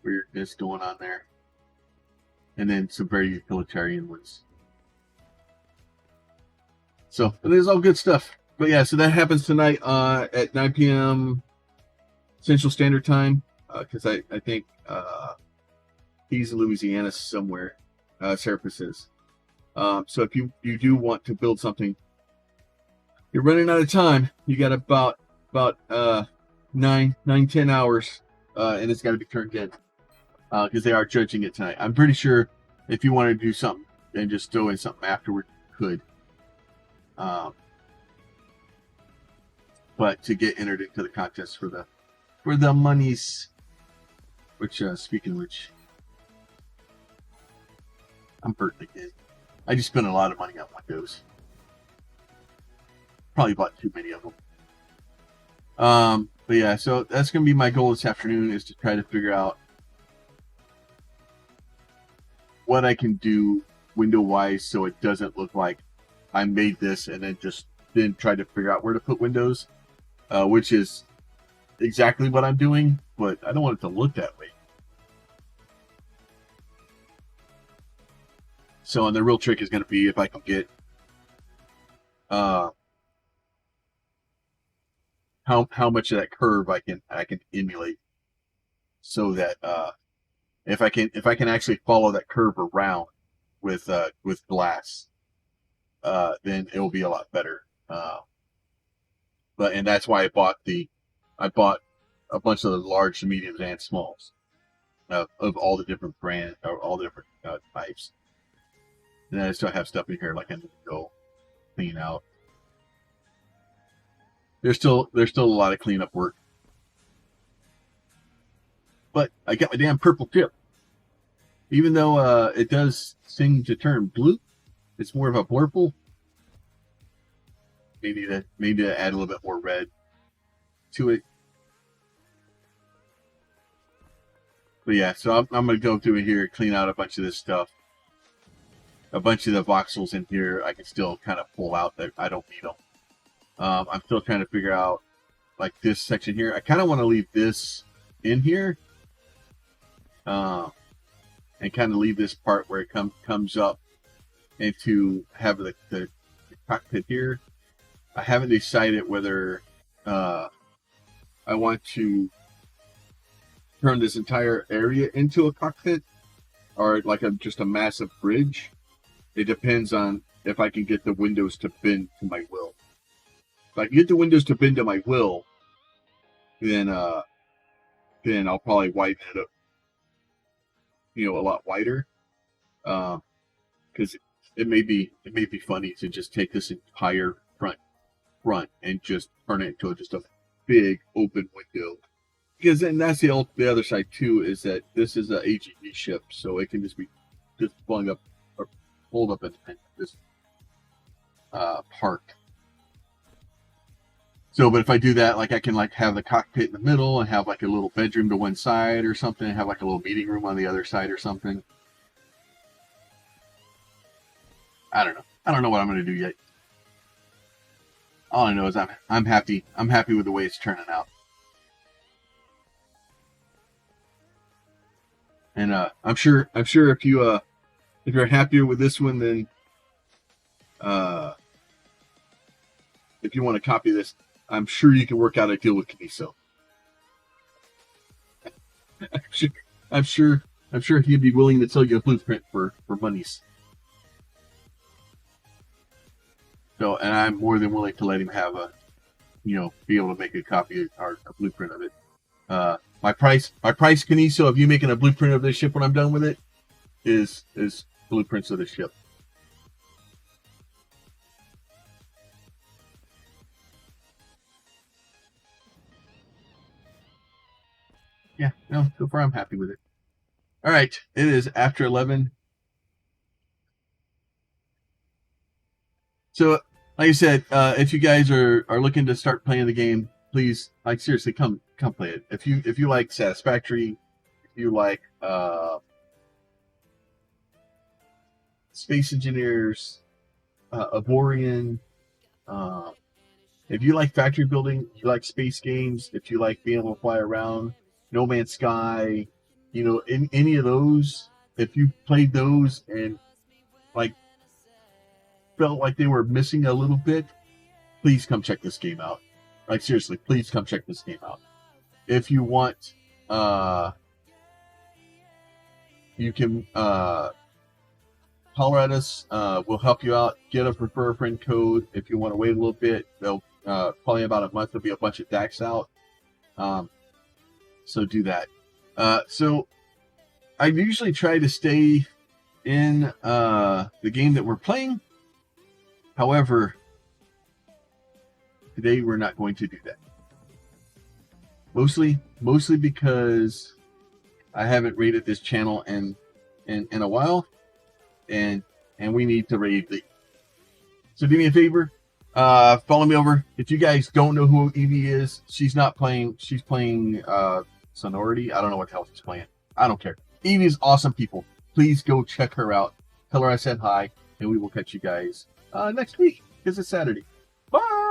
weirdness going on there. And then some very utilitarian ones. So it is all good stuff. But yeah, so that happens tonight at 9 p.m. Central Standard Time. Because I think he's in Louisiana somewhere. Serapis is. So if you do want to build something, you're running out of time. You got about 10 hours, and it's got to be turned in because they are judging it tonight. I'm pretty sure if you wanted to do something and just throw in something afterward, you could. But to get entered into the contest for the monies, which speaking of which, I'm burnt again. I just spent a lot of money on Windows. Probably bought too many of them. But yeah, so that's going to be my goal this afternoon, is to try to figure out what I can do window-wise so it doesn't look like I made this and then try to figure out where to put windows, which is exactly what I'm doing, but I don't want it to look that way. So, and the real trick is going to be if I can get how much of that curve I can emulate, so that if I can actually follow that curve around with glass, then it will be a lot better. And that's why I bought a bunch of the large, mediums, and smalls. of all the different brands or all the different types. And then I still have stuff in here like I need to go clean out. There's still a lot of cleanup work. But I got my damn purple tip. Even though it does seem to turn blue, it's more of a blurple. Maybe to add a little bit more red to it. But yeah, so I'm going to go through here, clean out a bunch of this stuff. A bunch of the voxels in here I can still kind of pull out that I don't need them. I'm still trying to figure out like this section here. I kind of want to leave this in here. And kind of leave this part where it comes up and to have the cockpit here. I haven't decided whether I want to turn this entire area into a cockpit or like just a massive bridge. It depends on if I can get the windows to bend to my will. If I can get the windows to bend to my will, then I'll probably widen it up, a lot wider. Because it may be funny to just take this entire front and just turn it into just a big open window. Because then that's the other side too, is that this is a AGV ship, so it can just be flung up or pulled up in this park. So, but if I do that, like I can like have the cockpit in the middle and have like a little bedroom to one side or something, and have like a little meeting room on the other side or something. I don't know. I don't know what I'm going to do yet. All I know is I'm happy. I'm happy with the way it's turning out. And I'm sure if you're happier with this one, then if you want to copy this, I'm sure you can work out a deal with Kaneeso. I'm sure he'd be willing to sell you a blueprint for monies. So, and I'm more than willing to let him have be able to make a copy or a blueprint of it. My price, Kaneeso, of you making a blueprint of this ship when I'm done with it, is blueprints of the ship. Yeah, no, so far I'm happy with it. All right, it is after 11. So, like I said, if you guys are looking to start playing the game, please, like, seriously, come play it. If you like Satisfactory, if you like Space Engineers, Aborian, if you like factory building, you like space games, if you like being able to fly around, No Man's Sky, in any of those, if you played those and like felt like they were missing a little bit, please come check this game out. Like, seriously, please come check this game out. If you want, you can holler at us. We'll help you out. Get a refer a friend code. If you want to wait a little bit, they'll probably about a month, there'll be a bunch of DACs out. So do that. So I usually try to stay in the game that we're playing. However, today we're not going to do that. Mostly because I haven't raided this channel in a while, and we need to raid the. So do me a favor, follow me over. If you guys don't know who Evie is, she's not playing. She's playing Sonority. I don't know what the hell she's playing. I don't care. Evie is awesome, people. Please go check her out. Tell her I said hi, and we will catch you guys next week because it's Saturday. Bye.